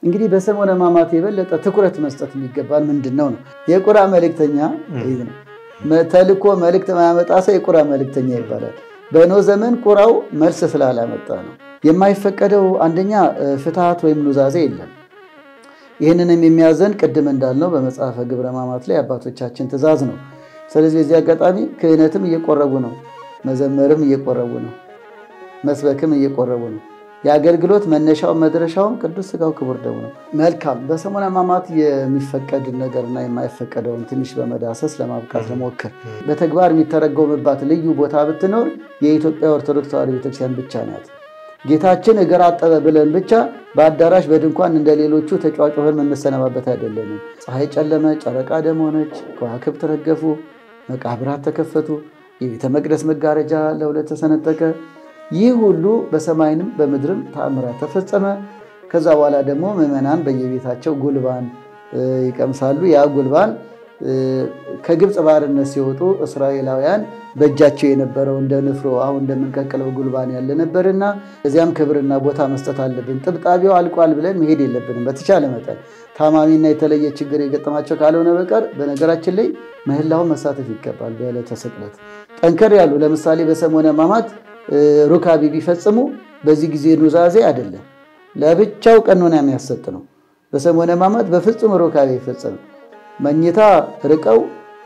እንግዲህ በሰሞነ ሕማማት የበለጠ ትኩረት መስጠት የሚገባል ምንድነው ነው የቁራ መልእክተኛ ተልኮ መልእክት ማያመጣ ሰው የቁራ መልእክተኛ ይባላል በኖህ ዘመን ቁራው መልስ ስላላመጣ ነው የማይፈቀደው አንደኛ ፍትሃት ወይም ኑዛዜ የለም ይሄንንም የሚያዘን ቅድም እንዳልነው በመጽሐፈ ግብረ ሕማማት ላይ አባቶቻችን ትእዛዝ ነው ስለዚህ በዚህ አጋጣሚ ክህነትም እየቆረቡ ነው መዘመርም እየቆረቡ ነው መስበክም እየቆረቡ ነው የአገልግሎት መነሻው መድረሻው ቅዱስ ሥጋው ክቡር ደሙ ነው መልካም በሰሞነ ሕማማት የሚፈቀድ ነገርና የማይፈቀደውን ትንሽ በመዳሰስ ለማብቃት ለሞከር በተግባር የሚተረጎምባት ልዩ ቦታ ብትኖር የኢትዮጵያ ኦርቶዶክስ ተዋሕዶ ቤተክርስቲያን ብቻ ናት ጌታችን እግር አጠበ ብለን ብቻ በአዳራሽ በድንኳን እንደሌሎቹ ተጫዋቾህን መነሰናባበት አይደለም ፀሐይ ጨለመ ጨረቃ ደም ሆነች ከዋክብት ረገፉ መቃብራት ተከፈቱ የቤተ መቅደስ መጋረጃ ለሁለት ተሰነጠቀ ይህ ሁሉ በሰማይንም በምድርም ተአምራት ተፈጸመ ከዛ በኋላ ደግሞ ምእመናን በየቤታቸው ጉልባን ይቀምሳሉ ያ ጉልባን ከግብጽ ባርነት ሲወጡ እስራኤላውያን በእጃቸው የነበረው እንደ ንፍሮ አሁን እንደምንቀቀለው ጉልባን ያለ ነበርና እዚያም ክብርና ቦታ መስጠት አለብን ጥብጣቢው አልቋል ብለን መሄድ የለብንም በተቻለ መጠን ታማሚና የተለየ ችግር የገጠማቸው ካልሆነ በቀር በነገራችን ላይ ምህላው መሳተፍ ይገባል በዕለተ ስቅለት ጠንከር ያሉ ለምሳሌ በሰሞነ ሕማማት ሩካቢ ቢፈጽሙ በዚህ ጊዜ ኑዛዜ አይደለም ለብቻው ቀኖና የሚያሰጥ ነው በሰሞነ ሕማማት በፍጹም ሩካቢ ይፈጸም መኝታ ርቀው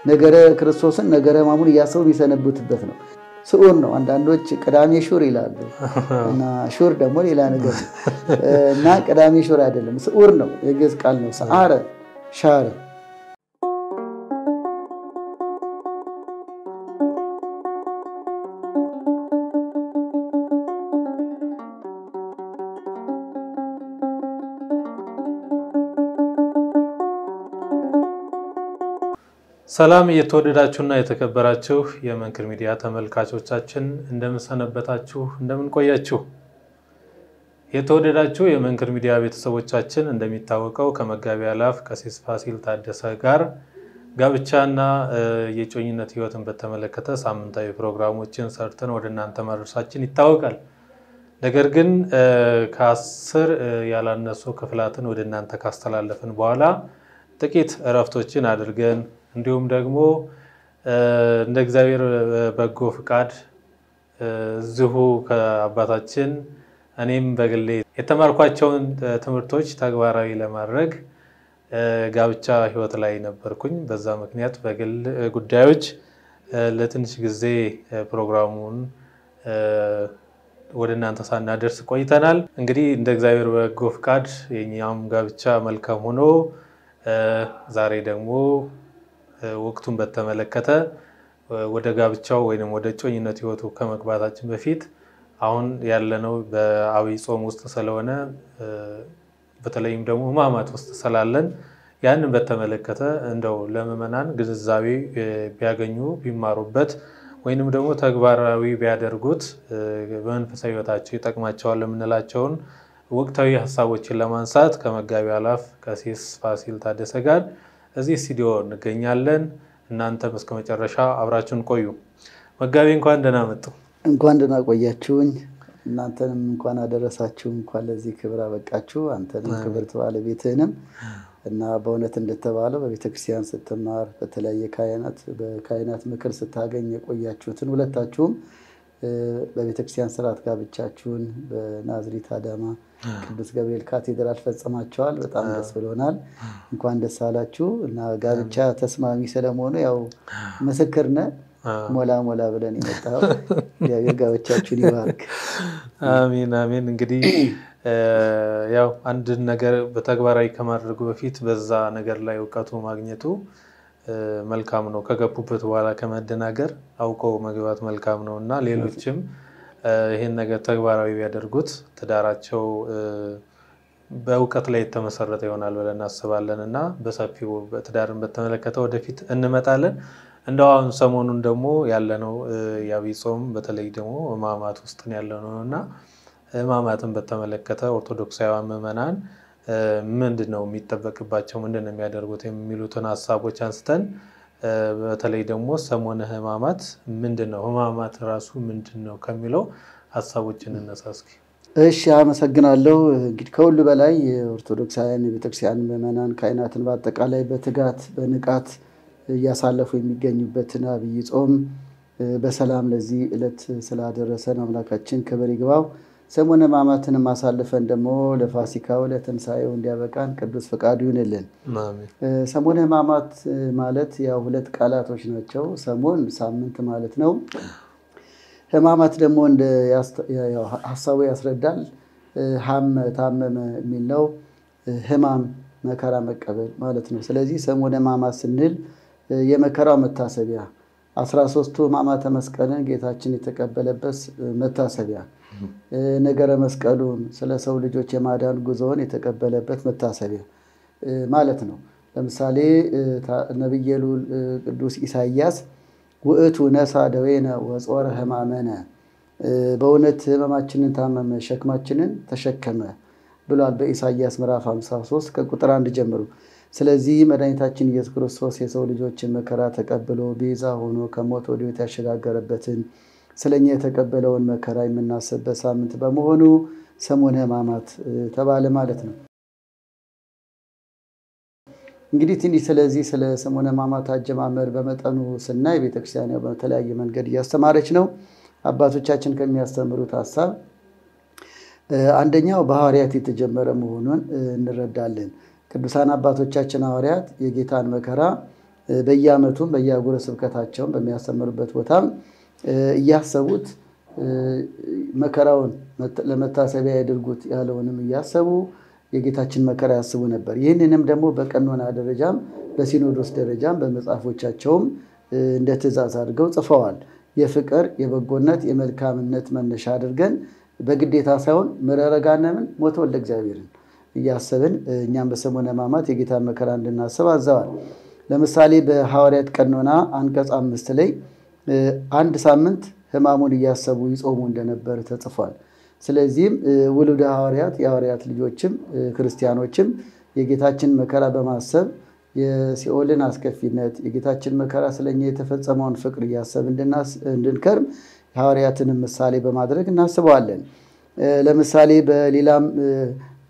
ነገረ ክርስቶስን ነገረ ሕማሙን ያሰው ቢሰነብቱበት ነው ስዑር ነው አንዳንዶች ቅዳሜ ሹር ይላሉ እና ሹር ደግሞ ሌላ ነገር እና ቅዳሜ ሹር አይደለም ስዑር ነው የግዕዝ ቃል ነው ሰዓረ ሻረ ሰላም የተወደዳችሁና የተከበራችሁ የመንክር ሚዲያ ተመልካቾቻችን እንደምን ሰነበታችሁ እንደምን ቆያችሁ የተወደዳችሁ የመንክር ሚዲያ ቤተሰቦቻችን እንደሚታወቀው ከመጋቢ አላፍ ቀሲስ ፋሲል ታደሰ ጋር ጋብቻና የጮኝነት ህይወትን በተመለከተ ሳምንታዊ ፕሮግራሞችን ሰርተን ወደናንተ ማድረሳችን ይታወቃል ነገር ግን ከ10 ያላነሱ ክፍላትን ወደናንተ ካስተላለፈን በኋላ ጥቂት እረፍቶችን አድርገን እንዲሁም ደግሞ እንደ እግዚአብሔር በጎ ፍቃድ እዚሁ ከአባታችን እኔም በግሌ የተማርኳቸውን ትምህርቶች ተግባራዊ ለማድረግ ጋብቻ ህይወት ላይ ነበርኩኝ በዛ ምክንያት በግል ጉዳዮች ለትንሽ ጊዜ ፕሮግራሙን ወደናንተ ሳናደርስ ቆይተናል እንግዲህ እንደ እግዚአብሔር በጎ ፍቃድ የኛም ጋብቻ መልካም ሆኖ ዛሬ ደግሞ ወቅቱን በተመለከተ ወደ ጋብቻው ወይንም ወደ ጮኝነት ህይወቱ ከመግባታችን በፊት አሁን ያለነው በአብይ ጾም ውስጥ ስለሆነ በተለይም ደግሞ ሕማማት ውስጥ ስላለን ያንን በተመለከተ እንደው ለምእመናን ግንዛቤ ቢያገኙ ቢማሩበት ወይንም ደግሞ ተግባራዊ ቢያደርጉት በመንፈሳዊ ህይወታቸው ይጠቅማቸዋል ለምንላቸውን ወቅታዊ ሐሳቦችን ለማንሳት ከመጋቢ አላፍ ቀሲስ ፋሲል ታደሰ ጋር እዚህ ስቱዲዮ እንገኛለን እናንተም እስከ መጨረሻ አብራችሁን ቆዩ መጋቢ እንኳን ደህና መጡ እንኳን ደህና ቆያችሁኝ እናንተንም እንኳን አደረሳችሁ እንኳን ለዚህ ክብር አበቃችሁ አንተንም ክብርት ባለቤትህንም እና በእውነት እንደተባለው በቤተክርስቲያን ስትማር በተለያየ በካህናት ምክር ስታገኝ የቆያችሁትን ሁለታችሁም በቤተክርስቲያን ሥርዓት ጋብቻችሁን በናዝሬት አዳማ ቅዱስ ገብርኤል ካቴድራል ፈጽማችኋል በጣም ደስ ብሎናል እንኳን ደስ አላችሁ እና ጋብቻ ተስማሚ ስለሆነ ያው መስክርነ ሞላ ብለን ይመጣው ያጋብቻችሁን ይባርክ አሜን አሜን እንግዲህ ያው አንድ ነገር በተግባራዊ ከማድረጉ በፊት በዛ ነገር ላይ ዕውቀቱ ማግኘቱ መልካም ነው ከገቡበት በኋላ ከመደናገር አውቀው መግባት መልካም ነውና ሌሎችም ይሄን ነገር ተግባራዊ ቢያደርጉት ተዳራቸው በዕውቀት ላይ የተመሰረተ ይሆናል ብለን እናስባለንና በሰፊው ተዳርን በተመለከተ ወደፊት እንመጣለን እንደው አሁን ሰሞኑን ደግሞ ያለነው የአብይ ጾም በተለይ ደግሞ ሕማማት ውስጥ ያለነውና ሕማማትን በተመለከተ ኦርቶዶክሳውያን ምእመናን ምንድነው የሚጠበቅባቸው ምንድነው የሚያደርጉት የሚሉትን ሐሳቦች አንስተን በተለይ ደግሞ ሰሞነ ሕማማት ምንድነው ሕማማት ራሱ ምንድነው ከሚለው ሐሳቦችን እንነሳስኪ እሺ አመሰግናለሁ። እንግዲህ ከሁሉ በላይ የኦርቶዶክሳውያን የቤተክርስቲያን ምዕመናን ካህናትን በአጠቃላይ በትጋት በንቃት እያሳለፉ የሚገኙበትን አብይ ጾም በሰላም ለዚህ ዕለት ስላደረሰን አምላካችን ክብር ይግባው። ሰሙነ ሕማማትን ማሳለፈን ደግሞ ለፋሲካው ለትንሳኤው እንዲያበቃን ቅዱስ ፈቃዱ ይሁንልን። አሜን። ሰሙነ ሕማማት ማለት ያው ሁለት ቃላቶች ናቸው። ሰሙን ሳምንት ማለት ነው። ሕማማት ደግሞ እንደ ሐሳቡ ያስረዳል። ታመመ የሚል ነው። ሕማም መከራ መቀበል ማለት ነው። ስለዚህ ሰሙነ ሕማማት ስንል የመከራው መታሰቢያ 13ቱ ሕማማተ መስቀልን ጌታችን የተቀበለበት መታሰቢያ፣ ነገረ መስቀሉን ስለ ሰው ልጆች የማዳን ጉዞውን የተቀበለበት መታሰቢያ ማለት ነው። ለምሳሌ ነቢየ ልዑል ቅዱስ ኢሳይያስ ውእቱ ነሣ ደዌነ ወጾረ ሕማመነ፣ በእውነት ሕመማችንን ታመመ ሸክማችንን ተሸከመ ብሏል በኢሳይያስ ምዕራፍ 53 ከቁጥር 1 ጀምሮ። ስለዚህ መድኃኒታችን ኢየሱስ ክርስቶስ የሰው ልጆችን መከራ ተቀብሎ ቤዛ ሆኖ ከሞት ወደ ሕይወት ያሸጋገረበትን ስለኛ የተቀበለውን መከራ የምናስብበት ሳምንት በመሆኑ ሰሙነ ሕማማት ተባለ ማለት ነው። እንግዲህ ትንሽ ስለዚህ ስለ ሰሙነ ሕማማት አጀማመር በመጠኑ ስናይ ቤተክርስቲያን በተለያየ መንገድ እያስተማረች ነው። አባቶቻችን ከሚያስተምሩት ሐሳብ አንደኛው በሐዋርያት የተጀመረ መሆኑን እንረዳለን። ቅዱሳን አባቶቻችን ሐዋርያት የጌታን መከራ በየዓመቱም በየአህጉረ ስብከታቸውም በሚያስተምሩበት ቦታም እያሰቡት መከራውን ለመታሰቢያ ያድርጉት ያለውንም እያሰቡ የጌታችን መከራ ያስቡ ነበር። ይህንንም ደግሞ በቀኖና ደረጃም በሲኖዶስ ደረጃም በመጽሐፎቻቸውም እንደ ትእዛዝ አድርገው ጽፈዋል። የፍቅር የበጎነት የመልካምነት መነሻ አድርገን በግዴታ ሳይሆን ምሕረተ ገሃነምን ሞተ ወልደ እግዚአብሔርን እያሰብን እኛም በሰሙነ ሕማማት የጌታን መከራ እንድናስብ አዘዋል። ለምሳሌ በሐዋርያት ቀኖና አንቀጽ 5 ላይ አንድ ሳምንት ሕማሙን እያሰቡ ይጾሙ እንደነበር ተጽፏል። ስለዚህም ውሉደ ሐዋርያት የሐዋርያት ልጆችም ክርስቲያኖችም የጌታችን መከራ በማሰብ የሲኦልን አስከፊነት የጌታችን መከራ ስለኛ የተፈጸመውን ፍቅር እያሰብ እንድንከርም ሐዋርያትንም ምሳሌ በማድረግ እናስበዋለን። ለምሳሌ በሌላም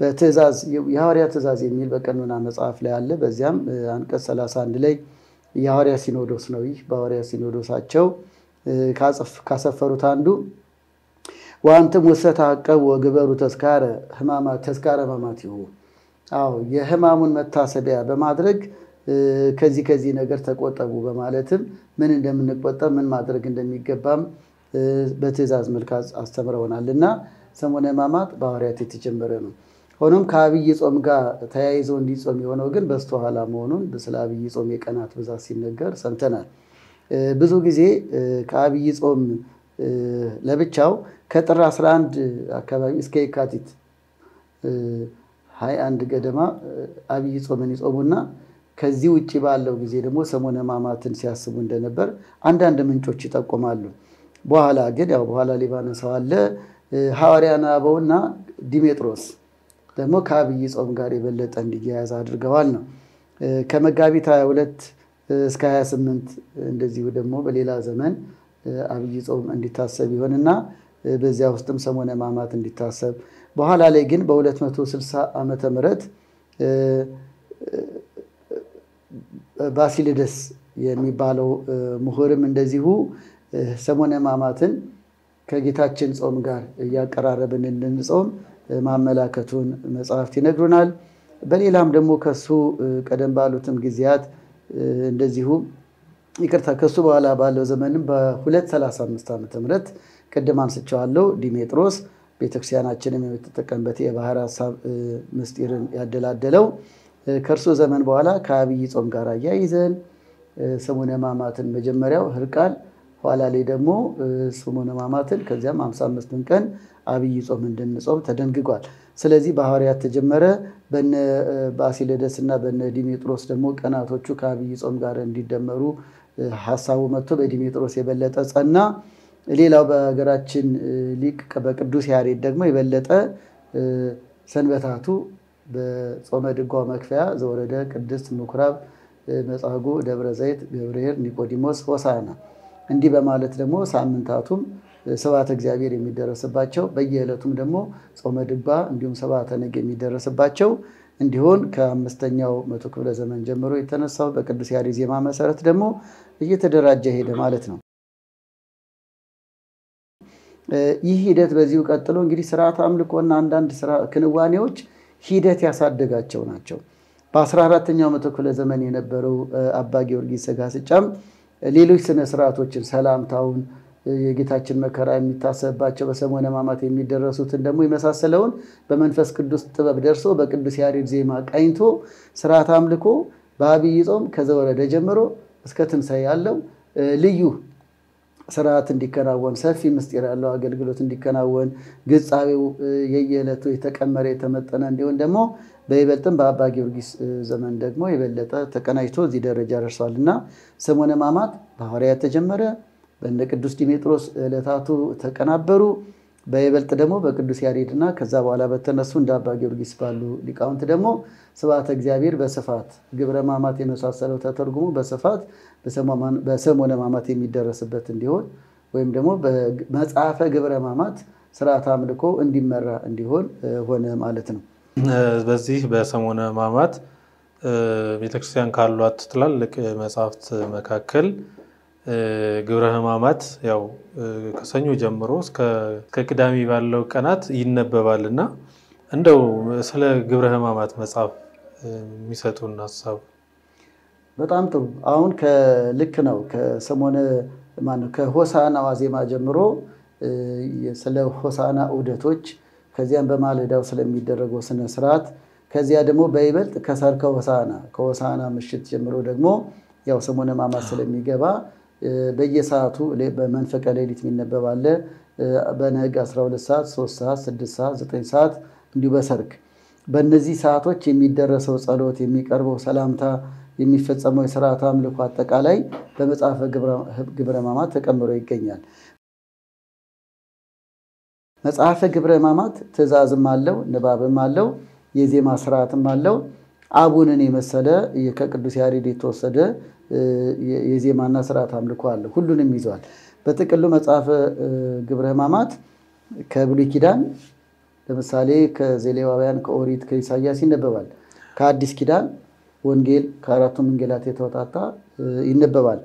በትእዛዝ የሐዋርያ ትእዛዝ የሚል በቀኖና መጽሐፍ ላይ አለ። በዚያም አንቀጽ 31 ላይ የሐዋርያ ሲኖዶስ ነው። ይህ በሐዋርያ ሲኖዶሳቸው ካሰፈሩት አንዱ ወአንትሙ ተዐቀቡ ወግበሩ ተዝካረ ሕማማቲሁ፣ የሕማሙን መታሰቢያ በማድረግ ከዚህ ነገር ተቆጠቡ በማለትም ምን እንደምንቆጠብ ምን ማድረግ እንደሚገባም በትእዛዝ መልክ አስተምረውናልና ሰሙነ ሕማማት በሐዋርያት የተጀመረ ነው። ሆኖም ከአብይ ጾም ጋር ተያይዞ እንዲጾም የሆነው ግን በስተኋላ መሆኑን ስለ አብይ ጾም የቀናት ብዛት ሲነገር ሰምተናል። ብዙ ጊዜ ከአብይ ጾም ለብቻው ከጥር 11 አካባቢ እስከ የካቲት 21 ገደማ አብይ ጾምን ይጾሙና ከዚህ ውጪ ባለው ጊዜ ደግሞ ሰሙነ ሕማማትን ሲያስቡ እንደነበር አንዳንድ ምንጮች ይጠቁማሉ። በኋላ ግን በኋላ ሊባነሳው አለ ሐዋርያነ አበውና ዲሜጥሮስ ደግሞ ከአብይ ጾም ጋር የበለጠ እንዲያያዝ አድርገዋል ነው። ከመጋቢት 22 እስከ 28 እንደዚሁ ደግሞ በሌላ ዘመን አብይ ጾም እንዲታሰብ ይሆንና በዚያ ውስጥም ሰሙነ ሕማማት እንዲታሰብ፣ በኋላ ላይ ግን በ260 ዓመተ ምህረት ባሲሊደስ የሚባለው ምሁርም እንደዚሁ ሰሙነ ሕማማትን ከጌታችን ጾም ጋር እያቀራረብን እንድንጾም ማመላከቱን መጽሐፍት ይነግሩናል። በሌላም ደግሞ ከሱ ቀደም ባሉትም ጊዜያት እንደዚሁ ከሱ በኋላ ባለው ዘመንም በ235 ዓመተ ምህረት ቅድም አንስቼዋለሁ ዲሜጥሮስ ቤተክርስቲያናችንም የምትጠቀምበት የባህር ሐሳብ ምስጢርን ያደላደለው ከእርሱ ዘመን በኋላ ከአብይ ጾም ጋር አያይዘን ሰሙነ ሕማማትን መጀመሪያው ህርቃል ኋላ ላይ ደግሞ ሰሙነ ሕማማትን ከዚያም 55 ቀን አብይ ጾም እንድንጾም ተደንግጓል። ስለዚህ በሐዋርያት ተጀመረ። በነ ባሲሊደስና በነ ዲሜጥሮስ ደግሞ ቀናቶቹ ከአብይ ጾም ጋር እንዲደመሩ ሐሳቡ መጥቶ በዲሜጥሮስ የበለጠ ጸና። ሌላው በሀገራችን ሊቅ በቅዱስ ያሬድ ደግሞ የበለጠ ሰንበታቱ በጾመ ድጓው መክፈያ ዘወረደ ቅድስት ምኩራብ መጻጉዕ ደብረ ዘይት ገብርኄር ኒቆዲሞስ ሆሳዕና እንዲህ በማለት ደግሞ ሳምንታቱም ስብሐተ እግዚአብሔር የሚደረስባቸው በየዕለቱም ደግሞ ጾመ ድጓ እንዲሁም ስብሐተ ነግ የሚደረስባቸው እንዲሆን ከ5ኛው መቶ ክፍለ ዘመን ጀምሮ የተነሳው በቅዱስ ያሬድ ዜማ መሰረት ደግሞ እየተደራጀ ሄደ ማለት ነው። ይህ ሂደት በዚሁ ቀጥሎ እንግዲህ ስርዓተ አምልኮና አንዳንድ ክንዋኔዎች ሂደት ያሳደጋቸው ናቸው። በ14ኛው መቶ ክፍለ ዘመን የነበረው አባ ጊዮርጊስ ዘጋስጫም ሌሎች ስነ ስርዓቶችን ሰላምታውን የጌታችን መከራ የሚታሰብባቸው በሰሙነ ሕማማት የሚደረሱትን ደግሞ የመሳሰለውን በመንፈስ ቅዱስ ጥበብ ደርሶ በቅዱስ ያሬድ ዜማ ቃኝቶ ስርዓተ አምልኮ በአብይ ጾም ከዘወረደ ጀምሮ እስከ ትንሣኤ ያለው ልዩ ስርዓት እንዲከናወን ሰፊ ምስጢር ያለው አገልግሎት እንዲከናወን ግጻቤው የየዕለቱ የተቀመረ የተመጠነ እንዲሆን ደግሞ በይበልጥም በአባ ጊዮርጊስ ዘመን ደግሞ የበለጠ ተቀናጅቶ እዚህ ደረጃ ደርሷልና ሰሙነ ሕማማት በሐዋርያት ተጀመረ። በእነ ቅዱስ ዲሜጥሮስ ዕለታቱ ተቀናበሩ። በይበልጥ ደግሞ በቅዱስ ያሬድና ከዛ በኋላ በተነሱ እንደ አባ ጊዮርጊስ ባሉ ሊቃውንት ደግሞ ስብሐተ እግዚአብሔር በስፋት ግብረ ሕማማት የመሳሰለው ተተርጉሞ በስፋት በሰሙነ ሕማማት የሚደረስበት እንዲሆን ወይም ደግሞ በመጽሐፈ ግብረ ሕማማት ስርዓተ አምልኮ እንዲመራ እንዲሆን ሆነ ማለት ነው። በዚህ በሰሙነ ሕማማት ቤተክርስቲያን ካሏት ትላልቅ መጽሐፍት መካከል ግብረ ሕማማት ያው ከሰኞ ጀምሮ እስከ ቅዳሜ ባለው ቀናት ይነበባልና እንደው ስለ ግብረ ሕማማት መጽሐፍ የሚሰጡን ሐሳብ በጣም ጥሩ። አሁን ከልክ ነው ከሆሳና ዋዜማ ጀምሮ ስለ ሆሳና ዑደቶች ከዚያም በማለዳው ስለሚደረገው ስነ ስርዓት ከዚያ ደግሞ በይበልጥ ከሰርከ ከሆሳና ምሽት ጀምሮ ደግሞ ያው ሰሙነ ሕማማት ስለሚገባ በየሰዓቱ በመንፈቀ ሌሊት የሚነበብ አለ። በነግ 12 ሰዓት 3 ሰዓት 6 ሰዓት 9 ሰዓት እንዲሁ በሰርክ በእነዚህ ሰዓቶች የሚደረሰው ጸሎት የሚቀርበው ሰላምታ የሚፈጸመው የሥርዓተ አምልኮ አጠቃላይ በመጽሐፈ ግብረ ሕማማት ተቀምሮ ይገኛል። መጽሐፈ ግብረ ሕማማት ትእዛዝም አለው ንባብም አለው የዜማ ስርዓትም አለው። አቡንን የመሰለ ከቅዱስ ያሬድ የተወሰደ የዜማና ስርዓተ አምልኮ አለ። ሁሉንም ይዟል። በጥቅሉ መጽሐፈ ግብረ ሕማማት ከብሉይ ኪዳን ለምሳሌ ከዘሌዋውያን ከኦሪት ከኢሳይያስ ይነበባል። ከአዲስ ኪዳን ወንጌል ከአራቱ ወንጌላት የተወጣጣ ይነበባል።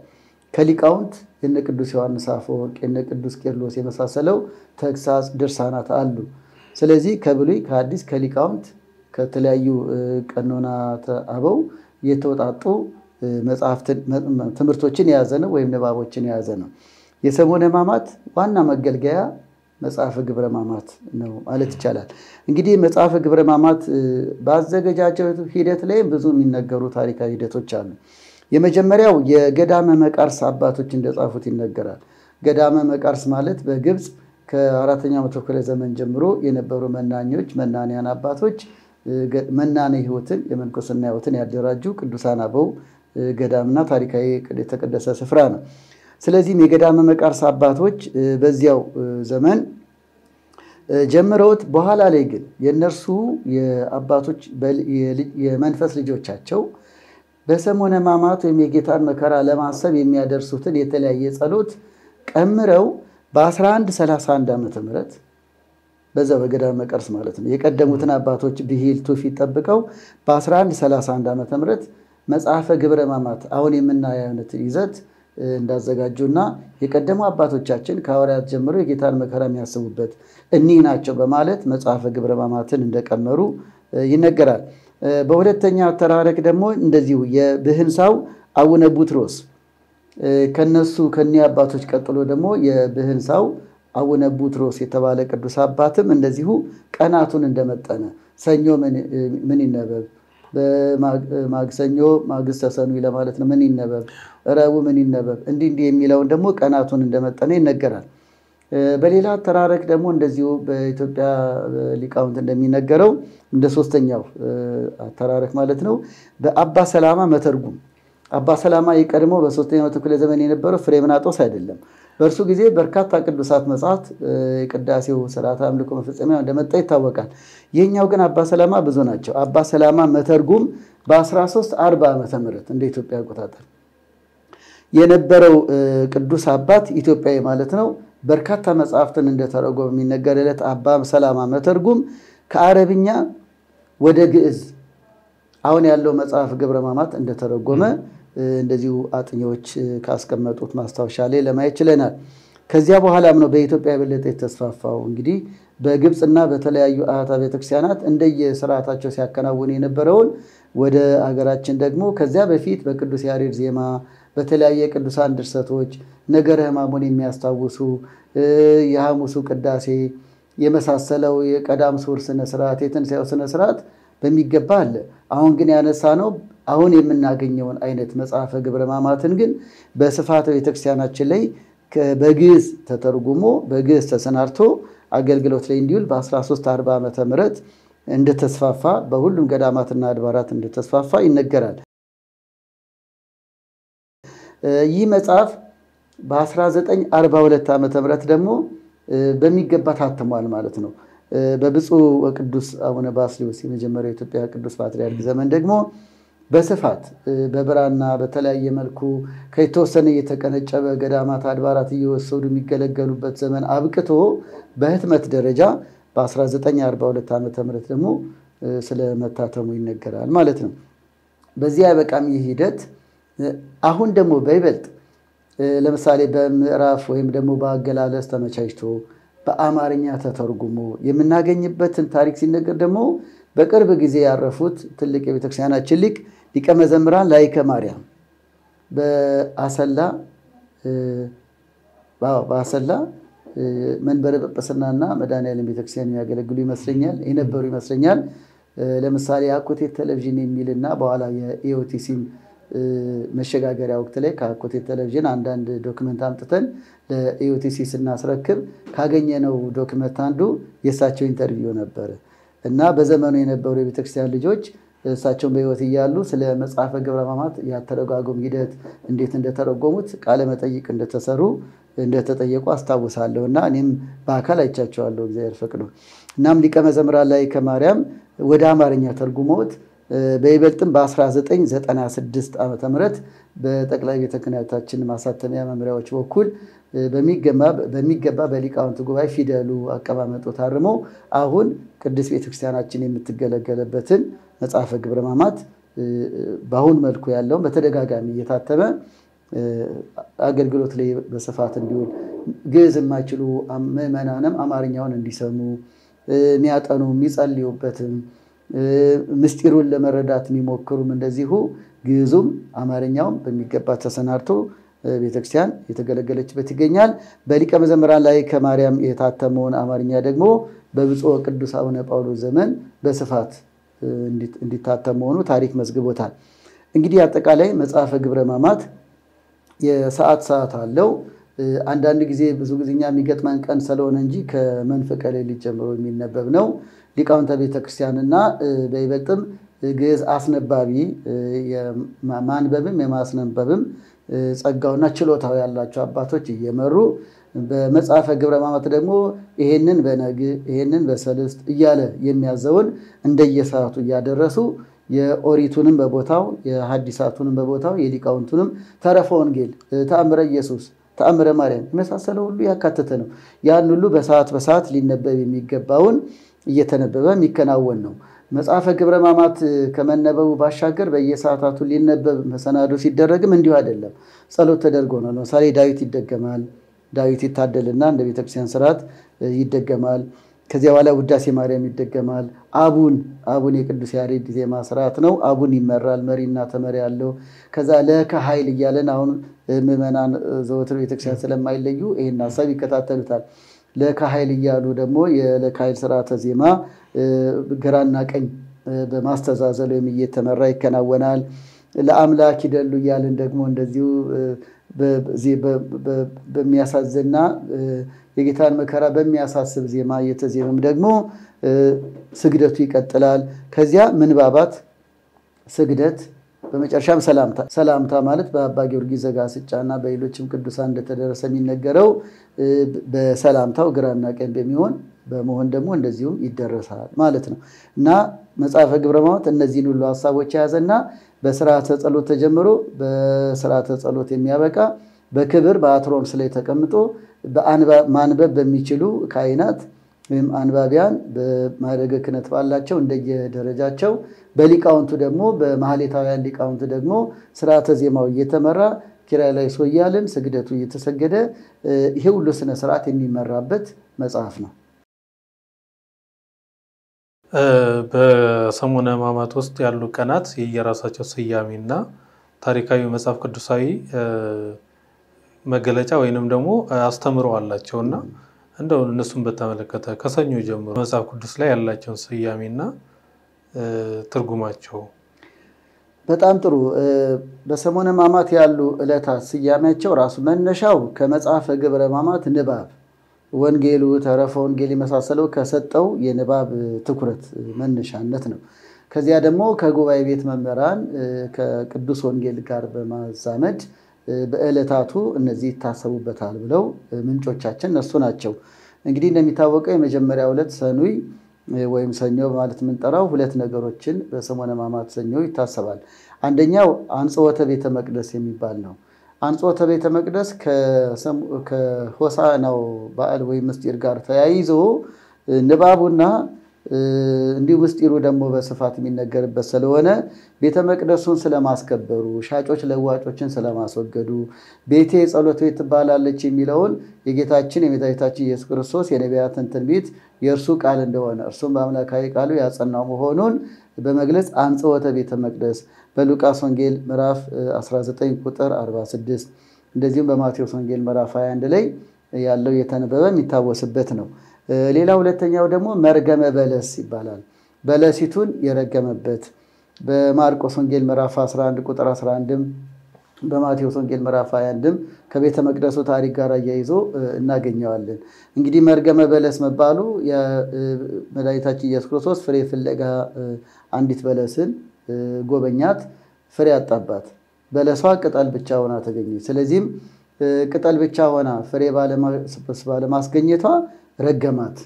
ከሊቃውንት የነ ቅዱስ ዮሐንስ አፈወርቅ የነ ቅዱስ ቄርሎስ የመሳሰለው ተግሳጽ ድርሳናት አሉ። ስለዚህ ከብሉይ ከአዲስ ከሊቃውንት ከተለያዩ ቀኖናተ አበው የተወጣጡ መጽሐፍትን ትምህርቶችን የያዘ ነው ወይም ንባቦችን የያዘ ነው። የሰሙነ ሕማማት ዋና መገልገያ መጽሐፈ ግብረ ሕማማት ነው ማለት ይቻላል። እንግዲህ መጽሐፈ ግብረ ሕማማት በአዘገጃጀቱ ሂደት ላይ ብዙ የሚነገሩ ታሪካዊ ሂደቶች አሉ። የመጀመሪያው የገዳመ መቃርስ አባቶች እንደጻፉት ይነገራል። ገዳመ መቃርስ ማለት በግብጽ ከ4ኛው መቶ ክፍለ ዘመን ጀምሮ የነበሩ መናንያን አባቶች መናኔ ሕይወትን የመንኩስና ሕይወትን ያደራጁ ቅዱሳን አበው ገዳምና ታሪካዊ የተቀደሰ ስፍራ ነው። ስለዚህም የገዳመ መቃርስ አባቶች በዚያው ዘመን ጀምረውት በኋላ ላይ ግን የነርሱ የአባቶች የመንፈስ ልጆቻቸው በሰሙነ ሕማማት ወይም የጌታን መከራ ለማሰብ የሚያደርሱትን የተለያየ ጸሎት ቀምረው በ1131 ዓመተ ምህረት በዛው በገዳመ መቃርስ ማለት ነው የቀደሙትን አባቶች ብሂል ትውፊት ጠብቀው በ1131 ዓመተ ምህረት መጽሐፈ ግብረ ሕማማት አሁን የምናየው አይነት ይዘት እንዳዘጋጁና የቀደሙ አባቶቻችን ከሐዋርያት ጀምሮ የጌታን መከራ የሚያስቡበት እኒህ ናቸው በማለት መጽሐፈ ግብረ ሕማማትን እንደቀመሩ ይነገራል። በሁለተኛ አተራረክ ደግሞ እንደዚሁ የብህንሳው አቡነ ቡትሮስ ከነኚህ አባቶች ቀጥሎ ደግሞ የብህንሳው አቡነ ቡትሮስ የተባለ ቅዱስ አባትም እንደዚሁ ቀናቱን እንደመጠነ ሰኞ ምን ይነበብ፣ በማግሰኞ ማግስተ ሰኑይ ለማለት ነው ምን ይነበብ፣ ረቡዕ ምን ይነበብ እንዲህ የሚለውን ደግሞ ቀናቱን እንደመጠነ ይነገራል። በሌላ አተራረክ ደግሞ እንደዚሁ በኢትዮጵያ ሊቃውንት እንደሚነገረው እንደ ሶስተኛው አተራረክ ማለት ነው በአባ ሰላማ መተርጉም። አባ ሰላማ የቀድሞ በ3ኛው መቶ ክፍለ ዘመን የነበረው ፍሬምናጦስ አይደለም። በእርሱ ጊዜ በርካታ ቅዱሳት መጻሕፍት የቅዳሴው ሥርዓተ አምልኮ መፈጸሚያ እንደመጣ ይታወቃል። የኛው ግን አባ ሰላማ ብዙ ናቸው። አባ ሰላማ መተርጉም በ1340 ዓመተ ምህረት እንደ ኢትዮጵያ አቆጣጠር የነበረው ቅዱስ አባት ኢትዮጵያዊ ማለት ነው። በርካታ መጽሐፍትን እንደተረጎመ የሚነገርለት አባ ሰላማ መተርጉም ከአረብኛ ወደ ግዕዝ አሁን ያለው መጽሐፍ ግብረ ሕማማት እንደተረጎመ እንደዚሁ አጥኚዎች ካስቀመጡት ማስታወሻ ላይ ለማየት ችለናል። ከዚያ በኋላም ነው በኢትዮጵያ የበለጠ የተስፋፋው። እንግዲህ በግብጽና በተለያዩ አብያተ ቤተክርስቲያናት እንደየሥርዓታቸው ሲያከናውኑ የነበረውን ወደ አገራችን ደግሞ ከዚያ በፊት በቅዱስ ያሬድ ዜማ በተለያየ ቅዱሳን ድርሰቶች ነገረ ሕማሙን የሚያስታውሱ የሐሙሱ ቅዳሴ የመሳሰለው የቀዳም ሱር ስነ ስርዓት የትንሣኤው ስነ ስርዓት በሚገባ አለ። አሁን ግን ያነሳ ነው አሁን የምናገኘውን አይነት መጽሐፈ ግብረ ሕማማትን ግን በስፋት ቤተክርስቲያናችን ላይ በግዕዝ ተተርጉሞ በግዕዝ ተሰናድቶ አገልግሎት ላይ እንዲውል በ1340 ዓመተ ምህረት እንደተስፋፋ በሁሉም ገዳማትና አድባራት እንደተስፋፋ ይነገራል። ይህ መጽሐፍ በ1942 ዓመተ ምህረት ደግሞ በሚገባ ታትሟል ማለት ነው። በብፁዕ ወቅዱስ አቡነ ባስልዮስ የመጀመሪያው የኢትዮጵያ ቅዱስ ፓትርያርክ ዘመን ደግሞ በስፋት በብራና በተለያየ መልኩ ከየተወሰነ እየተቀነጨበ ገዳማት አድባራት እየወሰዱ የሚገለገሉበት ዘመን አብቅቶ በህትመት ደረጃ በ1942 ዓመተ ምህረት ደግሞ ስለመታተሙ ይነገራል ማለት ነው። በዚያ በቃም ይህ ሂደት አሁን ደግሞ በይበልጥ ለምሳሌ በምዕራፍ ወይም ደግሞ በአገላለጽ ተመቻችቶ በአማርኛ ተተርጉሞ የምናገኝበትን ታሪክ ሲነገር ደግሞ በቅርብ ጊዜ ያረፉት ትልቅ የቤተክርስቲያናችን ሊቅ ሊቀ መዘምራን ላይከ ማርያም በአሰላ መንበረ ጵጵስናና መድኃኔዓለም ቤተክርስቲያን የሚያገለግሉ ይመስለኛል የነበሩ ይመስለኛል። ለምሳሌ አኮቴት ቴሌቪዥን የሚልና በኋላ የኢኦቲሲን መሸጋገሪያ ወቅት ላይ ከአኮቴት ቴሌቪዥን አንዳንድ ዶክመንት አምጥተን ለኢኦቲሲ ስናስረክብ ካገኘነው ዶክመንት አንዱ የእሳቸው ኢንተርቪው ነበር እና በዘመኑ የነበሩ የቤተክርስቲያን ልጆች እሳቸውን በሕይወት እያሉ ስለ መጽሐፈ ግብረ ሕማማት ያተረጓጎም ሂደት እንዴት እንደተረጎሙት ቃለ መጠይቅ እንደተጠየቁ አስታውሳለሁ እና እኔም በአካል አይቻቸዋለሁ እግዚአብሔር ፈቅዶ። እናም ሊቀ መዘምራን ላይከ ማርያም ወደ አማርኛ ተርጉመውት በይበልጥም በ1996 ዓመተ ምህረት በጠቅላይ ቤተ ክህነታችን ማሳተሚያ መምሪያዎች በኩል በሚገባ በሊቃውንት ጉባኤ ፊደሉ አቀማመጡ ታርሞ አሁን ቅድስት ቤተክርስቲያናችን የምትገለገለበትን መጽሐፈ ግብረ ሕማማት በአሁን መልኩ ያለውን በተደጋጋሚ እየታተመ አገልግሎት ላይ በስፋት እንዲውል ግዕዝ የማይችሉ ምዕመናንም አማርኛውን እንዲሰሙ የሚያጠኑ የሚጸልዩበትም ምስጢሩን ለመረዳት የሚሞክሩም እንደዚሁ ግዕዙም አማርኛውም በሚገባ ተሰናድቶ ቤተክርስቲያን የተገለገለችበት ይገኛል። በሊቀ መዘምራን ላይከ ማርያም የታተመውን አማርኛ ደግሞ በብፁዕ ወቅዱስ አቡነ ጳውሎስ ዘመን በስፋት እንዲታተም መሆኑ ታሪክ መዝግቦታል። እንግዲህ አጠቃላይ መጽሐፈ ግብረ ሕማማት የሰዓት አለው። አንዳንድ ጊዜ ብዙ ጊዜኛ የሚገጥመን ቀን ስለሆነ እንጂ ከመንፈቀ ሌሊት ጀምሮ የሚነበብ ነው። ሊቃውንተ ቤተክርስቲያንና በይበልጥም ግዕዝ አስነባቢ ማንበብም የማስነበብም ጸጋውና ችሎታው ያላቸው አባቶች እየመሩ በመጽሐፈ ግብረ ሕማማት ደግሞ ይሄንን በነግ ይሄንን በሰልስት እያለ የሚያዘውን እንደየሰዓቱ እያደረሱ የኦሪቱንም በቦታው የሐዲሳቱንም በቦታው የሊቃውንቱንም ተረፈ ወንጌል ተአምረ ኢየሱስ ተአምረ ማርያም የመሳሰለው ሁሉ ያካተተ ነው። ያን ሁሉ በሰዓት ሊነበብ የሚገባውን እየተነበበ የሚከናወን ነው። መጽሐፈ ግብረ ሕማማት ከመነበቡ ባሻገር በየሰዓታቱ ሊነበብ መሰናዶ ሲደረግም እንዲሁ አይደለም። ጸሎት ተደርጎ ነው። ለምሳሌ ዳዊት ይደገማል። ዳዊት ይታደልና እንደ ቤተክርስቲያን ስርዓት ይደገማል። ከዚያ በኋላ ውዳሴ ማርያም ይደገማል። አቡን የቅዱስ ያሬድ ዜማ ስርዓት ነው። አቡን ይመራል። መሪና ተመሪ ያለው ከዛ ለከ ኃይል እያለን አሁን ምዕመናን ዘወትር ቤተክርስቲያን ስለማይለዩ ይሄን ሐሳብ ይከታተሉታል። ለከ ኃይል እያሉ ደግሞ የለከ ኃይል ስርዓተ ዜማ ግራና ቀኝ በማስተዛዘል ወይም እየተመራ ይከናወናል። ለአምላክ ይደሉ እያልን ደግሞ እንደዚሁ በሚያሳዝንና የጌታን መከራ በሚያሳስብ ዜማ እየተዜመም ደግሞ ስግደቱ ይቀጥላል። ከዚያ ምንባባት ስግደት በመጨረሻም ሰላምታ ማለት በአባ ጊዮርጊስ ዘጋስጫና በሌሎችም ቅዱሳን እንደተደረሰ የሚነገረው በሰላምታው ግራና ቀኝ በመሆን ደግሞ እንደዚሁም ይደረሳል ማለት ነው እና መጽሐፈ ግብረ ሕማማት እነዚህን ሁሉ ሐሳቦች የያዘና በስርዓተ ጸሎት ተጀምሮ በስርዓተ ጸሎት የሚያበቃ በክብር በአትሮንስ ላይ ተቀምጦ ማንበብ በሚችሉ ካህናት ወይም አንባቢያን በማዕረገ ክህነት ባላቸው እንደየደረጃቸው በሊቃውንቱ ደግሞ በማህሌታውያን ሊቃውንቱ ደግሞ ስርዓተ ዜማው እየተመራ ኪርያላይሶ እያልን ስግደቱ እየተሰገደ ይሄ ሁሉ ስነ ስርዓት የሚመራበት መጽሐፍ ነው። በሰሙነ ሕማማት ውስጥ ያሉ ቀናት የየራሳቸው ስያሜና ታሪካዊ መጽሐፍ ቅዱሳዊ መገለጫ ወይንም ደግሞ አስተምሮ አላቸውና እንደው እነሱን በተመለከተ ከሰኞ ጀምሮ መጽሐፍ ቅዱስ ላይ ያላቸውን ስያሜና ትርጉማቸው። በጣም ጥሩ። በሰሙነ ሕማማት ያሉ ዕለታት ስያሜያቸው ራሱ መነሻው ከመጽሐፈ ግብረ ሕማማት ንባብ ወንጌሉ ተረፈ ወንጌል የመሳሰለው ከሰጠው የንባብ ትኩረት መነሻነት ነው። ከዚያ ደግሞ ከጉባኤ ቤት መምህራን ከቅዱስ ወንጌል ጋር በማዛመድ በዕለታቱ እነዚህ ይታሰቡበታል ብለው ምንጮቻችን እነሱ ናቸው። እንግዲህ እንደሚታወቀው የመጀመሪያው ዕለት ሰኑይ ወይም ሰኞ ማለት የምንጠራው ሁለት ነገሮችን በሰሙነ ሕማማት ሰኞ ይታሰባል። አንደኛው አንጽሖተ ቤተ መቅደስ የሚባል ነው። አንጽሖተ ቤተ መቅደስ ከሆሳዕናው በዓል ወይም ምስጢር ጋር ተያይዞ ንባቡና እንዲሁ ምስጢሩ ደግሞ በስፋት የሚነገርበት ስለሆነ ቤተ መቅደሱን ስለማስከበሩ ሻጮች ለዋጮችን ስለማስወገዱ ቤቴ የጸሎት ቤት ትባላለች የሚለውን የጌታችን የመድኃኒታችን ኢየሱስ ክርስቶስ የነቢያትን ትንቢት የእርሱ ቃል እንደሆነ እርሱም በአምላካዊ ቃሉ ያጸናው መሆኑን በመግለጽ አንጽሖተ ቤተ መቅደስ በሉቃስ ወንጌል ምዕራፍ 19 ቁጥር 46 እንደዚሁም በማቴዎስ ወንጌል ምዕራፍ 21 ላይ ያለው የተነበበ የሚታወስበት ነው። ሌላ ሁለተኛው ደግሞ መርገመ በለስ ይባላል። በለሲቱን የረገመበት በማርቆስ ወንጌል ምዕራፍ 11 ቁጥር 11 በማቴዎስ ወንጌል ምዕራፍ 21 ከቤተ መቅደሱ ታሪክ ጋር አያይዞ እናገኘዋለን። እንግዲህ መርገመ በለስ መባሉ የመድኃኒታችን ኢየሱስ ክርስቶስ ፍሬ ፍለጋ አንዲት በለስን ጎበኛት፣ ፍሬ አጣባት። በለሷ ቅጠል ብቻ ሆና ተገኘች። ስለዚህም ቅጠል ብቻ ሆና ፍሬ ባለማስገኘቷ ረገማት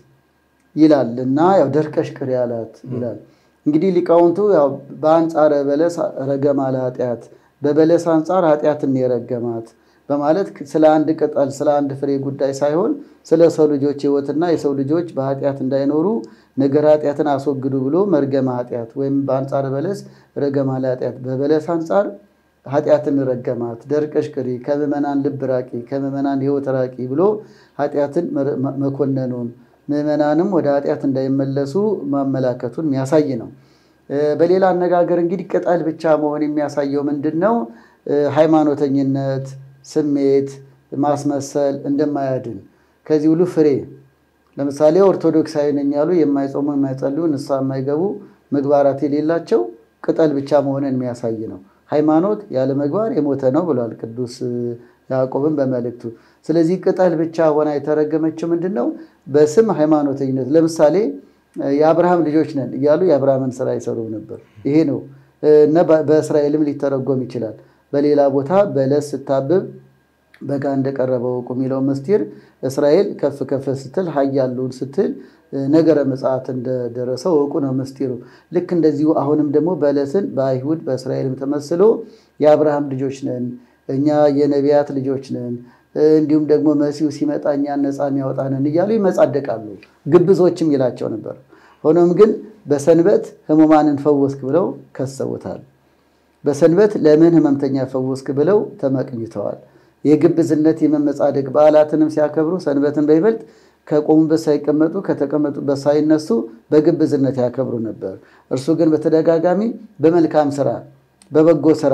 ይላል እና ያው ደርቀሽ ቅሪ ያላት ይላል። እንግዲህ ሊቃውንቱ ያው በአንጻረ በለስ ረገማ ለኃጢአት በበለስ አንጻር ኃጢአትን የረገማት በማለት ስለ አንድ ቅጠል ስለ አንድ ፍሬ ጉዳይ ሳይሆን ስለ ሰው ልጆች ሕይወትና የሰው ልጆች በኃጢአት እንዳይኖሩ ነገር ኃጢአትን አስወግዱ ብሎ መርገማ ኃጢአት ወይም በአንጻረ በለስ ረገማ ለኃጢአት በበለስ አንጻር ኃጢአትን ረገማት፣ ደርቀሽ ቅሪ፣ ከምዕመናን ልብ ራቂ፣ ከምዕመናን ሕይወት ራቂ ብሎ ኃጢአትን መኮነኑን ምዕመናንም ወደ ኃጢአት እንዳይመለሱ ማመላከቱን የሚያሳይ ነው። በሌላ አነጋገር እንግዲህ ቅጠል ብቻ መሆን የሚያሳየው ምንድነው? ሃይማኖተኝነት፣ ስሜት፣ ማስመሰል እንደማያድን ከዚህ ሁሉ ፍሬ ለምሳሌ ኦርቶዶክሳዊ ነኝ ያሉ የማይጾሙ የማይጸልዩ ንስሐ የማይገቡ ምግባራት የሌላቸው ቅጠል ብቻ መሆንን የሚያሳይ ነው። ሃይማኖት ያለ ምግባር የሞተ ነው ብሏል ቅዱስ ያዕቆብን በመልእክቱ። ስለዚህ ቅጠል ብቻ ሆና የተረገመችው ምንድነው? በስም ሃይማኖተኝነት ለምሳሌ የአብርሃም ልጆች ነን እያሉ የአብርሃምን ስራ ይሰሩ ነበር። ይሄ ነው እና በእስራኤልም ሊተረጎም ይችላል። በሌላ ቦታ በለስ ስታብብ በጋ እንደቀረበው የሚለው ምስጢር እስራኤል ከፍ ከፍ ስትል ኃያሉን ስትል ነገረ ምጽአት እንደደረሰው ዕቁ ነው ምስጢሩ። ልክ እንደዚሁ አሁንም ደግሞ በለስን በአይሁድ በእስራኤልም ተመስሎ የአብርሃም ልጆች ነን እኛ የነቢያት ልጆች ነን እንዲሁም ደግሞ መሲሁ ሲመጣ እኛን ነፃ የሚያወጣንን እያሉ ይመጻደቃሉ። ግብዞችም ይላቸው ነበር። ሆኖም ግን በሰንበት ሕሙማንን ፈወስክ ብለው ከሰውታል። በሰንበት ለምን ሕመምተኛ ፈወስክ ብለው ተመቅኝተዋል። የግብዝነት የመመጻደቅ በዓላትንም ሲያከብሩ ሰንበትን በይበልጥ ከቆሙበት ሳይቀመጡ ከተቀመጡበት ሳይነሱ በግብዝነት ያከብሩ ነበር። እርሱ ግን በተደጋጋሚ በመልካም ስራ በበጎ ስራ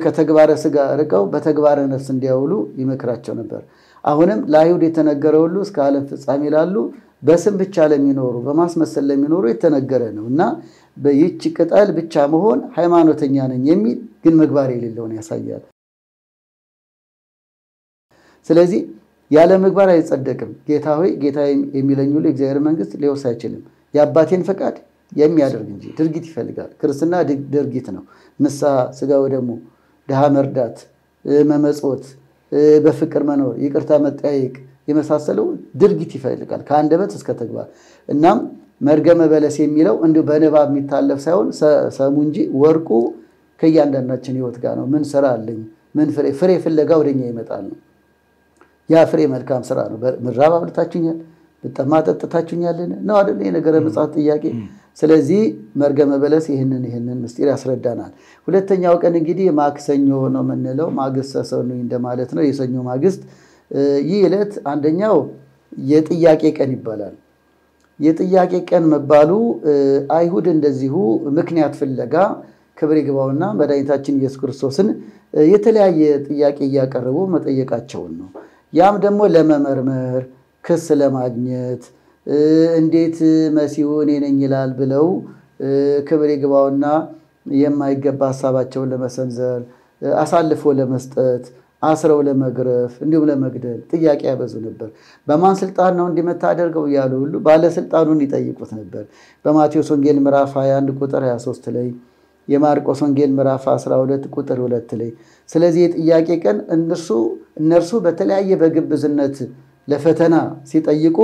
ከተግባረ ሥጋ ርቀው በተግባረ ነፍስ እንዲያውሉ ይመክራቸው ነበር። አሁንም ለአይሁድ የተነገረው ሁሉ እስከ ዓለም ፍጻሜ ላሉ በስም ብቻ ለሚኖሩ በማስመሰል ለሚኖሩ የተነገረ ነው እና በይህች ቅጠል ብቻ መሆን ሃይማኖተኛ ነኝ የሚል ግን ምግባር የሌለውን ያሳያል። ስለዚህ ያለ ምግባር አይጸደቅም። ጌታ ሆይ ጌታ የሚለኝ ሁሉ የእግዚአብሔር መንግስት ሊወርስ አይችልም። የአባቴን ፈቃድ የሚያደርግ እንጂ ድርጊት ይፈልጋል። ክርስትና ድርጊት ነው። ንስሐ፣ ሥጋው ደግሞ ድሃ መርዳት፣ መመጽወት፣ በፍቅር መኖር፣ ይቅርታ መጠያየቅ የመሳሰለው ድርጊት ይፈልጋል ከአንደበት እስከ ተግባር። እናም መርገመ በለስ የሚለው እንዲሁ በንባብ የሚታለፍ ሳይሆን ሰሙ እንጂ ወርቁ ከእያንዳንዳችን ሕይወት ጋር ነው። ምን ስራ አለኝ ምን ፍሬ ፍለጋ ወደኛ ይመጣል ነው። ያ ፍሬ መልካም ስራ ነው። ምራብ አብልታችሁኛል፣ ብጠማ ጠጥታችሁኛልን ነው አይደል? የነገረ ምጽአት ጥያቄ። ስለዚህ መርገመ በለስ ይህንን ምስጢር ያስረዳናል። ሁለተኛው ቀን እንግዲህ ማክሰኞ ነው የምንለው። ማግስተ ሰኑይ እንደማለት ነው። የሰኞ ማግስት ይህ ዕለት አንደኛው የጥያቄ ቀን ይባላል። የጥያቄ ቀን መባሉ አይሁድ እንደዚሁ ምክንያት ፍለጋ ክብር ይግባውና መድኃኒታችን ኢየሱስ ክርስቶስን የተለያየ ጥያቄ እያቀረቡ መጠየቃቸውን ነው። ያም ደግሞ ለመመርመር ክስ ለማግኘት እንዴት መሲሁ እኔ ነኝ ይላል ብለው ክብር ይግባውና የማይገባ ሐሳባቸውን ለመሰንዘር አሳልፎ ለመስጠት አስረው ለመግረፍ እንዲሁም ለመግደል ጥያቄ ያበዙ ነበር። በማን ስልጣን ነው እንዲመታደርገው ያሉ ሁሉ ባለስልጣኑን ይጠይቁት ነበር። በማቴዎስ ወንጌል ምዕራፍ 21 ቁጥር 23 ላይ የማርቆስ ወንጌል ምዕራፍ 12 ቁጥር 2 ላይ። ስለዚህ የጥያቄ ቀን እነርሱ በተለያየ በግብዝነት ለፈተና ሲጠይቁ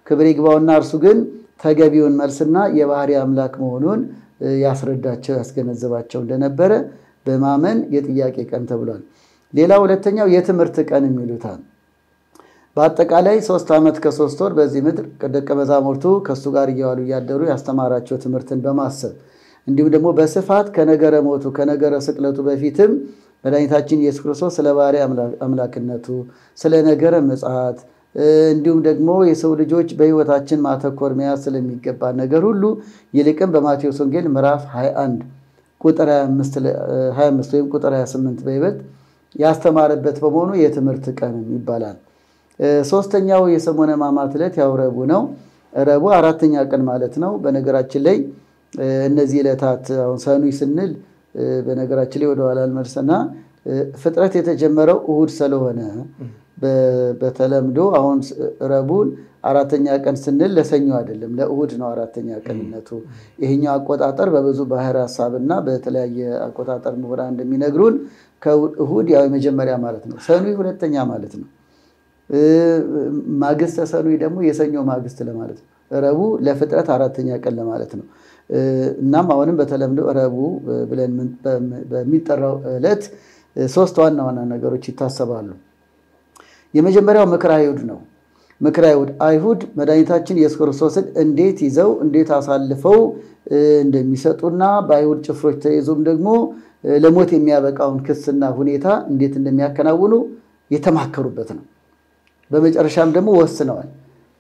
ክብር ይግባውና እርሱ ግን ተገቢውን መልስና የባህሪ አምላክ መሆኑን ያስረዳቸው ያስገነዘባቸው እንደነበረ በማመን የጥያቄ ቀን ተብሏል። ሌላ ሁለተኛው የትምህርት ቀን የሚሉታል። በአጠቃላይ 3 ዓመት ከ3 ወር በዚህ ምድር ደቀ መዛሙርቱ ከሱ ጋር እየዋሉ እያደሩ ያስተማራቸው ትምህርትን በማሰብ እንዲሁም ደግሞ በስፋት ከነገረ ሞቱ ከነገረ ስቅለቱ በፊትም መድኃኒታችን ኢየሱስ ክርስቶስ ስለ ባህሪ አምላክነቱ ስለ ነገረ ምጽአት እንዲሁም ደግሞ የሰው ልጆች በህይወታችን ማተኮር መያዝ ስለሚገባ ነገር ሁሉ ይልቅም በማቴዎስ ወንጌል ምዕራፍ 21 ቁጥር 25 ወይም ቁጥር 28 በይበልጥ ያስተማረበት በመሆኑ የትምህርት ቀን ይባላል። ሶስተኛው የሰሙነ ሕማማት ዕለት ያው ረቡዕ ነው። ረቡዕ አራተኛ ቀን ማለት ነው። በነገራችን ላይ እነዚህ ዕለታት አሁን ሰኑይ ስንል በነገራችን ላይ ወደኋላ መልሰና ፍጥረት የተጀመረው እሁድ ስለሆነ በተለምዶ አሁን ረቡዕን አራተኛ ቀን ስንል ለሰኞ አይደለም ለእሁድ ነው አራተኛ ቀንነቱ። ይሄኛው አቆጣጠር በብዙ ባህር ሐሳብና በተለያየ አቆጣጠር ምሁራን እንደሚነግሩን ከእሁድ ያው የመጀመሪያ ማለት ነው። ሰኑይ ሁለተኛ ማለት ነው። ማግስተ ሰኑይ ደግሞ የሰኞ ማግስት ለማለት ነው። ረቡዕ ለፍጥረት አራተኛ ቀን ለማለት ነው። እናም አሁንም በተለምዶ ረቡዕ ብለን በሚጠራው ዕለት 3 ዋና ዋና ነገሮች ይታሰባሉ። የመጀመሪያው ምክረ አይሁድ ነው። ምክረ አይሁድ መድኃኒታችን ኢየሱስ ክርስቶስን እንዴት ይዘው እንዴት አሳልፈው እንደሚሰጡና በአይሁድ ጭፍሮች ተይዞም ደግሞ ለሞት የሚያበቃውን ክስና ሁኔታ እንዴት እንደሚያከናውኑ የተማከሩበት ነው። በመጨረሻም ደግሞ ወስነዋል።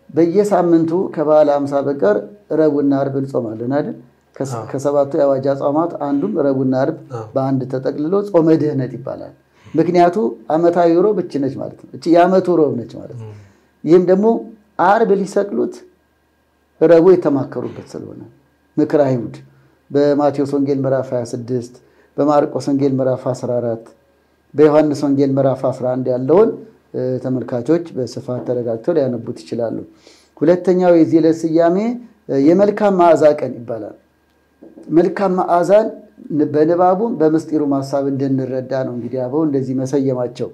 በየሳምንቱ ከበዓለ ሃምሳ በቀር ረቡዕና ዓርብ እንጾማለን አይደል? ከሰባቱ የአዋጅ አጽዋማት አንዱም ረቡዕና ዓርብ በአንድ ተጠቅልሎ ጾመ ድህነት ይባላል። ምክንያቱ ዓመታዊ ሮብ እቺ ነች ማለት ነው። እቺ የዓመቱ ሮብ ነች ማለት ነው። ይህም ደግሞ ዓርብ ሊሰቅሉት ረቡዕ የተማከሩበት ስለሆነ ምክረ አይሁድ በማቴዎስ ወንጌል ምዕራፍ 26 በማርቆስ ወንጌል ምዕራፍ 14 በዮሐንስ ወንጌል ምዕራፍ 11 ያለውን ተመልካቾች በስፋት ተረጋግተው ሊያነቡት ይችላሉ። ሁለተኛው የዚህ ዕለት ስያሜ የመልካም መዓዛ ቀን ይባላል። መልካም መዓዛን በንባቡም በምስጢሩ ሐሳብ እንድንረዳ ነው እንግዲህ አበው እንደዚህ መሰየማቸው።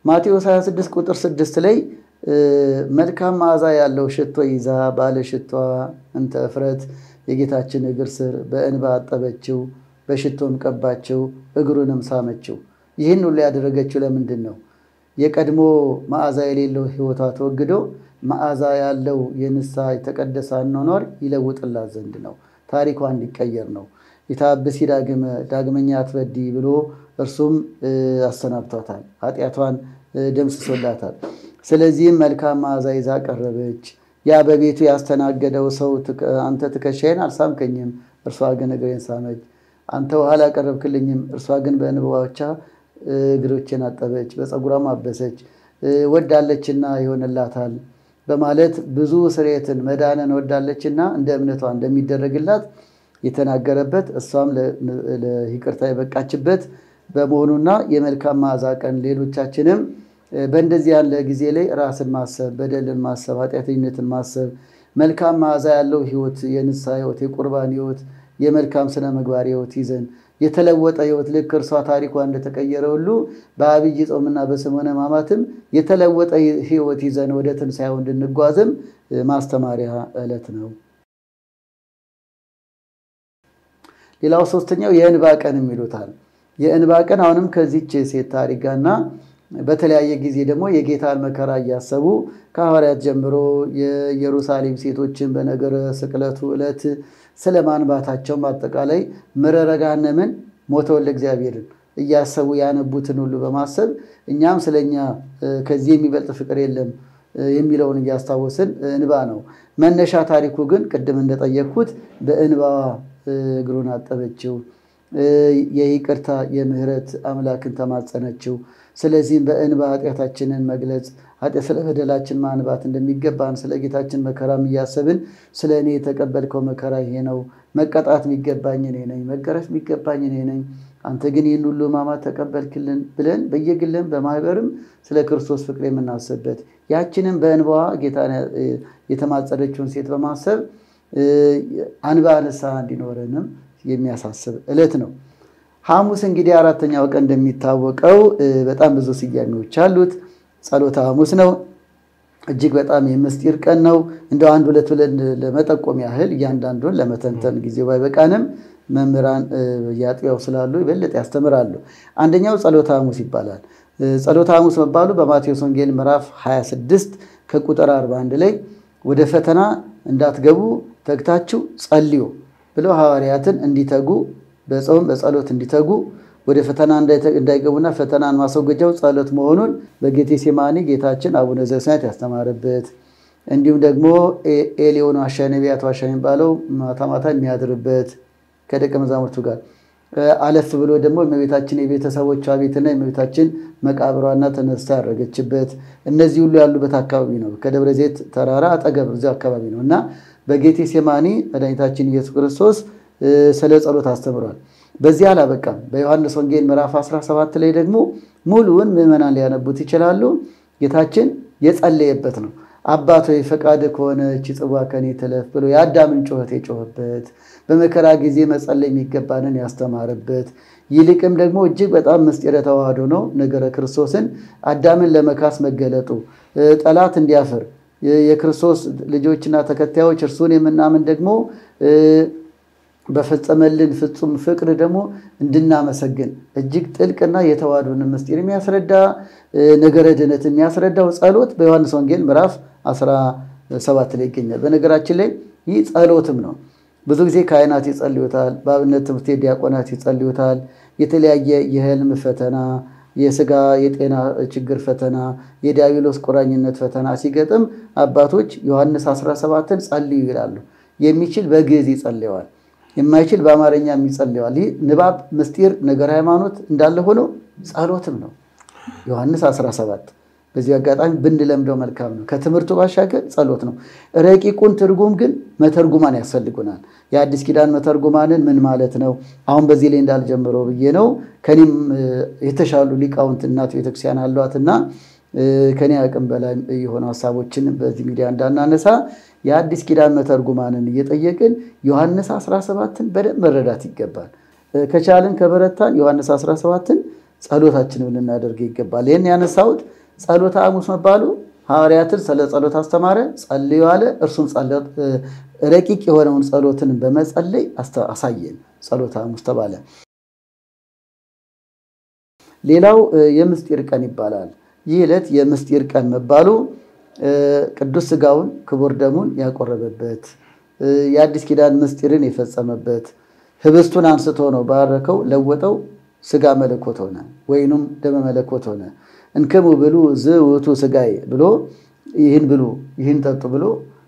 ማቴዎስ 26 ቁጥር 6 ላይ መልካም መዓዛ ያለው ሽቶ ይዛ ባለ ሽቷ እንተ እፍረት የጌታችን እግር ስር በእንባ አጠበችው፣ በሽቶም ቀባችው፣ እግሩንም ሳመችው። ይህን ሁሉ ያደረገችው ለምንድን ነው? የቀድሞ መዓዛ የሌለው ህይወቷ ተወግዶ መዓዛ ያለው የንስሐ የተቀደሰ አኗኗር ይለውጥላት ዘንድ ነው። ታሪኳ እንዲቀየር ነው። ይታብሲ ዳግመኛ አትበዲ ብሎ እርሱም አሰናብቷታል። ኃጢአቷን ደምስሶላታል። ስለዚህም መልካም መዓዛ ይዛ ቀረበች። ያ በቤቱ ያስተናገደው ሰው አንተ ትከሻዬን አልሳምከኝም፣ እርሷ ግን እግሬን ሳመች። አንተ ውሃ አላቀረብክልኝም፣ እርሷ ግን በእንባዎቿ እግሮቼን አጠበች፣ በፀጉሯም አበሰች። ወዳለችና ይሆንላታል በማለት ብዙ ስርየትን መዳንን ወዳለችና እንደ እምነቷ እንደሚደረግላት የተናገረበት እሷም ለይቅርታ የበቃችበት በመሆኑና የመልካም መዓዛ ቀን ሌሎቻችንም በእንደዚህ ያለ ጊዜ ላይ ራስን ማሰብ፣ በደልን ማሰብ፣ ኃጢአተኝነትን ማሰብ፣ መልካም መዓዛ ያለው ህይወት፣ የንስሐ ህይወት፣ የቁርባን ህይወት፣ የመልካም ስነ ምግባር ህይወት ይዘን የተለወጠ ህይወት ልክ እርሷ ታሪኳ እንደተቀየረ ሁሉ በአብይ ጾምና በሰሙነ ሕማማትም የተለወጠ ህይወት ይዘን ወደ ትንሣኤው እንድንጓዝም ማስተማሪያ ዕለት ነው። ሌላው ሶስተኛው የእንባ ቀን ይሉታል። የእንባ ቀን አሁንም ከዚች ሴት ታሪክ ጋርና በተለያየ ጊዜ ደግሞ የጌታን መከራ እያሰቡ ከሐዋርያት ጀምሮ የኢየሩሳሌም ሴቶችን በነገረ ስቅለቱ ዕለት ስለማንባታቸው አጠቃላይ መረረ ገሃነምን ሞተ ወልደ እግዚአብሔርን እያሰቡ ያነቡትን ሁሉ በማሰብ እኛም ስለኛ ከዚህ የሚበልጥ ፍቅር የለም የሚለውን እያስታወስን እንባ ነው። መነሻ ታሪኩ ግን ቅድም እንደጠየቅኩት በእንባ እግሩን አጠበችው፣ የይቅርታ የምህረት አምላክን ተማጸነችው። ስለዚህም በእንባ ኃጢአታችንን መግለጽ ስለ በደላችን ማንባት እንደሚገባን ስለ ጌታችን መከራም እያሰብን ስለ እኔ የተቀበልከው መከራ ይሄ ነው፣ መቀጣት የሚገባኝ እኔ ነኝ፣ መገረፍ የሚገባኝ እኔ ነኝ፣ አንተ ግን ይህን ሁሉ ሕማማት ተቀበልክልን ብለን በየግልም በማህበርም ስለ ክርስቶስ ፍቅር የምናስብበት ያችንም በእንባዋ ጌታን የተማጸነችውን ሴት በማሰብ አንባ ንስሐ እንዲኖረንም የሚያሳስብ ዕለት ነው። ሐሙስ እንግዲህ አራተኛው ቀን እንደሚታወቀው በጣም ብዙ ስያሜዎች አሉት። ጸሎተ ሐሙስ ነው። እጅግ በጣም የምስጢር ቀን ነው። እንደው አንድ ሁለት ብለን ለመጠቆም ያህል እያንዳንዱን ለመተንተን ጊዜው ባይበቃንም መምህራን ያጥያው ስላሉ ይበልጥ ያስተምራሉ። አንደኛው ጸሎተ ሐሙስ ይባላል። ጸሎተ ሐሙስ መባሉ በማቴዎስ ወንጌል ምዕራፍ 26 ከቁጥር 41 ላይ ወደ ፈተና እንዳትገቡ ተግታችሁ ጸልዩ ብለው ሐዋርያትን እንዲተጉ በጾም በጸሎት እንዲተጉ ወደ ፈተና እንዳይገቡና ፈተናን ማስወገጃው ጸሎት መሆኑን በጌቴሴማኒ ጌታችን አቡነ ዘበሰማያት ያስተማረበት፣ እንዲሁም ደግሞ ኤሊዮን ዋሻ ነቢያት ዋሻ የሚባለው ማታ ማታ የሚያድርበት ከደቀ መዛሙርቱ ጋር አለፍ ብሎ ደግሞ የእመቤታችን የቤተሰቦቿ ቤትና የእመቤታችን መቃብሯና ተነስታ ያረገችበት እነዚህ ሁሉ ያሉበት አካባቢ ነው። ከደብረ ዘይት ተራራ አጠገብ እዚያው አካባቢ ነው እና በጌቴሴማኒ መድኃኒታችን ኢየሱስ ክርስቶስ ስለ ጸሎት አስተምሯል። በዚህ አላበቃም። በዮሐንስ ወንጌል ምዕራፍ 17 ላይ ደግሞ ሙሉውን ምዕመናን ሊያነቡት ይችላሉ። ጌታችን የጸለየበት ነው። አባት ሆይ ፈቃድህ ከሆነ እቺ ጽዋ ከኔ ትለፍ ብሎ የአዳምን ጩኸት የጮኸበት፣ በመከራ ጊዜ መጸለይ የሚገባንን ያስተማረበት፣ ይልቅም ደግሞ እጅግ በጣም ምስጢረ ተዋህዶ ነው። ነገረ ክርስቶስን አዳምን ለመካስ መገለጡ ጠላት እንዲያፍር የክርስቶስ ልጆችና ተከታዮች እርሱን የምናምን ደግሞ በፈጸመልን ፍጹም ፍቅር ደግሞ እንድናመሰግን እጅግ ጥልቅና የተዋህዶን ምስጢር የሚያስረዳ ነገረ ድነት የሚያስረዳው ጸሎት በዮሐንስ ወንጌል ምዕራፍ 17 ላይ ይገኛል። በነገራችን ላይ ይህ ጸሎትም ነው። ብዙ ጊዜ ካህናት ይጸልዩታል፣ በአብነት ትምህርት ቤት ዲያቆናት ይጸልዩታል። የተለያየ የህልም ፈተና፣ የስጋ የጤና ችግር ፈተና፣ የዲያብሎስ ቁራኝነት ፈተና ሲገጥም አባቶች ዮሐንስ 17ን ጸልዩ ይላሉ። የሚችል በግዕዝ ይጸልየዋል፣ የማይችል በአማርኛ የሚጸልየዋል። ይህ ንባብ ምስጢር ነገር ሃይማኖት እንዳለ ሆኖ ጸሎትም ነው ዮሐንስ 17። በዚህ አጋጣሚ ብንለምደው መልካም ነው። ከትምህርቱ ባሻገር ጸሎት ነው። ረቂቁን ትርጉም ግን መተርጉማን ያስፈልጉናል። የአዲስ ኪዳን መተርጉማንን ምን ማለት ነው አሁን በዚህ ላይ እንዳልጀምረው ብዬ ነው። ከኔም የተሻሉ ሊቃውንት እናት ቤተክርስቲያን አሏትና ከኔ አቅም በላይ የሆኑ ሐሳቦችን በዚህ ሚዲያ እንዳናነሳ የአዲስ ኪዳን መተርጉማንን እየጠየቅን ዮሐንስ 17ን በደንብ መረዳት ይገባል። ከቻልን ከበረታን ዮሐንስ 17ን ጸሎታችንን ልናደርግ ይገባል። ይሄን ያነሳሁት ጸሎተ ሐሙስ መባሉ ሐዋርያትን ስለ ጸሎት አስተማረ፣ ጸልዩ አለ። እርሱም ጸሎት ረቂቅ የሆነውን ጸሎትን በመጸለይ አሳየን። ጸሎተ ሐሙስ ተባለ። ሌላው የምስጢር ቀን ይባላል። ይህ ዕለት የምስጢር ቀን መባሉ ቅዱስ ሥጋውን ክቡር ደሙን ያቆረበበት፣ የአዲስ ኪዳን ምስጢርን የፈጸመበት፣ ህብስቱን አንስቶ ነው ባረከው፣ ለወጠው፣ ሥጋ መለኮት ሆነ፣ ወይኑም ደመ መለኮት ሆነ። እንከሙ ብሉ ዝውቱ ሥጋዬ ብሎ ይህን ብሉ ይህን ጠጡ ብሎ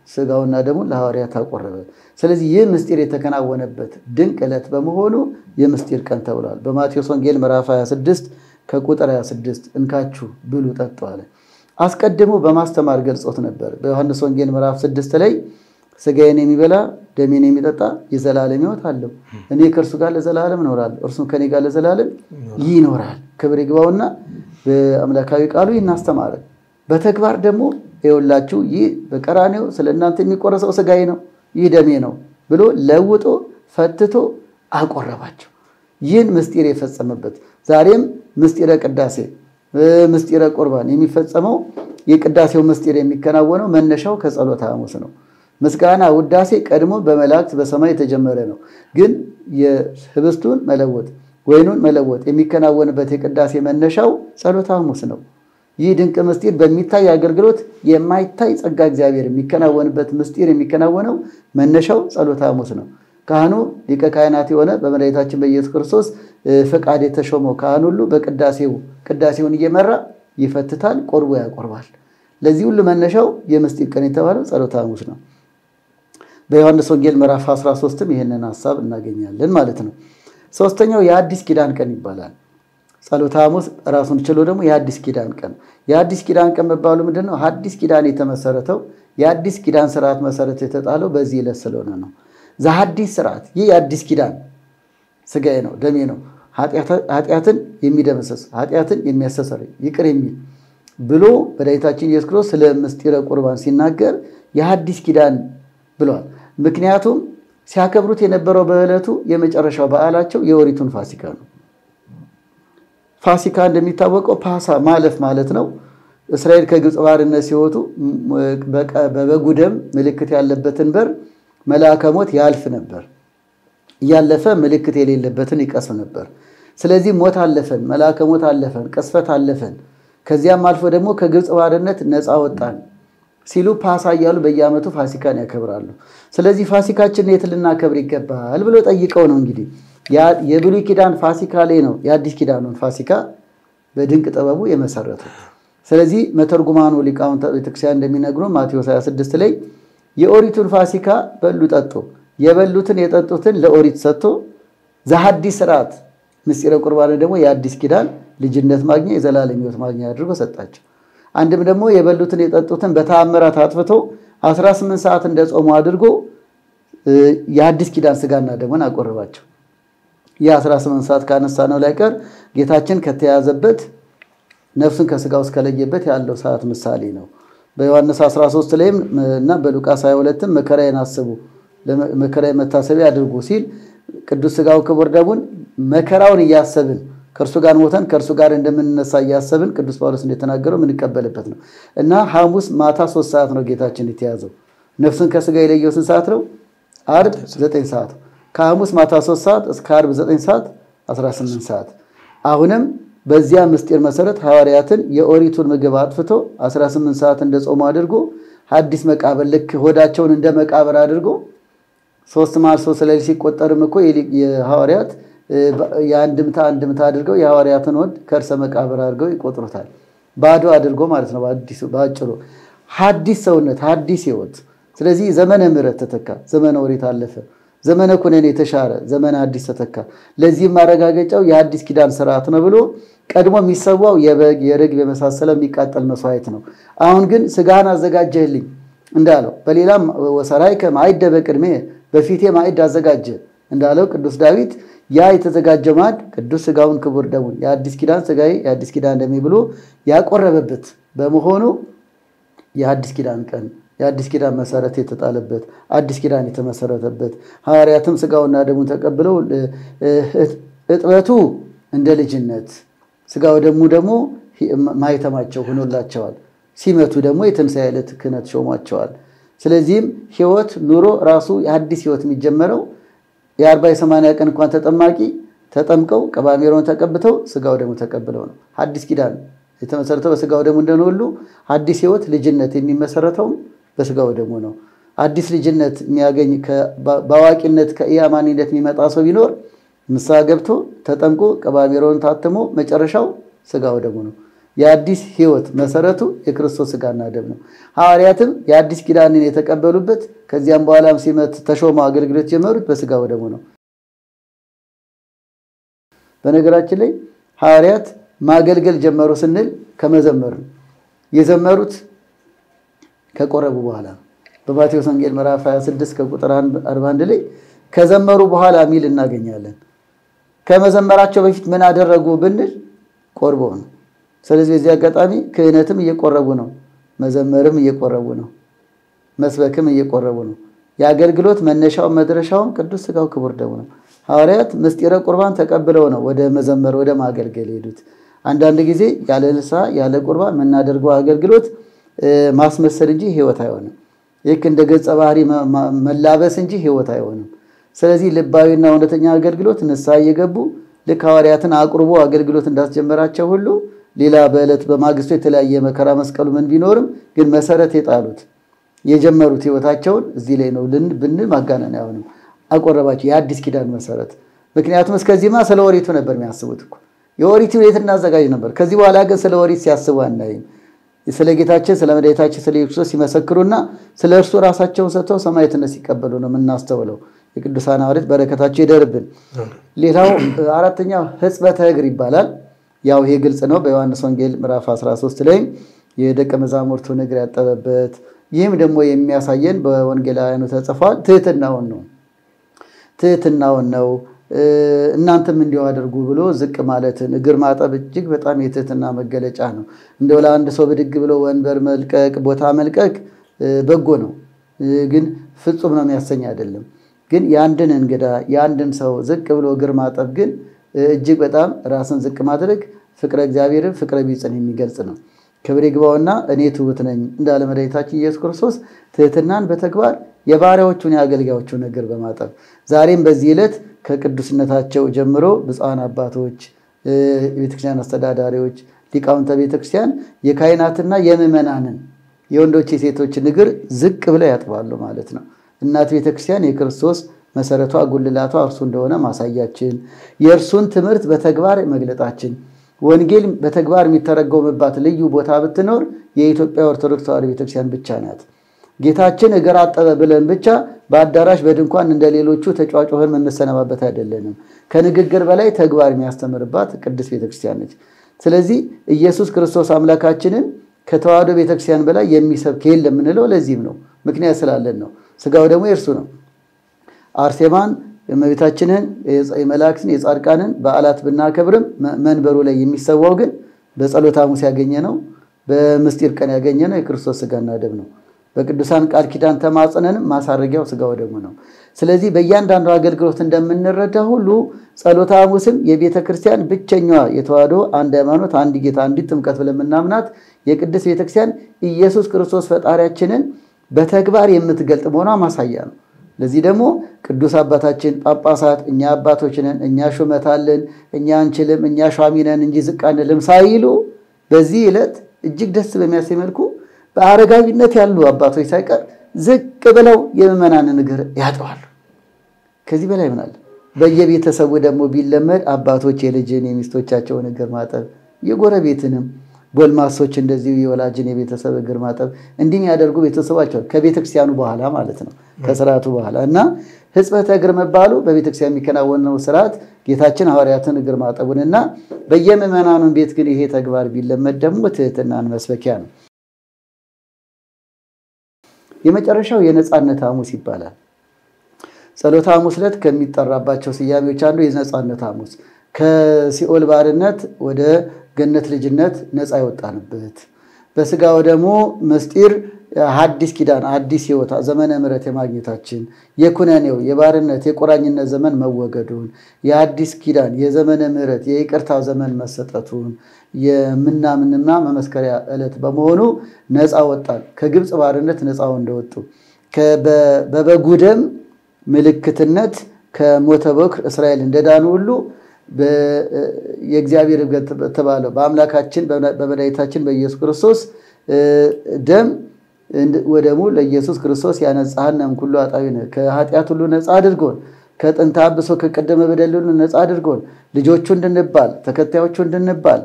ሥጋውና ደሙን ለሐዋርያት አቆረበ። ስለዚህ ይህ ምስጢር የተከናወነበት ድንቅ ዕለት በመሆኑ የምስጢር ቀን ተብሏል። በማቴዎስ ወንጌል ምዕራፍ 26 ከቁጥር 26 እንካችሁ ብሉ ጠጡ አለ። አስቀድሞ በማስተማር ገልጾት ነበር። በዮሐንስ ወንጌል ምዕራፍ 6 ላይ ሥጋዬን የሚበላ ደሜን የሚጠጣ የዘላለም ሕይወት አለው፣ እኔ ከእርሱ ጋር ለዘላለም እኖራለሁ፣ እርሱም ከኔ ጋር ለዘላለም ይኖራል። ክብር ይግባውና በአምላካዊ ቃሉ ይናስተማረ። በተግባር ደግሞ ይኸውላችሁ ይህ በቀራንዮ ስለእናንተ የሚቆረሰው ሥጋዬ ነው፣ ይህ ደሜ ነው ብሎ ለውጦ ፈትቶ አቆረባቸው። ይህን ምስጢር የፈጸመበት ዛሬም ምስጢረ ቅዳሴ ምስጢረ ቁርባን የሚፈጸመው የቅዳሴው ምስጢር የሚከናወነው መነሻው ከጸሎተ ሐሙስ ነው። ምስጋና ውዳሴ ቀድሞ በመላእክት በሰማይ የተጀመረ ነው። ግን የህብስቱን መለወጥ ወይኑን መለወጥ የሚከናወንበት የቅዳሴ መነሻው ጸሎተ ሐሙስ ነው። ይህ ድንቅ ምስጢር በሚታይ አገልግሎት የማይታይ ጸጋ እግዚአብሔር የሚከናወንበት ምስጢር የሚከናወነው መነሻው ጸሎተ ሐሙስ ነው። ካህኑ ሊቀ ካህናት የሆነ በመድኃኒታችን በኢየሱስ ክርስቶስ ፈቃድ የተሾመው ካህን ሁሉ ቅዳሴውን እየመራ ይፈትታል፣ ቆርቦ ያቆርባል። ለዚህ ሁሉ መነሻው የምስጢር ቀን የተባለው ጸሎተ ሐሙስ ነው። በዮሐንስ ወንጌል ምዕራፍ 13ም ይሄንን ሐሳብ እናገኛለን ማለት ነው። ሶስተኛው የአዲስ ኪዳን ቀን ይባላል። ጸሎተ ሐሙስ ራሱን ችሎ ደግሞ የአዲስ ኪዳን ቀን። የአዲስ ኪዳን ቀን መባሉ ምንድነው? አዲስ ኪዳን የተመሰረተው የአዲስ ኪዳን ስርዓት መሰረት የተጣለው በዚህ ዕለት ስለሆነ ነው። ዘሐዲስ ስርዓት ይህ የአዲስ ኪዳን ስጋዬ ነው ደሜ ነው ኃጢአትን የሚደመሰስ ኃጢአትን የሚያስተሰርይ ይቅር የሚል ብሎ መድኃኒታችን ኢየሱስ ክርስቶስ ስለ ምስጢረ ቁርባን ሲናገር የሐዲስ ኪዳን ብሏል። ምክንያቱም ሲያከብሩት የነበረው በዕለቱ የመጨረሻው በዓላቸው የኦሪቱን ፋሲካ ነው። ፋሲካ እንደሚታወቀው ፓሳ ማለፍ ማለት ነው። እስራኤል ከግብፅ ባርነት ሲወጡ በበጉ ደም ምልክት ያለበትን በር መልአከ ሞት ያልፍ ነበር። ያለፈ ምልክት የሌለበትን ይቀስፍ ነበር። ስለዚህ ሞት አለፈን፣ መልአከ ሞት አለፈን፣ ቅስፈት አለፈን። ከዚያም አልፎ ደግሞ ከግብፅ ባርነት ነፃ ወጣን ሲሉ ፓሳ እያሉ በየዓመቱ ፋሲካን ያከብራሉ። ስለዚህ ፋሲካችንን የት ልናከብር ይገባል ብሎ ጠይቀው ነው እንግዲህ የብሉይ ኪዳን ፋሲካ ላይ ነው የአዲስ ኪዳኑን ፋሲካ በድንቅ ጥበቡ የመሰረተው። ስለዚህ መተርጉማኑ ሊቃውንተ ቤተክርስቲያን እንደሚነግሩ ማቴዎስ 26 ላይ የኦሪቱን ፋሲካ በሉ ጠጡ፣ የበሉትን የጠጡትን ለኦሪት ሰጥቶ ዘሐዲስ ስርዓት ምስጢረ ቁርባን ደግሞ የአዲስ ኪዳን ልጅነት ማግኛ የዘላለም ሕይወት ማግኛ አድርጎ ሰጣቸው። አንድም ደግሞ የበሉትን የጠጡትን በተአምራት አጥፍቶ 18 ሰዓት እንደጾሙ አድርጎ የአዲስ ኪዳን ስጋና ደሙን አቆረባቸው። የ18 ሰዓት ካነሳ ነው ላይቀር ጌታችን ከተያዘበት ነፍሱን ከስጋው እስከለየበት ያለው ሰዓት ምሳሌ ነው። በዮሐንስ 13 ላይም እና በሉቃስ 22ም መከራዬን አስቡ ለመከራዬ መታሰቢያ አድርጉ ሲል ቅዱስ ስጋው ክቡር ደሙን መከራውን እያሰብን ከእርሱ ጋር ሞተን ከእርሱ ጋር እንደምንነሳ እያሰብን ቅዱስ ጳውሎስ እንደተናገረው የምንቀበልበት ነው። እና ሐሙስ ማታ 3 ሰዓት ነው ጌታችን የተያዘው። ነፍሱን ከስጋ የለየው ስንት ሰዓት ነው? ዓርብ 9 ሰዓት። ከሐሙስ ማታ 3 ሰዓት እስከ ዓርብ 9 ሰዓት 18 ሰዓት። አሁንም በዚያ ምስጢር መሰረት ሐዋርያትን የኦሪቱን ምግብ አጥፍቶ 18 ሰዓት እንደጾሙ አድርጎ ሐዲስ መቃብር ልክ ሆዳቸውን እንደ መቃብር አድርጎ 3 መዓልት 3 ሌሊት ሲቆጠርም እኮ የሐዋርያት የአንድምታ አድርገው የሐዋርያትን ሆድ ከርሰ መቃብር አድርገው ይቆጥሩታል። ባዶ አድርጎ ማለት ነው። ባጭሩ ሐዲስ ሰውነት ሐዲስ ሕይወት። ስለዚህ ዘመነ ምሕረት ተተካ፣ ዘመነ ኦሪት አለፈ፣ ዘመነ ኩነኔ ተሻረ፣ ዘመነ አዲስ ተተካ። ለዚህም ማረጋገጫው የአዲስ ኪዳን ስርዓት ነው ብሎ ቀድሞ የሚሰዋው የበግ የርግብ የመሳሰለ የሚቃጠል መስዋዕት ነው። አሁን ግን ስጋን አዘጋጀህልኝ እንዳለው በሌላም ወሰራይከ ማዕደ በቅድሜ በፊቴ ማዕድ አዘጋጀ እንዳለው ቅዱስ ዳዊት ያ የተዘጋጀ ማዕድ ቅዱስ ስጋውን ክቡር ደሙን የአዲስ ኪዳን ስጋዬ የአዲስ ኪዳን ደሜ ብሎ ያቆረበበት በመሆኑ የአዲስ ኪዳን ቀን የአዲስ ኪዳን መሰረት የተጣለበት አዲስ ኪዳን የተመሰረተበት ሐዋርያትም ስጋውና ደሙን ተቀብለው እጥበቱ እንደ ልጅነት ስጋው ደግሞ ማይተማቸው ሆኖላቸዋል። ሲመቱ ደግሞ የትንሣኤ ዕለት ክህነት ሾሟቸዋል። ስለዚህም ሕይወት ኑሮ ራሱ የአዲስ ሕይወት የሚጀመረው የ40-80 ቀን እንኳን ተጠማቂ ተጠምቀው ቀባሜሮን ተቀብተው ስጋው ደግሞ ተቀብለው ነው። አዲስ ኪዳን የተመሰረተው በስጋው ደግሞ እንደሆነ ሁሉ አዲስ ሕይወት ልጅነት የሚመሰረተው በስጋው ደግሞ ነው። አዲስ ልጅነት የሚያገኝ በአዋቂነት ከኢያማኒነት የሚመጣ ሰው ቢኖር ንስሐ ገብቶ ተጠምቆ ቀባሜሮን ታትሞ መጨረሻው ስጋው ደግሞ ነው። የአዲስ ሕይወት መሰረቱ የክርስቶስ ስጋና ደም ነው። ሐዋርያትም የአዲስ ኪዳንን የተቀበሉበት ከዚያም በኋላም ሲመት ተሾመው አገልግሎት ጀመሩት በስጋው ደግሞ ነው። በነገራችን ላይ ሐዋርያት ማገልገል ጀመሩ ስንል ከመዘመር የዘመሩት ከቆረቡ በኋላ በማቴዎስ ወንጌል ምዕራፍ 26 ከቁጥር 41 ላይ ከዘመሩ በኋላ ሚል እናገኛለን። ከመዘመራቸው በፊት ምን አደረጉ ብንል ቆርበው ነው። ስለዚህ በዚህ አጋጣሚ ክህነትም እየቆረቡ ነው፣ መዘመርም እየቆረቡ ነው፣ መስበክም እየቆረቡ ነው። የአገልግሎት መነሻው መድረሻውም ቅዱስ ስጋው ክቡር ደሙ ነው። ሐዋርያት ምስጢረ ቁርባን ተቀብለው ነው ወደ መዘመር ወደ ማገልገል ሄዱት። አንዳንድ ጊዜ ያለ ንስሐ ያለ ቁርባን የምናደርገው አገልግሎት ማስመሰል እንጂ ሕይወት አይሆንም። ልክ እንደ ገጸ ባህሪ መላበስ እንጂ ሕይወት አይሆንም። ስለዚህ ልባዊና እውነተኛ አገልግሎት ንስሐ እየገቡ ልክ ሐዋርያትን አቅርቦ አገልግሎት እንዳስጀመራቸው ሁሉ ሌላ በዕለት በማግስቱ የተለያየ መከራ መስቀሉ ምን ቢኖርም ግን መሰረት የጣሉት የጀመሩት ህይወታቸውን እዚህ ላይ ነው ብንል ማጋነን አይሆንም። አቆረባቸው የአዲስ ኪዳን መሰረት። ምክንያቱም እስከዚህማ ስለ ኦሪቱ ነበር የሚያስቡት እኮ የኦሪቱ ቤት እናዘጋጅ ነበር። ከዚህ በኋላ ግን ስለ ኦሪት ሲያስቡ አናይም። ስለ ጌታችን ስለ መድኃኒታችን ስለ ኢየሱስ ሲመሰክሩና ስለ እርሱ ራሳቸውን ሰጥተው ሰማዕትነት ሲቀበሉ ነው የምናስተውለው። የቅዱሳን ሐዋርያት በረከታቸው ይደርብን። ሌላው አራተኛው ሕጽበተ እግር ይባላል። ያው ይሄ ግልጽ ነው። በዮሐንስ ወንጌል ምዕራፍ 13 ላይ የደቀ መዛሙርቱን እግር ያጠበበት ይህም ደግሞ የሚያሳየን በወንጌላውያኑ ተጽፏል። ትህትናውን ነው። እናንተም እንዲሁ አድርጉ ብሎ ዝቅ ማለትን እግር ማጠብ እጅግ በጣም የትህትና መገለጫ ነው። እንደው ለአንድ ሰው ብድግ ብሎ ወንበር መልቀቅ ቦታ መልቀቅ በጎ ነው፣ ግን ፍጹም ነው የሚያሰኝ አይደለም። ግን የአንድን እንግዳ የአንድን ሰው ዝቅ ብሎ እግር ማጠብ ግን እጅግ በጣም ራስን ዝቅ ማድረግ ፍቅረ እግዚአብሔርን ፍቅረ ቢጽን የሚገልጽ ነው። ክብር ይግባውና እኔ ትሁት ነኝ እንዳለ መድኃኒታችን ኢየሱስ ክርስቶስ ትህትናን በተግባር የባሪያዎቹን የአገልጋዮቹን እግር በማጠብ ዛሬም በዚህ ዕለት ከቅዱስነታቸው ጀምሮ ብፁዓን አባቶች፣ የቤተክርስቲያን አስተዳዳሪዎች፣ ሊቃውንተ ቤተክርስቲያን የካህናትና የምዕመናንን የወንዶች የሴቶችን እግር ዝቅ ብለው ያጥባሉ ማለት ነው። እናት ቤተክርስቲያን የክርስቶስ መሰረቷ ጉልላቷ እርሱ እንደሆነ ማሳያችን፣ የእርሱን ትምህርት በተግባር መግለጣችን፣ ወንጌል በተግባር የሚተረጎምባት ልዩ ቦታ ብትኖር የኢትዮጵያ ኦርቶዶክስ ተዋሕዶ ቤተክርስቲያን ብቻ ናት። ጌታችን እግር አጠበ ብለን ብቻ በአዳራሽ በድንኳን እንደሌሎቹ ተጫዋጮህን መነሰነባበት አይደለንም። ከንግግር በላይ ተግባር የሚያስተምርባት ቅድስት ቤተክርስቲያን ነች። ስለዚህ ኢየሱስ ክርስቶስ አምላካችንን ከተዋሕዶ ቤተክርስቲያን በላይ የሚሰብክ የለም የምንለው ለዚህም ነው። ምክንያት ስላለን ነው። ስጋው ደግሞ የእርሱ ነው። አርሴማን የእመቤታችንን የመላእክትን የጻድቃንን በዓላት ብናከብርም መንበሩ ላይ የሚሰዋው ግን በጸሎተ ሐሙስ ያገኘ ነው፣ በምስጢር ቀን ያገኘ ነው የክርስቶስ ስጋና ደም ነው። በቅዱሳን ቃል ኪዳን ተማጽነንም ማሳረጊያው ስጋው ደሙ ነው። ስለዚህ በእያንዳንዱ አገልግሎት እንደምንረዳ ሁሉ ጸሎተ ሐሙስም የቤተ ክርስቲያን ብቸኛዋ የተዋሕዶ አንድ ሃይማኖት አንድ ጌታ አንዲት ጥምቀት ብለን የምናምናት የቅድስት ቤተክርስቲያን ኢየሱስ ክርስቶስ ፈጣሪያችንን በተግባር የምትገልጥ መሆኗ ማሳያ ነው። ለዚህ ደግሞ ቅዱስ አባታችን ጳጳሳት እኛ አባቶች ነን፣ እኛ ሹመት አለን፣ እኛ አንችልም፣ እኛ ሿሚ ነን እንጂ ዝቅ አንልም ሳይሉ በዚህ ዕለት እጅግ ደስ በሚያሰኝ መልኩ በአረጋዊነት ያሉ አባቶች ሳይቀር ዝቅ ብለው የምዕመናንን እግር ያጥባሉ። ከዚህ በላይ ምን አለ? በየቤተሰቡ ደግሞ ቢለመድ አባቶች የልጅን የሚስቶቻቸውን እግር ማጠብ፣ የጎረቤትንም ጎልማሶች እንደዚሁ የወላጅን የቤተሰብ እግር ማጠብ እንዲህ ያደርጉ ቤተሰባቸው ከቤተክርስቲያኑ በኋላ ማለት ነው ከሥርዓቱ በኋላ እና ሕጽበተ እግር መባሉ በቤተክርስቲያን የሚከናወነው ሥርዓት ጌታችን ሐዋርያትን እግር ማጠቡንና በየምዕመናኑ ቤት ግን ይሄ ተግባር ቢለመድ ደግሞ ትህትናን መስበኪያ ነው። የመጨረሻው የነጻነት ሐሙስ ይባላል። ጸሎተ ሐሙስ ዕለት ከሚጠራባቸው ስያሜዎች አንዱ የነጻነት ሐሙስ ከሲኦል ባርነት ወደ ገነት ልጅነት ነፃ ይወጣንበት በስጋው ደግሞ ምስጢር ሐዲስ ኪዳን አዲስ ሕይወት ዘመነ ምሕረት የማግኘታችን የኩነኔው የባርነት የቁራኝነት ዘመን መወገዱን የአዲስ ኪዳን የዘመነ ምሕረት የይቅርታው ዘመን መሰጠቱን የምናምንና መመስከሪያ ዕለት በመሆኑ ነፃ ወጣን። ከግብጽ ባርነት ነፃው እንደወጡ በበጉ ደም ምልክትነት ከሞተ በኩር እስራኤል እንደዳኑ ሁሉ የእግዚአብሔር ተባለው በአምላካችን በመድኃኒታችን በኢየሱስ ክርስቶስ ደም ወደሙ ለኢየሱስ ክርስቶስ ያነጻህንም ሁሉ አጣዊነ ከኃጢአት ሁሉ ነፃ አድርጎን ከጥንተ አብሶ ከቀደመ በደል ሁሉ ነፃ አድርጎን ልጆቹ እንድንባል ተከታዮቹ እንድንባል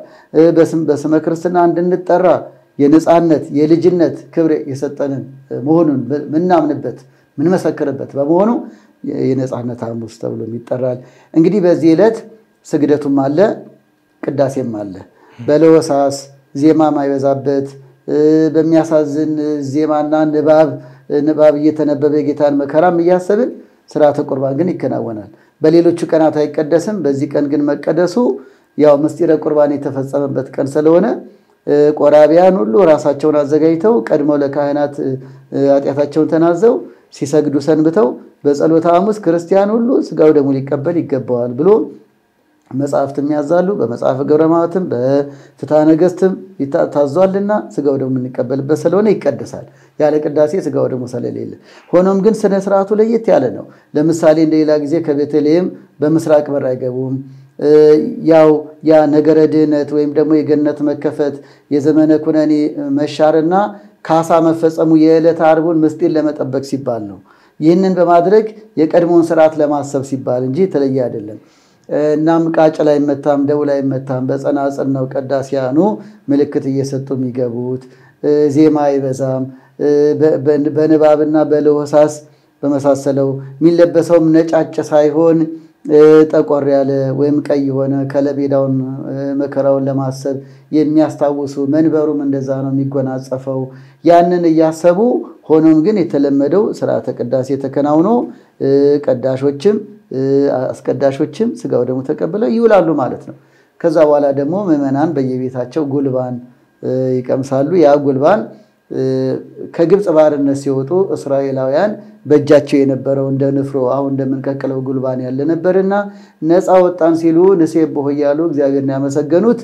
በስመ ክርስትና እንድንጠራ የነፃነት የልጅነት ክብር የሰጠንን መሆኑን ምናምንበት ምን መሰከረበት በመሆኑ የነፃነት ሐሙስ ተብሎ ይጠራል። እንግዲህ በዚህ ዕለት ስግደቱም አለ ቅዳሴም አለ። በለወሳስ ዜማ ማይበዛበት በሚያሳዝን ዜማና ንባብ እየተነበበ የጌታን መከራም እያሰብን ሥርዓተ ቁርባን ግን ይከናወናል። በሌሎቹ ቀናት አይቀደስም። በዚህ ቀን ግን መቀደሱ ያው ምስጢረ ቁርባን የተፈጸመበት ቀን ስለሆነ ቆራቢያን ሁሉ ራሳቸውን አዘጋጅተው ቀድመው ለካህናት ኃጢአታቸውን ተናዘው ሲሰግዱ ሰንብተው በጸሎተ ሐሙስ ክርስቲያን ሁሉ ስጋው ደሙ ሊቀበል ይገባዋል ብሎ መጽሐፍትም ያዛሉ። በመጽሐፈ ገብረ ማኅተም በፍትሐ ነገሥትም ታዟልና ስጋው ደሙ እንቀበልበት ስለሆነ ይቀደሳል። ያለ ቅዳሴ ስጋው ደሙ ስለሌለ ሆኖም ግን ስነ ስርዓቱ ለየት ያለ ነው። ለምሳሌ እንደሌላ ጊዜ ከቤተልሔም በምስራቅ በር አይገቡም። ያው ያ ነገረ ድህነት ወይም ደግሞ የገነት መከፈት የዘመነ ኩነኔ መሻርና ካሳ መፈጸሙ የዕለት ዓርቡን ምስጢር ለመጠበቅ ሲባል ነው። ይህንን በማድረግ የቀድሞውን ስርዓት ለማሰብ ሲባል እንጂ የተለየ አይደለም። እናም ቃጭ ላይ መታም ደው ላይ መታም በጸናጽል ነው ቀዳሲያኑ ምልክት እየሰጡ የሚገቡት። ዜማ አይበዛም። በንባብና በለሆሳስ በመሳሰለው የሚለበሰውም ነጫጭ ሳይሆን ጠቆር ያለ ወይም ቀይ ሆነ ከለቤዳውን መከራውን ለማሰብ የሚያስታውሱ መንበሩም እንደዛ ነው የሚጎናጸፈው። ያንን እያሰቡ ሆኖም ግን የተለመደው ስርዓተ ቅዳሴ ተከናውኖ ቀዳሾችም አስቀዳሾችም ስጋው ደግሞ ተቀብለው ይውላሉ ማለት ነው። ከዛ በኋላ ደግሞ ምዕመናን በየቤታቸው ጉልባን ይቀምሳሉ። ያ ጉልባን ከግብጽ ባርነት ሲወጡ እስራኤላውያን በእጃቸው የነበረው እንደ ንፍሮ አሁን እንደምንቀቅለው ጉልባን ያለ ነበርና ነፃ ወጣን ሲሉ ንሴብሖ እያሉ እግዚአብሔርን ያመሰገኑት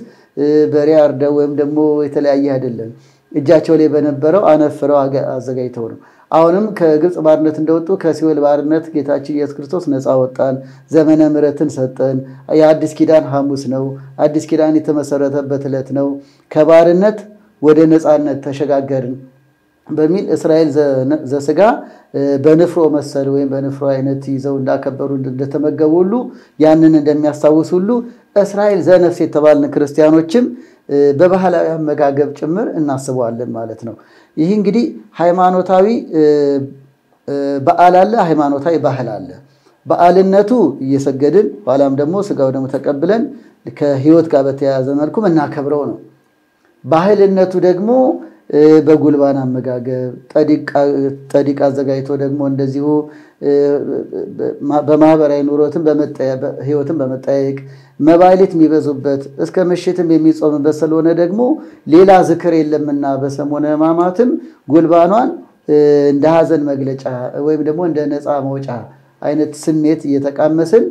በሬ አርደው ወይም ደግሞ የተለያየ አይደለም። እጃቸው ላይ በነበረው አነፍረው አዘጋጅተው ነው። አሁንም ከግብጽ ባርነት እንደወጡ ከሲኦል ባርነት ጌታችን ኢየሱስ ክርስቶስ ነፃ ወጣን፣ ዘመነ ምሕረትን ሰጠን። የአዲስ ኪዳን ሐሙስ ነው። አዲስ ኪዳን የተመሰረተበት ዕለት ነው። ከባርነት ወደ ነፃነት ተሸጋገርን በሚል እስራኤል ዘስጋ በንፍሮ መሰል ወይም በንፍሮ አይነት ይዘው እንዳከበሩ እንደተመገቡ ሁሉ ያንን እንደሚያስታውስ ሁሉ እስራኤል ዘነፍስ የተባልን ክርስቲያኖችም በባህላዊ አመጋገብ ጭምር እናስበዋለን ማለት ነው። ይህ እንግዲህ ሃይማኖታዊ በዓል አለ፣ ሃይማኖታዊ ባህል አለ። በዓልነቱ እየሰገድን ኋላም ደግሞ ስጋው ደግሞ ተቀብለን ከህይወት ጋር በተያያዘ መልኩ እናከብረው ነው። ባህልነቱ ደግሞ በጉልባን አመጋገብ ጠዲቅ አዘጋጅቶ ደግሞ እንደዚሁ በማህበራዊ ኑሮትን ህይወትን በመጠየቅ መባይለት የሚበዙበት እስከ ምሽትም የሚጾምበት ስለሆነ ደግሞ ሌላ ዝክር የለምና በሰሞነ ሕማማትም ጉልባኗን እንደ ሐዘን መግለጫ ወይም ደግሞ እንደ ነፃ መውጫ አይነት ስሜት እየተቃመስን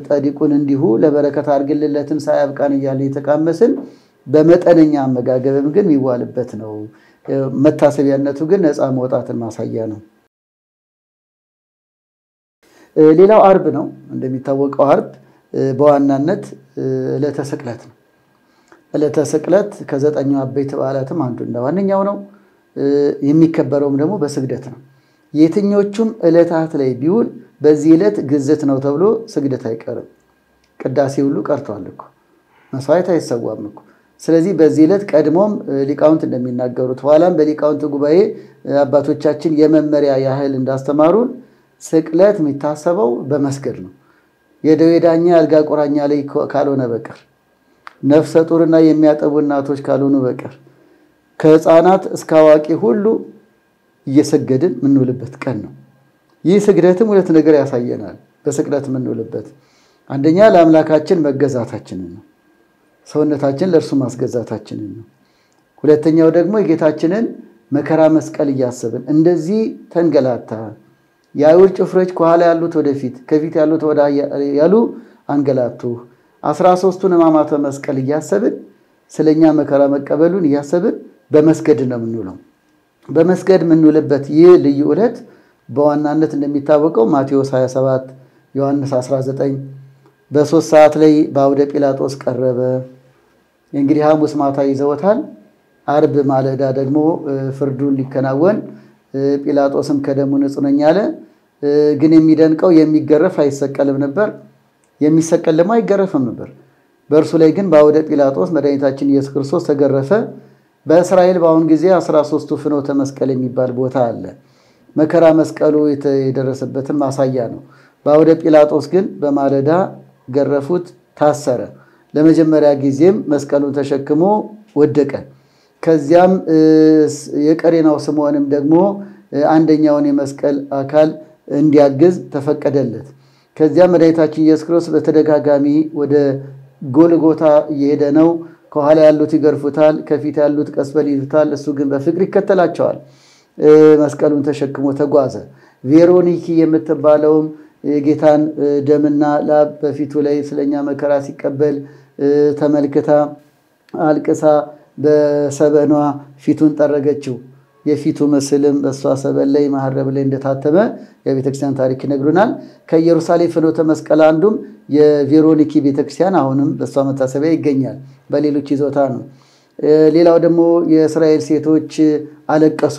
ጠዲቁን እንዲሁ ለበረከት አድርግልለትን ሳያብቃን እያለ እየተቃመስን በመጠነኛ አመጋገብም ግን የሚዋልበት ነው። መታሰቢያነቱ ግን ነፃ መውጣትን ማሳያ ነው። ሌላው ዓርብ ነው። እንደሚታወቀው ዓርብ በዋናነት ዕለተ ስቅለት ነው። ዕለተ ስቅለት ከዘጠኙ አበይት በዓላትም አንዱና ዋነኛው ነው። የሚከበረውም ደግሞ በስግደት ነው። የትኞቹም ዕለታት ላይ ቢውል በዚህ ዕለት ግዝት ነው ተብሎ ስግደት አይቀርም። ቅዳሴ ሁሉ ቀርቷል እኮ መስዋዕት አይሰዋም እኮ። ስለዚህ በዚህ ዕለት ቀድሞም ሊቃውንት እንደሚናገሩት ኋላም በሊቃውንት ጉባኤ አባቶቻችን የመመሪያ ያህል እንዳስተማሩን ስቅለት የሚታሰበው በመስገድ ነው። የደዌ ዳኛ አልጋ ቁራኛ ላይ ካልሆነ በቀር ነፍሰ ጡርና የሚያጠቡ እናቶች ካልሆኑ በቀር ከሕፃናት እስከ አዋቂ ሁሉ እየሰገድን የምንውልበት ቀን ነው። ይህ ስግደትም ሁለት ነገር ያሳየናል። በስቅለት የምንውልበት አንደኛ ለአምላካችን መገዛታችንን ነው። ሰውነታችን ለእርሱ ማስገዛታችንን ነው። ሁለተኛው ደግሞ የጌታችንን መከራ መስቀል እያሰብን እንደዚህ ተንገላታ የአይሁድ ጭፍሮች ከኋላ ያሉት ወደፊት ከፊት ያሉት ወደ ያሉ አንገላቱ 13ቱን ሕማማተ መስቀል እያሰብን ስለኛ መከራ መቀበሉን እያሰብን በመስገድ ነው የምንውለው። በመስገድ የምንውልበት ይህ ልዩ ዕለት በዋናነት እንደሚታወቀው ማቴዎስ 27 ዮሐንስ 19 በ3 ሰዓት ላይ በአውደ ጲላጦስ ቀረበ። እንግዲህ ሐሙስ ማታ ይዘውታል። ዓርብ ማለዳ ደግሞ ፍርዱን ሊከናወን ጲላጦስም ከደሙ ንጹሕ ነኝ አለ። ግን የሚደንቀው የሚገረፍ አይሰቀልም ነበር፣ የሚሰቀል ደግሞ አይገረፍም ነበር። በእርሱ ላይ ግን በአውደ ጲላጦስ መድኃኒታችን ኢየሱስ ክርስቶስ ተገረፈ። በእስራኤል በአሁን ጊዜ 13ቱ ፍኖተ መስቀል የሚባል ቦታ አለ። መከራ መስቀሉ የደረሰበትን ማሳያ ነው። በአውደ ጲላጦስ ግን በማለዳ ገረፉት፣ ታሰረ። ለመጀመሪያ ጊዜም መስቀሉን ተሸክሞ ወደቀ። ከዚያም የቀሬናው ስምዖንም ደግሞ አንደኛውን የመስቀል አካል እንዲያግዝ ተፈቀደለት። ከዚያም መድኃኒታችን ኢየሱስ ክርስቶስ በተደጋጋሚ ወደ ጎልጎታ እየሄደ ነው። ከኋላ ያሉት ይገርፉታል፣ ከፊት ያሉት ቀስበል ይዙታል፣ እሱ ግን በፍቅር ይከተላቸዋል። መስቀሉን ተሸክሞ ተጓዘ። ቬሮኒኪ የምትባለውም የጌታን ደምና ላብ በፊቱ ላይ ስለኛ መከራ ሲቀበል ተመልክታ አልቅሳ በሰበኗ ፊቱን ጠረገችው። የፊቱ ምስልም በሷ ሰበል ላይ ማህረብ ላይ እንደታተመ የቤተክርስቲያን ታሪክ ይነግሩናል። ከኢየሩሳሌም ፍኖተ መስቀል አንዱም የቬሮኒኪ ቤተክርስቲያን አሁንም በሷ መታሰቢያ ይገኛል። በሌሎች ይዞታ ነው። ሌላው ደግሞ የእስራኤል ሴቶች አለቀሱ፣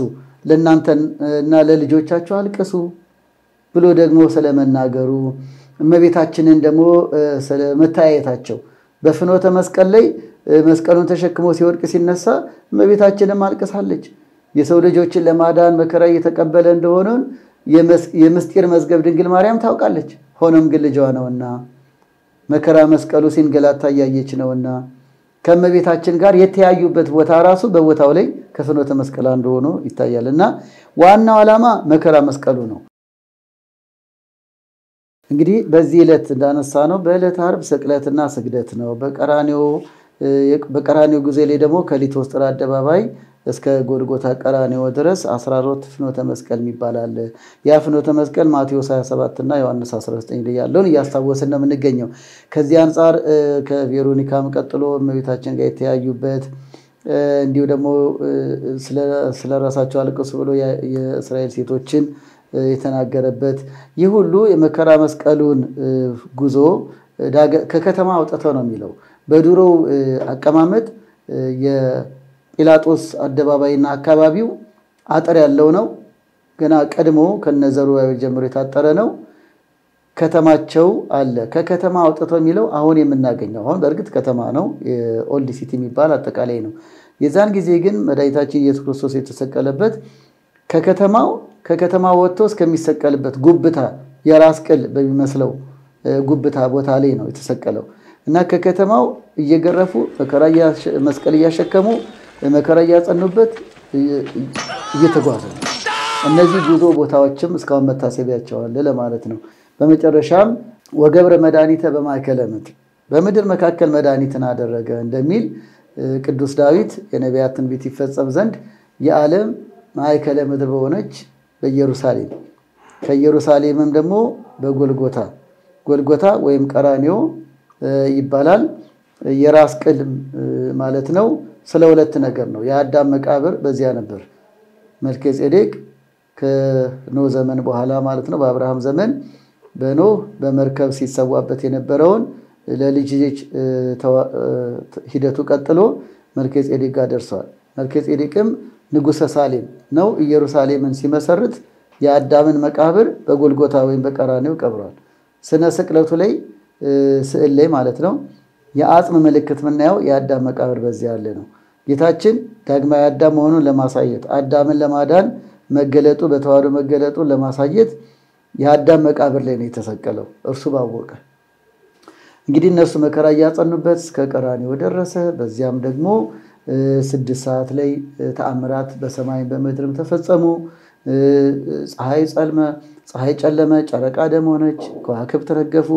ለእናንተና ለልጆቻችሁ አልቅሱ ብሎ ደግሞ ስለመናገሩ እመቤታችንን ደግሞ ስለመታየታቸው በፍኖተ መስቀል ላይ መስቀሉን ተሸክሞ ሲወድቅ ሲነሳ እመቤታችንም አልቅሳለች። የሰው ልጆችን ለማዳን መከራ እየተቀበለ እንደሆነ የምስጢር መዝገብ ድንግል ማርያም ታውቃለች። ሆኖም ግን ልጇ ነውና መከራ መስቀሉ ሲንገላታ እያየች ነውና ከእመቤታችን ጋር የተያዩበት ቦታ ራሱ በቦታው ላይ ከፍኖተ መስቀል አንዱ ሆኖ ይታያልና ዋናው ዓላማ መከራ መስቀሉ ነው። እንግዲህ በዚህ ዕለት እንዳነሳ ነው በዕለተ ዓርብ ስቅለትና ስግደት ነው። በቀራንዮ ጊዜ ላይ ደግሞ ከሊቶስጥራ አደባባይ እስከ ጎልጎታ ቀራንዮ ድረስ 14 ፍኖተ መስቀል ይባላል። ያ ፍኖተ መስቀል ማቴዎስ 27 እና ዮሐንስ 19 ላይ ያለውን እያስታወስን ነው የምንገኘው። ከዚህ አንፃር ከቬሮኒካም ቀጥሎ እመቤታችን ጋር የተያዩበት እንዲሁ ደግሞ ስለራሳቸው አልቅሱ ብሎ የእስራኤል ሴቶችን የተናገረበት ይህ ሁሉ የመከራ መስቀሉን ጉዞ ከከተማ አውጥተው ነው የሚለው። በድሮው አቀማመጥ የጲላጦስ አደባባይና አካባቢው አጥር ያለው ነው። ገና ቀድሞ ከነዘሩባቤል ጀምሮ የታጠረ ነው። ከተማቸው አለ። ከከተማ አውጥተው የሚለው አሁን የምናገኘው አሁን በእርግጥ ከተማ ነው፣ ኦልድ ሲቲ የሚባል አጠቃላይ ነው። የዛን ጊዜ ግን መድኃኒታችን ኢየሱስ ክርስቶስ የተሰቀለበት ከከተማ ወጥቶ እስከሚሰቀልበት ጉብታ የራስ ቅል በሚመስለው ጉብታ ቦታ ላይ ነው የተሰቀለው እና ከከተማው እየገረፉ መስቀል እያሸከሙ መከራ እያጸኑበት እየተጓዙ ነው። እነዚህ ጉዞ ቦታዎችም እስካሁን መታሰቢያቸው አለ ለማለት ነው። በመጨረሻም ወገብረ መድኃኒተ በማእከለ ምድር በምድር መካከል መድኃኒትን አደረገ እንደሚል ቅዱስ ዳዊት የነቢያት ትንቢት ይፈጸም ዘንድ የዓለም ማእከለ ምድር በሆነች በኢየሩሳሌም ከኢየሩሳሌምም ደግሞ በጎልጎታ ወይም ቀራንዮ ይባላል። የራስ ቅል ማለት ነው። ስለ ሁለት ነገር ነው። የአዳም መቃብር በዚያ ነበር። መልከጼዴቅ ከኖህ ዘመን በኋላ ማለት ነው በአብርሃም ዘመን በኖህ በመርከብ ሲሰዋበት የነበረውን ለልጅ ሂደቱ ቀጥሎ መልከጼዴቅ ጋር ደርሷል። መልከጼዴቅም ንጉሠ ሳሌም ነው። ኢየሩሳሌምን ሲመሰርት የአዳምን መቃብር በጎልጎታ ወይም በቀራንዮ ቀብሯል። ስነ ስቅለቱ ላይ ስዕል ላይ ማለት ነው የአጽም ምልክት የምናየው የአዳም መቃብር በዚያ ያለ ነው። ጌታችን ዳግማዊ አዳም መሆኑን ለማሳየት አዳምን ለማዳን መገለጡ በተዋህዶ መገለጡን ለማሳየት የአዳም መቃብር ላይ ነው የተሰቀለው። እርሱ ባወቀ እንግዲህ እነሱ መከራ እያጸኑበት እስከ ቀራንዮ ደረሰ። በዚያም ደግሞ 6 ሰዓት ላይ ተአምራት በሰማይ በምድርም ተፈጸሙ። ፀሐይ ጨለመ፣ ጨረቃ ደም ሆነች፣ ከዋክብት ረገፉ፣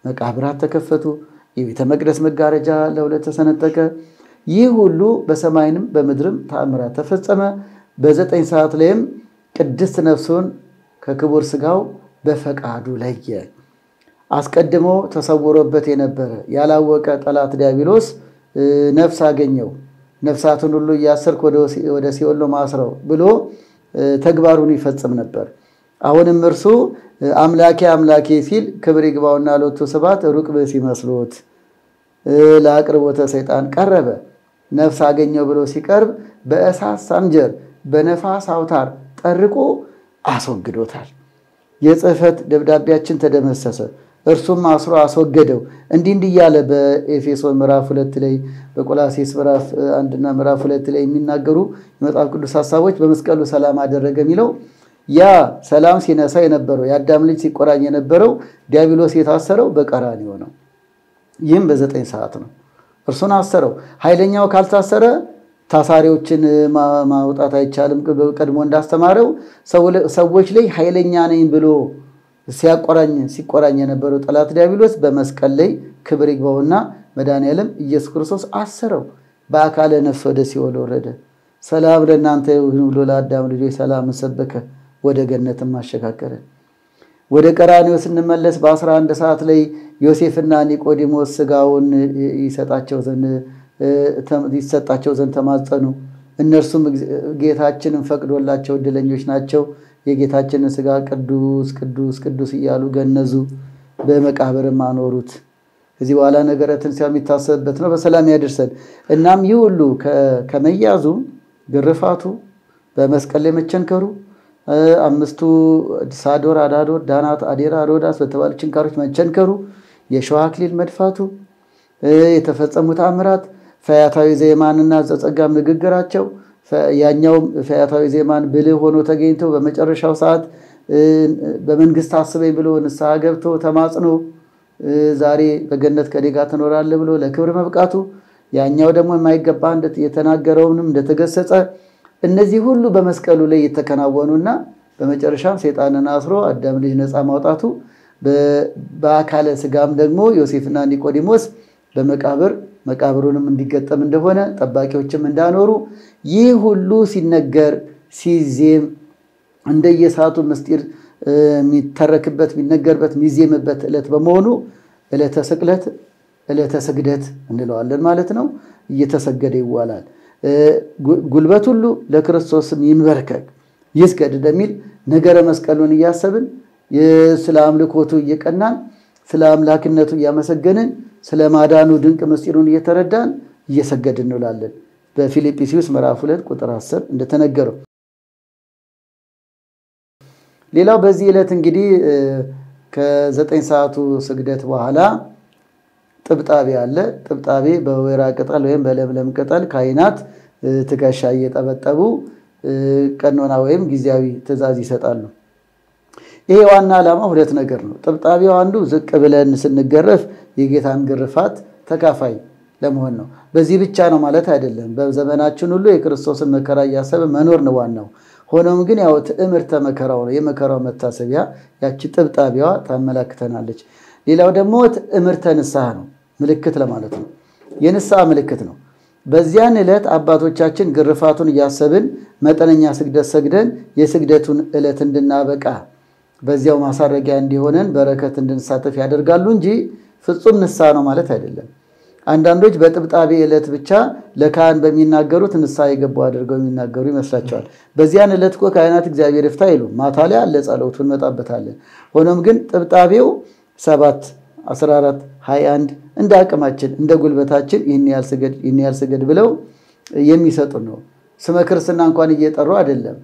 መቃብራት ተከፈቱ፣ የቤተ መቅደስ መጋረጃ ለሁለት ተሰነጠቀ። ይህ ሁሉ በሰማይንም በምድርም ተአምራት ተፈጸመ። በ9 ሰዓት ላይም ቅድስት ነፍሱን ከክቡር ስጋው በፈቃዱ ለየ። አስቀድሞ ተሰውሮበት የነበረ ያላወቀ ጠላት ዲያብሎስ ነፍስ አገኘው። ነፍሳትን ሁሉ እያሰርክ ወደ ሲኦል ማስረው ብሎ ተግባሩን ይፈጽም ነበር። አሁንም እርሱ አምላኬ አምላኬ ሲል ክብር ይግባውና ሎቱ ስብሐት ሩቅ ብእሲ መስሎት ለአቅርቦተ ሰይጣን ቀረበ። ነፍስ አገኘው ብሎ ሲቀርብ በእሳት ሳንጀር በነፋስ አውታር ጠርቆ አስወግዶታል። የጽሕፈት ደብዳቤያችን ተደመሰሰ፣ እርሱም አስሮ አስወገደው። እንዲህ እያለ በኤፌሶን ምዕራፍ 2 ላይ በቆላሴስ ምዕራፍ 1 እና ምዕራፍ 2 ላይ የሚናገሩ የመጽሐፍ ቅዱስ ሐሳቦች በመስቀሉ ሰላም አደረገ የሚለው ያ ሰላም ሲነሳ የነበረው የአዳም ልጅ ሲቆራኝ የነበረው ዲያብሎስ የታሰረው በቀራንዮ ነው። ይህም በ9 ሰዓት ነው። እርሱን አሰረው። ኃይለኛው ካልታሰረ ታሳሪዎችን ማውጣት አይቻልም። ቀድሞ እንዳስተማረው ሰዎች ላይ ኃይለኛ ነኝ ብሎ ሲቆራኝ የነበረው ጠላት ዲያብሎስ በመስቀል ላይ ክብር ይግባውና መድኃኔዓለም ኢየሱስ ክርስቶስ አሰረው። በአካለ ነፍስ ወደ ሲኦል ወረደ። ሰላም ለእናንተ ይሁን ብሎ ለአዳም ልጆች ሰላም ሰበከ፣ ወደ ገነትም አሸጋገረ። ወደ ቀራንዮ ስንመለስ በ11 ሰዓት ላይ ዮሴፍና ኒቆዲሞስ ስጋውን ይሰጣቸው ዘንድ ተማጸኑ። እነርሱም ጌታችንን ፈቅዶላቸው እድለኞች ናቸው። የጌታችንን ስጋ ቅዱስ ቅዱስ ቅዱስ እያሉ ገነዙ። በመቃብርም አኖሩት። ከዚህ በኋላ ነገረ ትንሣኤው የሚታሰብበት ነው። በሰላም ያደርሰን። እናም ይህ ሁሉ ከመያዙ ግርፋቱ፣ በመስቀል ላይ መቸንከሩ፣ አምስቱ ሳዶር፣ አዳዶር፣ ዳናት፣ አዴራ፣ ሮዳስ በተባሉ ችንካሮች መቸንከሩ፣ የሸዋ አክሊል መድፋቱ፣ የተፈጸሙ ተአምራት፣ ፈያታዊ ዘየማንና ዘጸጋም ንግግራቸው፣ ያኛው ፈያታዊ ዘየማን ብልህ ሆኖ ተገኝቶ በመጨረሻው ሰዓት በመንግስት አስበኝ ብሎ ንስሐ ገብቶ ተማጽኖ ዛሬ በገነት ከኔ ጋር ትኖራለህ ብሎ ለክብር መብቃቱ፣ ያኛው ደግሞ የማይገባ የተናገረውንም እንደተገሰጸ፣ እነዚህ ሁሉ በመስቀሉ ላይ የተከናወኑና በመጨረሻም ሰይጣንን አስሮ አዳም ልጅ ነፃ ማውጣቱ፣ በአካለ ስጋም ደግሞ ዮሴፍና ኒቆዲሞስ መቃብሩንም እንዲገጠም እንደሆነ ጠባቂዎችም እንዳኖሩ፣ ይህ ሁሉ ሲነገር ሲዜም እንደየሰዓቱ ምስጢር የሚተረክበት የሚነገርበት የሚዜምበት ዕለት በመሆኑ ዕለተ ስቅለት ዕለተ ስግደት እንለዋለን ማለት ነው። እየተሰገደ ይዋላል። ጉልበት ሁሉ ለክርስቶስም ይንበርከክ ይስገድ እንደሚል ነገረ መስቀሉን እያሰብን ስለ አምልኮቱ እየቀናን ስለ አምላክነቱ እያመሰገንን ስለ ማዳኑ ድንቅ ምስጢሩን እየተረዳን እየሰገድን እንውላለን። በፊልጵስዩስ ምዕራፍ 2 ቁጥር 10 እንደተነገረው። ሌላው በዚህ ዕለት እንግዲህ ከ9 ሰዓቱ ስግደት በኋላ ጥብጣቤ አለ። ጥብጣቤ በወይራ ቅጠል ወይም በለምለም ቅጠል ካህናት ትከሻ እየጠበጠቡ ቀኖና ወይም ጊዜያዊ ትእዛዝ ይሰጣሉ። ይሄ ዋና ዓላማ ሁለት ነገር ነው። ጥብጣቤው አንዱ ዝቅ ብለን ስንገረፍ የጌታን ግርፋት ተካፋይ ለመሆን ነው። በዚህ ብቻ ነው ማለት አይደለም። በዘመናችን ሁሉ የክርስቶስን መከራ እያሰበ መኖር ነው ዋናው። ሆኖም ግን ያው ትዕምርተ መከራው ነው፣ የመከራው መታሰቢያ ያቺ ጥብጣቤዋ ታመላክተናለች። ሌላው ደግሞ ትዕምርተ ንስሐ ነው፣ ምልክት ለማለት ነው። የንስሐ ምልክት ነው። በዚያን ዕለት አባቶቻችን ግርፋቱን እያሰብን መጠነኛ ስግደት ሰግደን የስግደቱን ዕለት እንድናበቃ በዚያው ማሳረጊያ እንዲሆነን በረከት እንድንሳተፍ ያደርጋሉ እንጂ ፍጹም ንስሐ ነው ማለት አይደለም። አንዳንዶች በጥብጣቤ ዕለት ብቻ ለካህን በሚናገሩት ንስሐ የገቡ አድርገው የሚናገሩ ይመስላቸዋል። በዚያን ዕለት እኮ ካህናት እግዚአብሔር ይፍታ ይሉ ማታ ላይ አለ ጸሎቱ እንመጣበታለን። ሆኖም ግን ጥብጣቤው 7፣ 14፣ 21 እንደ አቅማችን እንደ ጉልበታችን ይህን ያህል ስገድ ብለው የሚሰጡ ነው። ስመ ክርስትና እንኳን እየጠሩ አይደለም።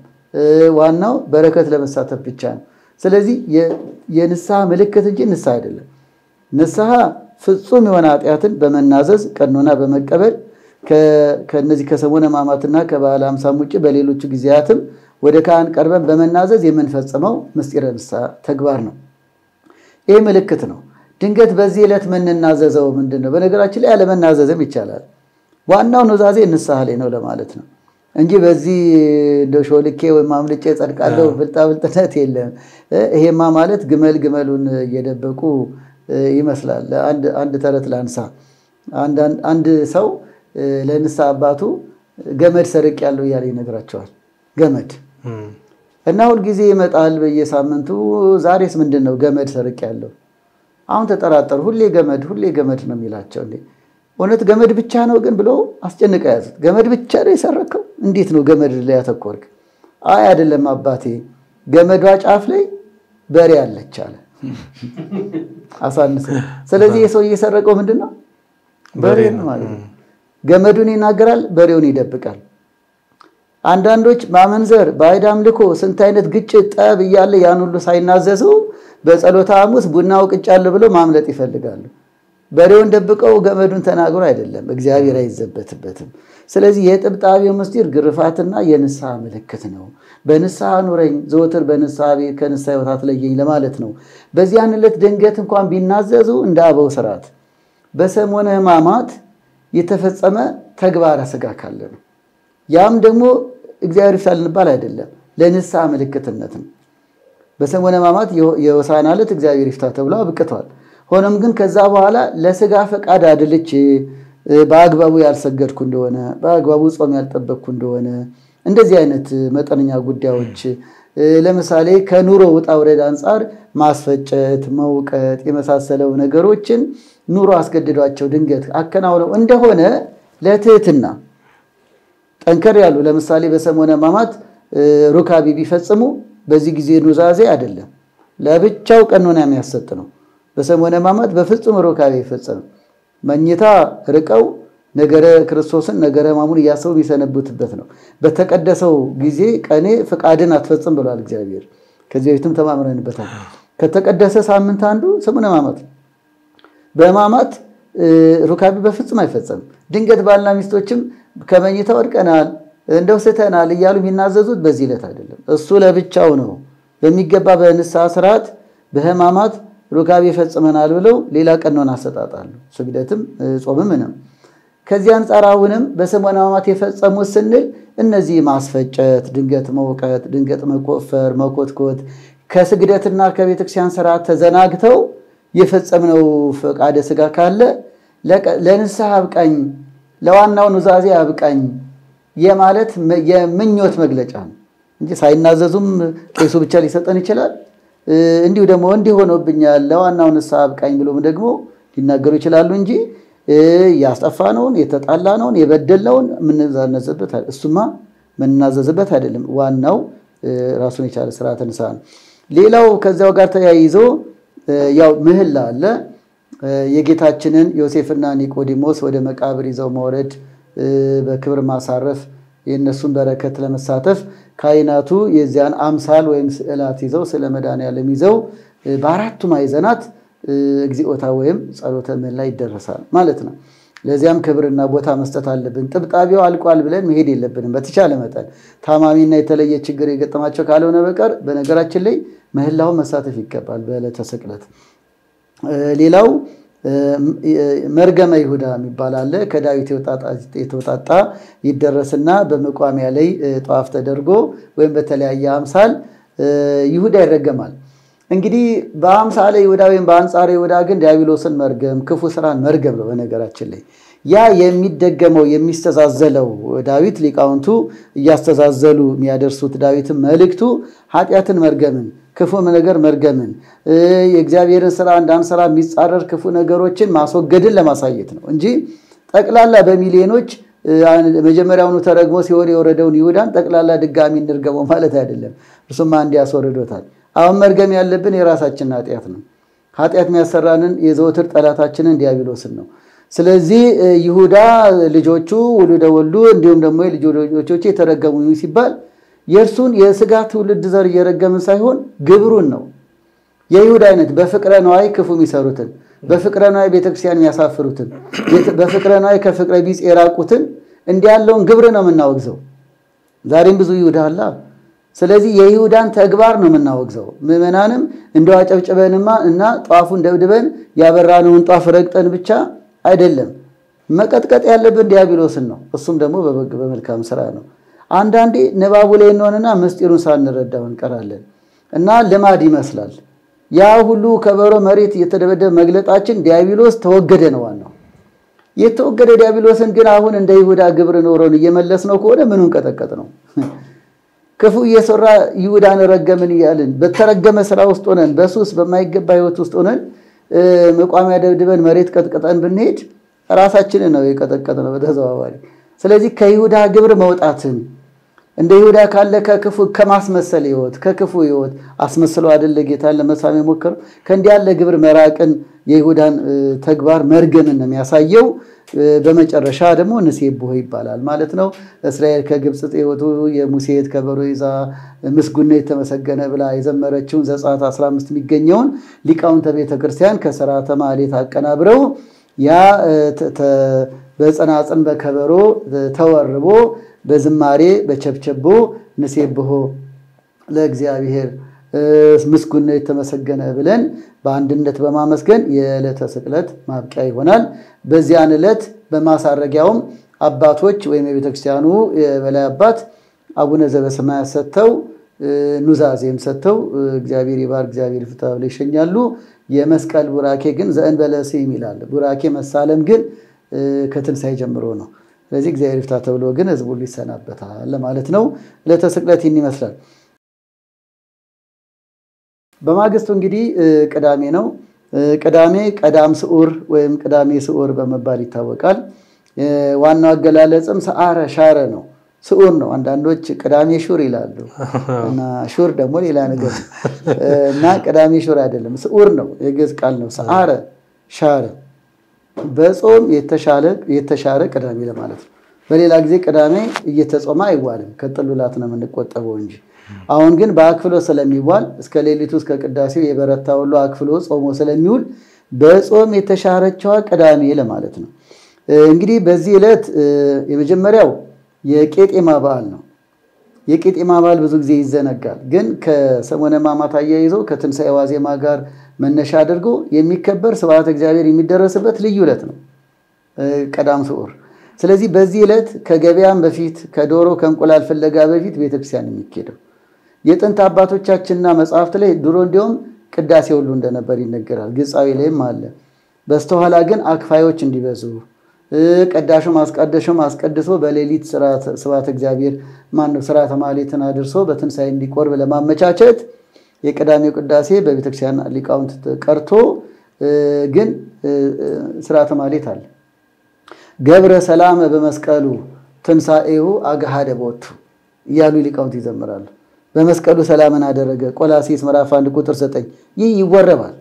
ዋናው በረከት ለመሳተፍ ብቻ ነው። ስለዚህ የንስሐ ምልክት እንጂ ንስሐ አይደለም። ንስሐ ፍጹም የሆነ ኃጢአትን በመናዘዝ ቀኖና በመቀበል ከነዚህ ከሰሙነ ሕማማትና ከበዓለ ሃምሳም ውጪ በሌሎቹ ጊዜያትም ወደ ካህን ቀርበን በመናዘዝ የምንፈጽመው ምስጢረ ንስሐ ተግባር ነው። ይሄ ምልክት ነው። ድንገት በዚህ ዕለት የምንናዘዘው ምንድነው? በነገራችን ላይ ያለመናዘዝም ይቻላል። ዋናው ኑዛዜ ንስሐ ላይ ነው ለማለት ነው እንጂ በዚህ እንደው ሾልኬ ወይ ማምልጬ ጸድቃለሁ ብልጣብልጥነት የለም። ይሄማ ማለት ግመሉን እየደበቁ ይመስላል። አንድ ተረት ላንሳ። አንድ ሰው ለንስሐ አባቱ ገመድ ሰርቅ ያለው እያለ ይነግራቸዋል። ገመድ እና ሁል ጊዜ ይመጣል በየሳምንቱ። ዛሬስ ምንድነው? ገመድ ሰርቅ ያለው። አሁን ተጠራጠሩ። ሁሌ ገመድ ነው የሚላቸው። እውነት ገመድ ብቻ ነው ግን ብሎ አስጨንቀው ያዙት። ገመድ ብቻ ነው የሰረከው? እንዴት ነው ገመድ ላይ ያተኮርክ? አይ አይደለም አባቴ፣ ገመዷ ጫፍ ላይ በሬ አለች አለ። አሳንሰ። ስለዚህ የሰው እየሰረቀው ምንድነው? በሬ ነው ማለት ነው። ገመዱን ይናገራል፣ በሬውን ይደብቃል። አንዳንዶች ማመንዘር፣ ባዕድ አምልኮ፣ ስንት አይነት ግጭት ጠብ እያለ ያን ሁሉ ሳይናዘዙ በጸሎተ ሐሙስ ቡናው ቅጫለሁ ብለው ማምለጥ ይፈልጋሉ። በሬውን ደብቀው ገመዱን ተናግሮ አይደለም፣ እግዚአብሔር አይዘበትበትም። ስለዚህ የጥብጣቤው ምስጢር ግርፋትና የንስሐ ምልክት ነው። በንስሐ ኑረኝ ዘወትር በንስሐ ቤት ከንስሐ ሕይወት አትለየኝ ለማለት ነው። በዚያን ዕለት ድንገት እንኳን ቢናዘዙ እንደ አበው ሥርዓት በሰሙነ ሕማማት የተፈጸመ ተግባረ ሥጋ ካለ ነው። ያም ደግሞ እግዚአብሔር ይፍታ ልንባል አይደለም፣ ለንስሐ ምልክትነት ነው። በሰሙነ ሕማማት የሆሳዕና ዕለት እግዚአብሔር ይፍታ ተብሎ አብቅቷል። ሆኖም ግን ከዛ በኋላ ለሥጋ ፈቃድ አድልቼ በአግባቡ ያልሰገድኩ እንደሆነ በአግባቡ ጾም ያልጠበቅኩ እንደሆነ እንደዚህ አይነት መጠነኛ ጉዳዮች ለምሳሌ ከኑሮ ውጣ ውረድ አንፃር ማስፈጨት፣ መውቀጥ የመሳሰለው ነገሮችን ኑሮ አስገድዷቸው ድንገት አከናውነው እንደሆነ ለትህትና ጠንከር ያሉ ለምሳሌ በሰሙነ ሕማማት ሩካቤ ቢፈጽሙ በዚህ ጊዜ ኑዛዜ አይደለም፣ ለብቻው ቀኖና የሚያሰጥ ነው። በሰሙነ ሕማማት በፍጹም ሩካቤ ይፈጸም መኝታ ርቀው ነገረ ክርስቶስን ነገረ ሕማሙን እያሰቡ የሚሰነብቱበት ነው። በተቀደሰው ጊዜ ቀኔ ፍቃድን አትፈጽም ብሏል እግዚአብሔር። ከዚህ በፊትም ተማምረንበታል። ከተቀደሰ ሳምንት አንዱ ሰሙነ ሕማማት ነው። በሕማማት ሩካቤ በፍጹም አይፈጸም። ድንገት ባልና ሚስቶችም ከመኝታ ወድቀናል እንደው ስተናል እያሉ የሚናዘዙት በዚህ ዕለት አይደለም። እሱ ለብቻው ነው በሚገባ በንስሐ ስርዓት በሕማማት ሩካቤ ፈጽመናል ብለው ሌላ ቀኖና አሰጣጣሉ። ስግደትም ጾምም ነው። ከዚህ አንፃር አሁንም በሰሙነ ሕማማት የፈጸሙት ስንል እነዚህ ማስፈጨት፣ ድንገት መውቀት፣ ድንገት መቆፈር፣ መኮትኮት ከስግደትና ከቤተክርስቲያን ስርዓት ተዘናግተው የፈጸምነው ፈቃደ ሥጋ ካለ ለንስሐ አብቃኝ ለዋናው ኑዛዜ አብቃኝ የማለት የምኞት መግለጫ ነው እንጂ ሳይናዘዙም ቄሱ ብቻ ሊሰጠን ይችላል። እንዲሁ ደግሞ እንዲህ ሆኖብኛል ለዋናው ንስሐ አብቃኝ ብሎም ደግሞ ሊናገሩ ይችላሉ እንጂ ያስጠፋነውን የተጣላነውን የበደልነውን ምንናዘዝበት እሱማ ምንናዘዝበት አይደለም። ዋናው ራሱን የቻለ ስርዓተ ንስሐ ነው። ሌላው ከዛው ጋር ተያይዞ ያው ምህላ አለ። የጌታችንን ዮሴፍና ኒቆዲሞስ ወደ መቃብር ይዘው መውረድ በክብር ማሳረፍ የነሱን በረከት ለመሳተፍ ካህናቱ የዚያን አምሳል ወይም ስዕላት ይዘው ስለ መድኃኔዓለም ይዘው በአራቱ ማዕዘናት እግዚኦታ ወይም ጸሎተ ምህላ ይደረሳል ማለት ነው። ለዚያም ክብርና ቦታ መስጠት አለብን። ጥብጣቢው አልቋል ብለን መሄድ የለብንም። በተቻለ መጠን ታማሚና የተለየ ችግር የገጠማቸው ካልሆነ በቀር በነገራችን ላይ ምህላው መሳተፍ ይገባል በዕለተ ስቅለት። ሌላው መርገመ ይሁዳ የሚባል አለ። ከዳዊት የተወጣጣ ይደረስና በመቋሚያ ላይ ጧፍ ተደርጎ ወይም በተለያየ አምሳል ይሁዳ ይረገማል። እንግዲህ በአምሳለ ይሁዳ ወይም በአንጻረ ይሁዳ ግን ዲያብሎስን መርገም ክፉ ስራን መርገም ነው። በነገራችን ላይ ያ የሚደገመው የሚስተዛዘለው ዳዊት ሊቃውንቱ እያስተዛዘሉ የሚያደርሱት ዳዊትን መልእክቱ ኃጢአትን መርገምን ክፉ ነገር መርገምን የእግዚአብሔርን ስራ እንዳንሰራ የሚጻረር ክፉ ነገሮችን ማስወገድን ለማሳየት ነው እንጂ ጠቅላላ በሚሊዮኖች መጀመሪያውኑ ተረግሞ ሲወር የወረደውን ይሁዳን ጠቅላላ ድጋሚ እንርገመው ማለት አይደለም። እርሱም አንድ ያስወርዶታል። አሁን መርገም ያለብን የራሳችን ኃጢአት ነው። ኃጢአት የሚያሰራንን የዘወትር ጠላታችንን ዲያብሎስን ነው። ስለዚህ ይሁዳ ልጆቹ ወልደ ወልዱ እንዲሁም ደግሞ ልጆቹ የተረገሙ ሲባል የእርሱን የሥጋ ትውልድ ዘር እየረገምን ሳይሆን ግብሩን ነው። የይሁዳ አይነት በፍቅረ ነዋይ ክፉ የሚሰሩትን በፍቅረ ነዋይ ቤተክርስቲያን የሚያሳፍሩትን በፍቅረ ነዋይ ከፍቅረ ቢጽ የራቁትን እንዲህ ያለውን ግብር ነው የምናወግዘው። ዛሬም ብዙ ይሁዳ አለ። ስለዚህ የይሁዳን ተግባር ነው የምናወግዘው። ምዕመናንም እንደው አጨብጭበንማ እና ጧፉን ደብድበን ያበራነውን ጧፍ ረግጠን ብቻ አይደለም መቀጥቀጥ ያለብን ዲያብሎስን ነው። እሱም ደግሞ በመልካም ስራ ነው። አንዳንዴ ንባቡ ላይ እንሆንና ምስጢሩን ሳንረዳው እንቀራለን እና ልማድ ይመስላል። ያ ሁሉ ከበሮ መሬት የተደበደበ መግለጣችን ዲያብሎስ ተወገደ ነው ዋናው። የተወገደ ዲያብሎስን ግን አሁን እንደ ይሁዳ ግብር ኖሮን እየመለስነው ከሆነ ምኑን ቀጠቀጥ ነው? ክፉ እየሰራ ይሁዳን ረገምን እያልን በተረገመ ስራ ውስጥ ሆነን በሱስ በማይገባ ህይወት ውስጥ ሆነን መቋሚያ ደብድበን መሬት ቀጥቀጠን ብንሄድ ራሳችንን ነው የቀጠቀጥነው በተዘዋዋሪ። ስለዚህ ከይሁዳ ግብር መውጣትን እንደ ይሁዳ ካለ ከክፉ ከማስመሰል ህይወት ከክፉ ህይወት አስመስሎ አይደለ ጌታን ለመሳም የሞከረው ከእንዲህ ያለ ግብር መራቅን የይሁዳን ተግባር መርገምን ነው የሚያሳየው። በመጨረሻ ደግሞ ንሴብሖ ይባላል ማለት ነው። እስራኤል ከግብጽ የወጡ የሙሴት ከበሮ ይዛ ምስጉን የተመሰገነ ብላ የዘመረችውን ዘጸአት 15 የሚገኘውን ሊቃውንተ ቤተክርስቲያን ከሥርዓተ ማኅሌት አቀናብረው ያ በጸናጽን በከበሮ ተወርቦ በዝማሬ በቸብቸቦ ንሴብሖ ለእግዚአብሔር ምስጉን የተመሰገነ ብለን በአንድነት በማመስገን የዕለተ ስቅለት ማብቂያ ይሆናል። በዚያን ዕለት በማሳረጊያውም አባቶች ወይም የቤተክርስቲያኑ የበላይ አባት አቡነ ዘበሰማያት ሰጥተው ኑዛዜም ሰጥተው እግዚአብሔር ይባርክ እግዚአብሔር ይፍታ ብለው ይሸኛሉ። የመስቀል ቡራኬ ግን ዘእንበለ ስም ይላል። ቡራኬ መሳለም ግን ከትንሣኤ ጀምሮ ነው። ስለዚህ እግዚአብሔር ይፍታ ተብሎ ግን ህዝቡ ሊሰናበታል ለማለት ነው። ዕለተ ስቅለት ይመስላል። በማግስቱ እንግዲህ ቅዳሜ ነው። ቅዳሜ ቀዳም ስዑር ወይም ቅዳሜ ስዑር በመባል ይታወቃል። ዋናው አገላለጽም ሰዓረ ሻረ ነው። ስዑር ነው። አንዳንዶች ቅዳሜ ሹር ይላሉ እና ሹር ደግሞ ሌላ ነገር እና ቅዳሜ ሹር አይደለም፣ ስዑር ነው። የግዕዝ ቃል ነው። ሰዓረ ሻረ፣ በጾም የተሻረ ቅዳሜ ለማለት ነው። በሌላ ጊዜ ቅዳሜ እየተጾመ አይዋልም፣ ከጥሉላት ነው የምንቆጠበው እንጂ። አሁን ግን በአክፍሎ ስለሚዋል እስከ ሌሊቱ እስከ ቅዳሴው የበረታ ሁሉ አክፍሎ ጾሞ ስለሚውል በጾም የተሻረችዋ ቅዳሜ ለማለት ነው። እንግዲህ በዚህ ዕለት የመጀመሪያው የቄጤማ በዓል ነው። የቄጤማ በዓል ብዙ ጊዜ ይዘነጋል፣ ግን ከሰሙነ ሕማማት አያይዞ ከትንሣኤ ዋዜማ ጋር መነሻ አድርጎ የሚከበር ስብሐተ እግዚአብሔር የሚደረስበት ልዩ ዕለት ነው ቀዳም ስዑር። ስለዚህ በዚህ ዕለት ከገበያም በፊት ከዶሮ ከእንቁላል ፍለጋ በፊት ቤተክርስቲያን የሚኬደው የጥንት አባቶቻችንና መጽሐፍት ላይ ድሮ እንዲሁም ቅዳሴ ሁሉ እንደነበር ይነገራል። ግጻዊ ላይም አለ። በስተኋላ ግን አክፋዮች እንዲበዙ ቀዳሹም አስቀደሹም አስቀድሶ በሌሊት ስብሐተ እግዚአብሔር ስርዓተ ማኅሌትን አድርሶ በትንሣኤ እንዲቆርብ ለማመቻቸት የቅዳሜው ቅዳሴ በቤተክርስቲያን ሊቃውንት ቀርቶ ግን ስርዓተ ማኅሌት አለ። ገብረ ሰላም በመስቀሉ ትንሣኤሁ አግሃደ ቦቱ እያሉ ሊቃውንት ይዘምራሉ። በመስቀሉ ሰላምን አደረገ። ቆላስይስ ምዕራፍ 1 ቁጥር 9 ይህ ይወረባል፣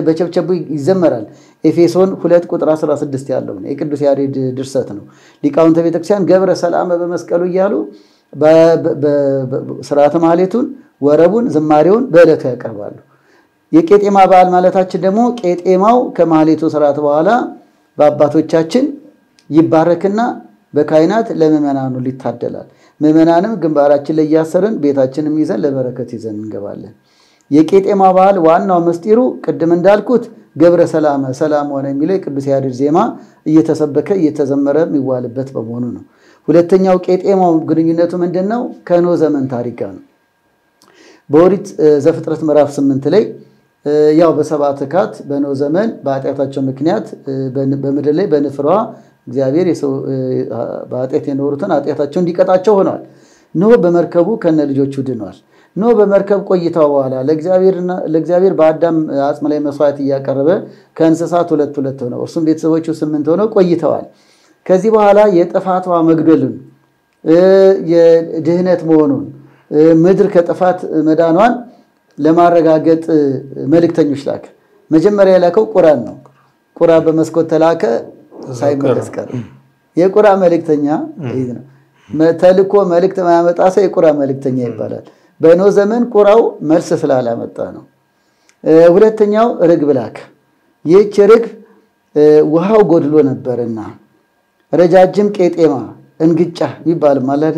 በቸብቸቡ ይዘመራል። ኤፌሶን 2 ቁጥር 16 ያለው ነው የቅዱስ ያሬድ ድርሰት ነው። ሊቃውንተ ቤተክርስቲያን ገብረ ሰላም በመስቀሉ እያሉ ስርዓተ ማኅሌቱን ወረቡን ዝማሬውን በዕለቱ ያቀርባሉ። የቄጤማ በዓል ማለታችን ደግሞ ቄጤማው ከማኅሌቱ ስርዓት በኋላ በአባቶቻችን ይባረክና በካህናት ለምእመናኑ ይታደላል። ምእመናንም ግንባራችን ላይ እያሰርን ቤታችንም ይዘን ለበረከት ይዘን እንገባለን። የቄጤማ በዓል ዋናው ምስጢሩ ቅድም እንዳልኩት ገብረ ሰላም ሰላም ሆነ የሚለው የቅዱስ ያሬድ ዜማ እየተሰበከ እየተዘመረ የሚዋልበት በመሆኑ ነው። ሁለተኛው ቄጤማው ግንኙነቱ ምንድነው? ከኖህ ዘመን ታሪክ ጋር ነው። በኦሪት ዘፍጥረት ምዕራፍ 8 ላይ ያው በሰብአ ትካት በኖህ ዘመን በኃጢአታቸው ምክንያት በምድር ላይ በንፍሯ እግዚአብሔር በኃጢአት የኖሩትን ኃጢአታቸው እንዲቀጣቸው ሆኗል። ኖህ በመርከቡ ከነ ልጆቹ ድኗል። ኖህ በመርከብ ቆይታው በኋላ ለእግዚአብሔር በአዳም አጽም ላይ መስዋዕት እያቀረበ ከእንስሳት 2 ሆነው እርሱም ቤተሰቦቹ 8 ሆነው ቆይተዋል። ከዚህ በኋላ የጥፋቷ መግደልን የድህነት መሆኑን ምድር ከጥፋት መዳኗን ለማረጋገጥ መልእክተኞች ላከ። መጀመሪያ የላከው ቁራን ነው። ቁራ በመስኮት ተላከ፣ ሳይመለስ ቀረ። የቁራ መልእክተኛ ይህ ነው። ተልኮ መልእክት ማያመጣ ሰው የቁራ መልእክተኛ ይባላል። በኖህ ዘመን ቁራው መልስ ስላላመጣ ነው። ሁለተኛው ርግብ ላከ። ይህች ርግብ ውሃው ጎድሎ ነበርና ረጃጅም ቄጤማ እንግጫ ይባል ማለት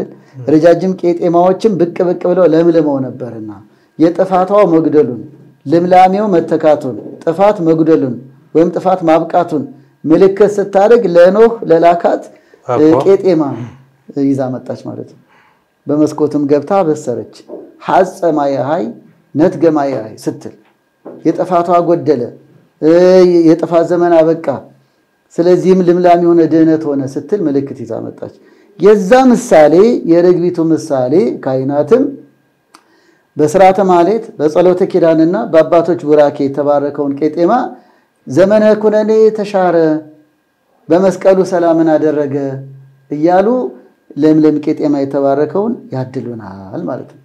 ረጃጅም ቄጤማዎችን ብቅ ብለው ለምልመው ነበርና የጥፋቷ መግደሉን ልምላሜው መተካቱን ጥፋት መግደሉን ወይም ጥፋት ማብቃቱን ምልክት ስታደርግ ለኖህ ለላካት ቄጤማ ይዛ መጣች ማለት ነው። በመስኮትም ገብታ በሰረች። ሐጸ ማየሃይ ነትገ ማየሃይ ስትል የጥፋቷ ጎደለ፣ የጥፋት ዘመን አበቃ፣ ስለዚህም ልምላሜ ሆነ ድህነት ሆነ ስትል ምልክት ይዛ መጣች። የዛ ምሳሌ የርግቢቱ ምሳሌ ካህናትም በስርዓተ ማኅሌት በጸሎተ ኪዳንና በአባቶች ቡራኬ የተባረከውን ቄጤማ ዘመነ ኩነኔ ተሻረ፣ በመስቀሉ ሰላምን አደረገ እያሉ ለምለም ቄጤማ የተባረከውን ያድሉናል ማለት ነው።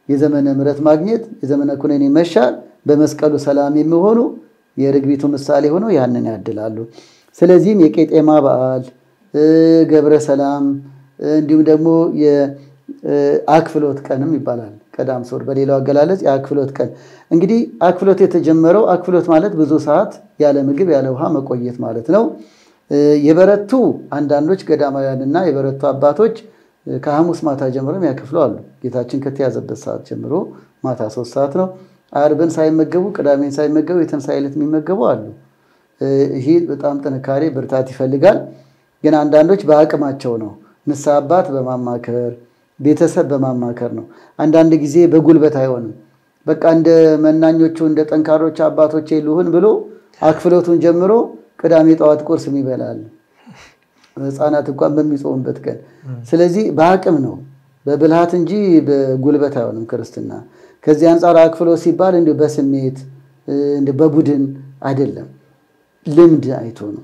የዘመነ ምሕረት ማግኘት የዘመነ ኩነኔ መሻር በመስቀሉ ሰላም የሚሆኑ የርግቢቱ ምሳሌ ሆነው ያንን ያድላሉ። ስለዚህም የቄጤማ በዓል ገብረ ሰላም እንዲሁም ደግሞ የአክፍሎት ቀንም ይባላል። ቀዳም ስዑር በሌላው አገላለጽ የአክፍሎት ቀን። እንግዲህ አክፍሎት የተጀመረው አክፍሎት ማለት ብዙ ሰዓት ያለ ምግብ ያለ ውሃ መቆየት ማለት ነው። የበረቱ አንዳንዶች ገዳማውያንና የበረቱ አባቶች ከሐሙስ ማታ ጀምሮም ያከፍሉ አሉ። ጌታችን ከተያዘበት ሰዓት ጀምሮ ማታ 3 ሰዓት ነው። ዓርብን ሳይመገቡ ቅዳሜን ሳይመገቡ የትንሣኤ ዕለት የሚመገቡ አሉ። ይሄ በጣም ጥንካሬ ብርታት ይፈልጋል። ግን አንዳንዶች በአቅማቸው ነው። ንስሐ አባት በማማከር ቤተሰብ በማማከር ነው። አንዳንድ ጊዜ በጉልበት አይሆንም። በቃ እንደ መናኞቹ እንደ ጠንካሮች አባቶቼ ልሁን ብሎ አክፍሎቱን ጀምሮ ቅዳሜ ጠዋት ቁርስ ይበላል። ሕፃናት እንኳን በሚጾሙበት ቀን። ስለዚህ በአቅም ነው በብልሃት እንጂ በጉልበት አይሆንም ክርስትና። ከዚህ አንፃር አክፍሎት ሲባል እንደ በስሜት እንደ በቡድን አይደለም፣ ልምድ አይቶ ነው።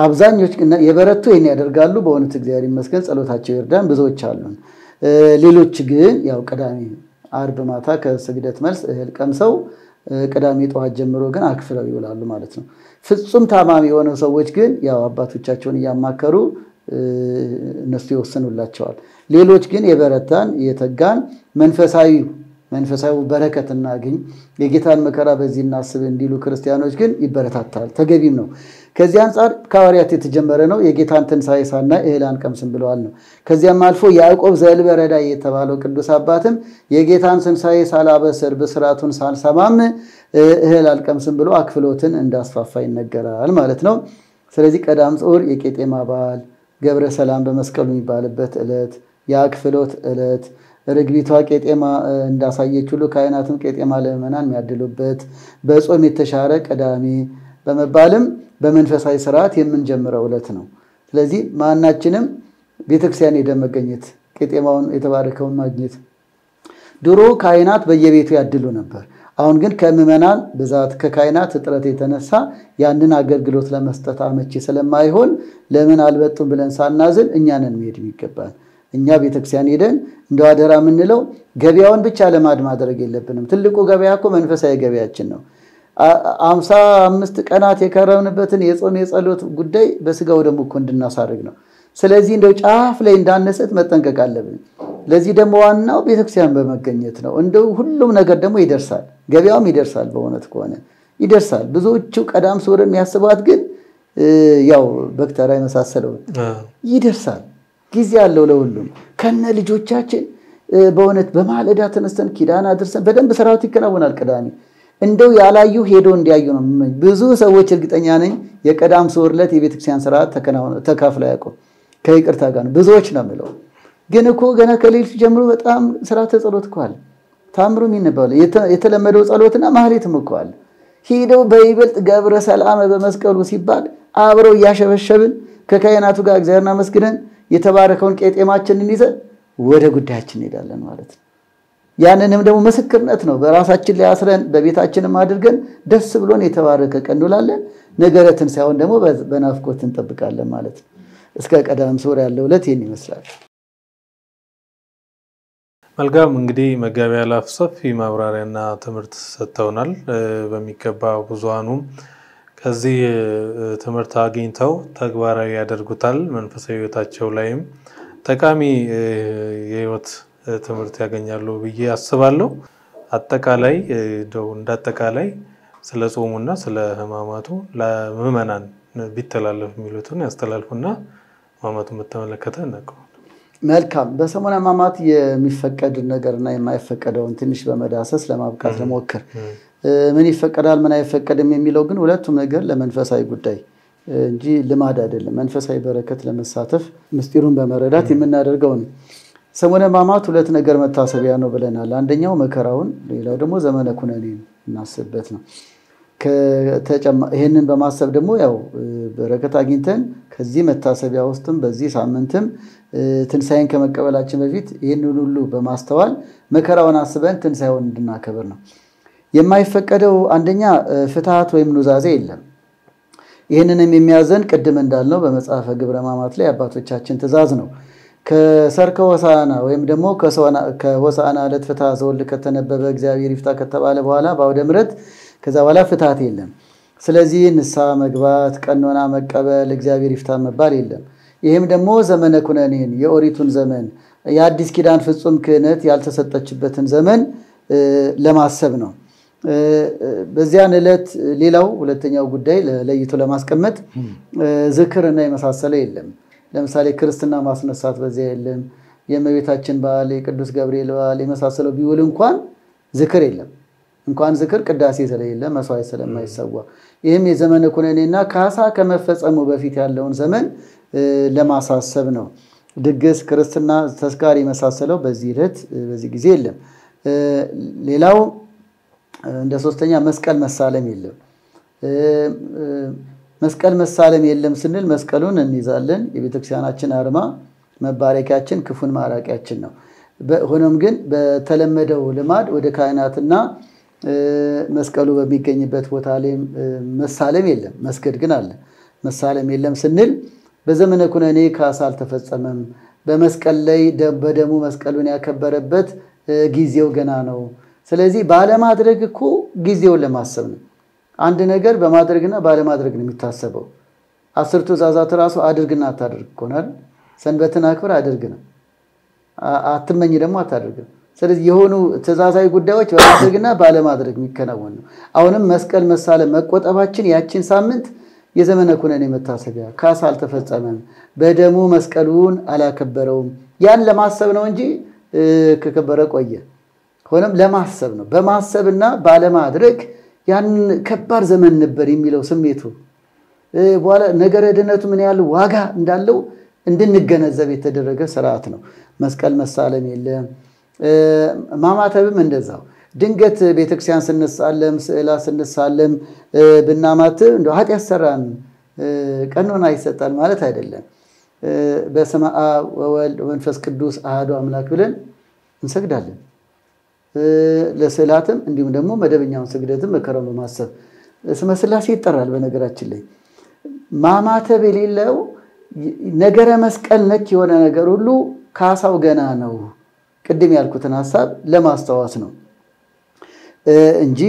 አብዛኞች የበረቱ ይሄን ያደርጋሉ። በእውነት እግዚአብሔር ይመስገን ጸሎታቸው ይርዳን። ብዙዎች አሉን። ሌሎች ግን ያው ቅዳሜ ዓርብ ማታ ከስግደት መልስ እህል ቀምሰው ቅዳሜ ጠዋት ጀምሮ ግን አክፍለው ይውላሉ ማለት ነው። ፍጹም ታማሚ የሆኑ ሰዎች ግን ያው አባቶቻቸውን እያማከሩ እነሱ ይወስኑላቸዋል። ሌሎች ግን የበረታን የተጋን መንፈሳዊ በረከት እናገኝ የጌታን መከራ በዚህ እናስብ እንዲሉ ክርስቲያኖች ግን ይበረታታል፣ ተገቢም ነው። ከዚህ አንፃር ከሐዋርያት የተጀመረ ነው። የጌታን ትንሣኤ ሳናይ እህል አንቀምስም ብለዋል ነው። ከዚያም አልፎ ያዕቆብ ዘእልበረዳ የተባለው ቅዱስ አባትም የጌታን ትንሣኤ ሳላበስር ብስራቱን ሳልሰማም እህል አልቀምስም ብሎ አክፍሎትን እንዳስፋፋ ይነገራል ማለት ነው። ስለዚህ ቀዳም ጽዑር የቄጤማ በዓል፣ ገብረ ሰላም በመስቀሉ የሚባልበት ዕለት፣ የአክፍሎት ዕለት፣ ርግቢቷ ቄጤማ እንዳሳየች ሁሉ ካህናትም ቄጤማ ለምእመናን የሚያድሉበት በጾም የተሻረ ቅዳሜ በመባልም በመንፈሳዊ ስርዓት የምንጀምረው ዕለት ነው። ስለዚህ ማናችንም ቤተክርስቲያን ሄደን መገኘት ቄጤማውን የተባረከውን ማግኘት። ድሮ ካህናት በየቤቱ ያድሉ ነበር። አሁን ግን ከምእመናን ብዛት ከካህናት እጥረት የተነሳ ያንን አገልግሎት ለመስጠት አመቺ ስለማይሆን ለምን አልበጡም ብለን ሳናዝን እኛንን መሄድ የሚገባል። እኛ ቤተክርስቲያን ሄደን እንደው አደራ የምንለው ገበያውን ብቻ ለማድ ማድረግ የለብንም። ትልቁ ገበያ እኮ መንፈሳዊ ገበያችን ነው። 55 ቀናት የከረምንበትን የጾም የጸሎት ጉዳይ በስጋው ደግሞ እኮ እንድናሳርግ ነው። ስለዚህ እንደው ጫፍ ላይ እንዳነሰት መጠንቀቅ አለብን። ለዚህ ደግሞ ዋናው ቤተክርስቲያን በመገኘት ነው። እንደው ሁሉም ነገር ደግሞ ይደርሳል፣ ገበያውም ይደርሳል። በእውነት ከሆነ ይደርሳል። ብዙዎቹ ቀዳም ጽዑር የሚያስቧት ግን ያው በክተራ የመሳሰለው ይደርሳል። ጊዜ ያለው ለሁሉም ከነ ልጆቻችን በእውነት በማለዳ ተነስተን ኪዳን አድርሰን በደንብ ስራውት ይከናወናል። ቅዳሜ እንደው ያላዩ ሄዶ እንዲያዩ ነው። ብዙ ሰዎች እርግጠኛ ነኝ የቀዳም ጽዑር ዕለት የቤተክርስቲያን ስርዓት ተካፍለው ያውቁ ከይቅርታ ጋር ነው ብዙዎች ነው የምለው። ግን እኮ ገና ከሌሊቱ ጀምሮ በጣም ስርዓተ ጸሎት እኮ አለ። ታምሩ የሚነበው የተለመደው ጸሎትና ማህሌትም እኮ አለ። ሄደው በይበልጥ ገብረ ሰላም በመስቀሉ ሲባል አብረው እያሸበሸብን ከካህናቱ ጋር እግዚአብሔርን አመስግነን የተባረከውን ቄጤማችንን ይዘን ወደ ጉዳያችን እንሄዳለን ማለት ነው። ያንንም ደግሞ ምስክርነት ነው። በራሳችን ላይ አስረን በቤታችንም አድርገን ደስ ብሎን የተባረከ ቀን እንውላለን። ነገረ ትንሣኤውን ደግሞ በናፍቆት እንጠብቃለን ማለት ነው። እስከ ቀዳም ጽዑር ያለው ዕለት ይህን ይመስላል። መልካም እንግዲህ መጋቢ አላፍ ሰፊ ማብራሪያና ትምህርት ሰጥተውናል። በሚገባ ብዙሃኑም ከዚህ ትምህርት አግኝተው ተግባራዊ ያደርጉታል። መንፈሳዊ ሕይወታቸው ላይም ጠቃሚ የሕይወት ትምህርት ያገኛሉ ብዬ አስባለሁ። አጠቃላይ እንዳጠቃላይ ስለ ጾሙና ስለ ሕማማቱ ለምእመናን ቢተላለፍ የሚሉትን ያስተላልፉና ሕማማቱን በተመለከተ እናቀው። መልካም በሰሙነ ሕማማት የሚፈቀድ ነገርና የማይፈቀደውን ትንሽ በመዳሰስ ለማብቃት ለሞክር። ምን ይፈቀዳል ምን አይፈቀድም የሚለው ግን ሁለቱም ነገር ለመንፈሳዊ ጉዳይ እንጂ ልማድ አይደለም። መንፈሳዊ በረከት ለመሳተፍ ምስጢሩን በመረዳት የምናደርገው ነው። ሰሙነ ሕማማት ሁለት ነገር መታሰቢያ ነው ብለናል። አንደኛው መከራውን፣ ሌላው ደግሞ ዘመነ ኩነኔን እናስብበት ነው። ይሄንን በማሰብ ደግሞ ያው በረከት አግኝተን ከዚህ መታሰቢያ ውስጥም በዚህ ሳምንትም ትንሣኤን ከመቀበላችን በፊት ይሄንን ሁሉ በማስተዋል መከራውን አስበን ትንሣኤውን እንድናከብር ነው። የማይፈቀደው አንደኛ ፍትሐት ወይም ኑዛዜ የለም። ይሄንንም የሚያዘን ቅድም እንዳልነው በመጽሐፈ ግብረ ሕማማት ላይ አባቶቻችን ትእዛዝ ነው። ከሰርከ ሆሳዕና ወይም ደግሞ ከሆሳዕና ዕለት ፍትሐ ዘወልድ ከተነበበ እግዚአብሔር ይፍታ ከተባለ በኋላ በአውደ ምሕረት ከዛ በኋላ ፍትሐት የለም። ስለዚህ ንስሐ መግባት፣ ቀኖና መቀበል፣ እግዚአብሔር ይፍታ መባል የለም። ይህም ደግሞ ዘመነ ኩነኔን የኦሪቱን ዘመን የአዲስ ኪዳን ፍጹም ክህነት ያልተሰጠችበትን ዘመን ለማሰብ ነው። በዚያን ዕለት ሌላው ሁለተኛው ጉዳይ ለይቶ ለማስቀመጥ ዝክርና የመሳሰለ የለም። ለምሳሌ ክርስትና ማስነሳት በዚያ የለም። የእመቤታችን በዓል፣ የቅዱስ ገብርኤል በዓል የመሳሰለው ቢውል እንኳን ዝክር የለም። እንኳን ዝክር ቅዳሴ ስለሌለ መስዋዕት ስለማይሰዋ ይህም የዘመነ ኩነኔና ካሳ ከመፈጸሙ በፊት ያለውን ዘመን ለማሳሰብ ነው። ድግስ፣ ክርስትና፣ ተስካር የመሳሰለው በዚህ ዕለት በዚህ ጊዜ የለም። ሌላው እንደ ሶስተኛ መስቀል መሳለም የለም። መስቀል መሳለም የለም ስንል መስቀሉን እንይዛለን። የቤተክርስቲያናችን አርማ መባረኪያችን ክፉን ማራቂያችን ነው። ሆኖም ግን በተለመደው ልማድ ወደ ካህናትና መስቀሉ በሚገኝበት ቦታ ላይ መሳለም የለም። መስገድ ግን አለ። መሳለም የለም ስንል በዘመነ ኩነኔ ካሳ አልተፈጸመም። በመስቀል ላይ በደሙ መስቀሉን ያከበረበት ጊዜው ገና ነው። ስለዚህ ባለማድረግ እኮ ጊዜውን ለማሰብ ነው። አንድ ነገር በማድረግና ባለማድረግ ነው የሚታሰበው። 10 ትእዛዛት ራሱ አድርግና አታድርግ ኮናል። ሰንበትን አክብር አድርግ ነው። አትመኝ ደግሞ አታድርግ። ስለዚህ የሆኑ ትእዛዛዊ ጉዳዮች በማድረግና ባለማድረግ የሚከናወን ነው። አሁንም መስቀል መሳለም መቆጠባችን ያችን ሳምንት የዘመነ ኩነኔ መታሰቢያ ካሳ አልተፈጸመም፣ በደሙ መስቀሉን አላከበረውም ያን ለማሰብ ነው እንጂ ከከበረ ቆየ። ሆነም ለማሰብ ነው። በማሰብና ባለማድረግ ያን ከባድ ዘመን ነበር የሚለው ስሜቱ በኋላ ነገረ ድነቱ ምን ያህል ዋጋ እንዳለው እንድንገነዘብ የተደረገ ስርዓት ነው። መስቀል መሳለም የለም። ማማተብም እንደዛው ድንገት ቤተክርስቲያን ስንሳለም ስዕላ ስንሳለም ብናማትብ እንደው ኃጢአት ሰራን ቀኖና ይሰጣል ማለት አይደለም። በስመ አብ ወወልድ ወመንፈስ ቅዱስ አሐዱ አምላክ ብለን እንሰግዳለን። ለስዕላትም እንዲሁም ደግሞ መደበኛውን ስግደትም መከራውን በማሰብ ስመ ሥላሴ ይጠራል። በነገራችን ላይ ማማተብ የሌለው ነገረ መስቀል ነክ የሆነ ነገር ሁሉ ካሳው ገና ነው። ቅድም ያልኩትን ሐሳብ ለማስተዋወስ ነው እንጂ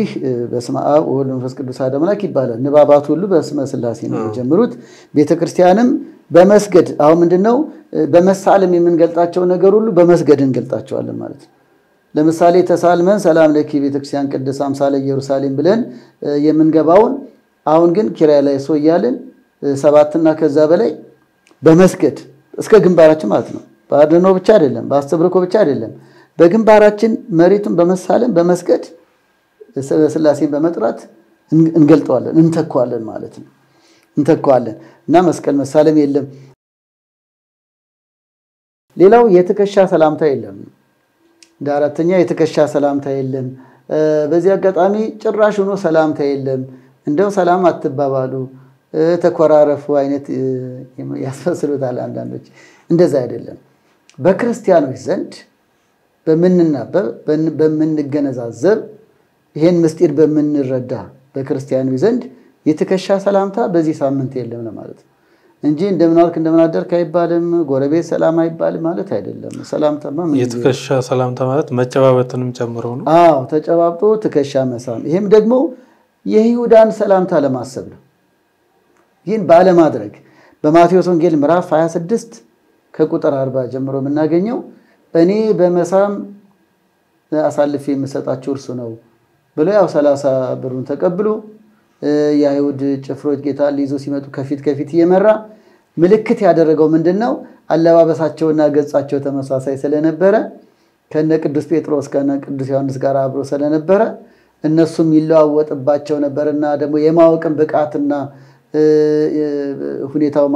በስመ አብ ወወልድ ወመንፈስ ቅዱስ አሐዱ አምላክ ይባላል። ንባባት ሁሉ በስመ ሥላሴ ነው የሚጀምሩት። ቤተክርስቲያንም በመስገድ አሁን ምንድነው በመሳለም የምንገልጣቸው ነገር ሁሉ በመስገድ እንገልጣቸዋለን ማለት ነው። ለምሳሌ ተሳልመን ሰላም ለኪ ቤተክርስቲያን ቅድስት አምሳለ ኢየሩሳሌም ብለን የምንገባውን አሁን ግን ኪራይ ላይ ሰው እያልን 7 እና ከዛ በላይ በመስገድ እስከ ግንባራችን ማለት ነው። ባድኖ ብቻ አይደለም፣ ባስተብርኮ ብቻ አይደለም፣ በግንባራችን መሬቱን በመሳለም በመስገድ ሥላሴን በመጥራት እንገልጠዋለን፣ እንተኳለን ማለት ነው። እንተኳለን እና መስቀል መሳለም የለም። ሌላው የትከሻ ሰላምታ የለም። ዳራተኛ የትከሻ ሰላምታ የለም። በዚህ አጋጣሚ ጭራሽ ሆኖ ሰላምታ የለም። እንደው ሰላም አትባባሉ ተኮራረፉ አይነት ያስፈስሉታል አንዳንዶች። እንደዛ አይደለም። በክርስቲያኖች ዘንድ በመንናበብ በመንገነዛዘብ ይሄን ምስጢር በመንረዳ በክርስቲያኖች ዘንድ የትከሻ ሰላምታ በዚህ ሳምንት የለም ማለት ነው እንጂ እንደምን ዋልክ እንደምን አደርክ አይባልም። ጎረቤት ሰላም አይባልም ማለት አይደለም። ሰላምታማ የትከሻ ሰላምታ ማለት መጨባበጥንም ጨምሮ ነው። አዎ ተጨባብጦ ትከሻ መሳም። ይሄም ደግሞ የይሁዳን ሰላምታ ለማሰብ ነው። ይህን ባለማድረግ በማቴዎስ ወንጌል ምዕራፍ 26 ከቁጥር 40 ጀምሮ የምናገኘው እኔ በመሳም አሳልፌ የምሰጣችሁ እርሱ ነው ብሎ ያው 30 ብሩን ተቀብሎ የአይሁድ ጭፍሮች ጌታ ሊይዙ ሲመጡ ከፊት እየመራ ምልክት ያደረገው ምንድነው? አለባበሳቸውና ገጻቸው ተመሳሳይ ስለነበረ ከነ ቅዱስ ጴጥሮስ ከነ ቅዱስ ዮሐንስ ጋር አብሮ ስለነበረ እነሱም ይለዋወጥባቸው ነበርና ደግሞ የማወቅን ብቃትና ሁኔታው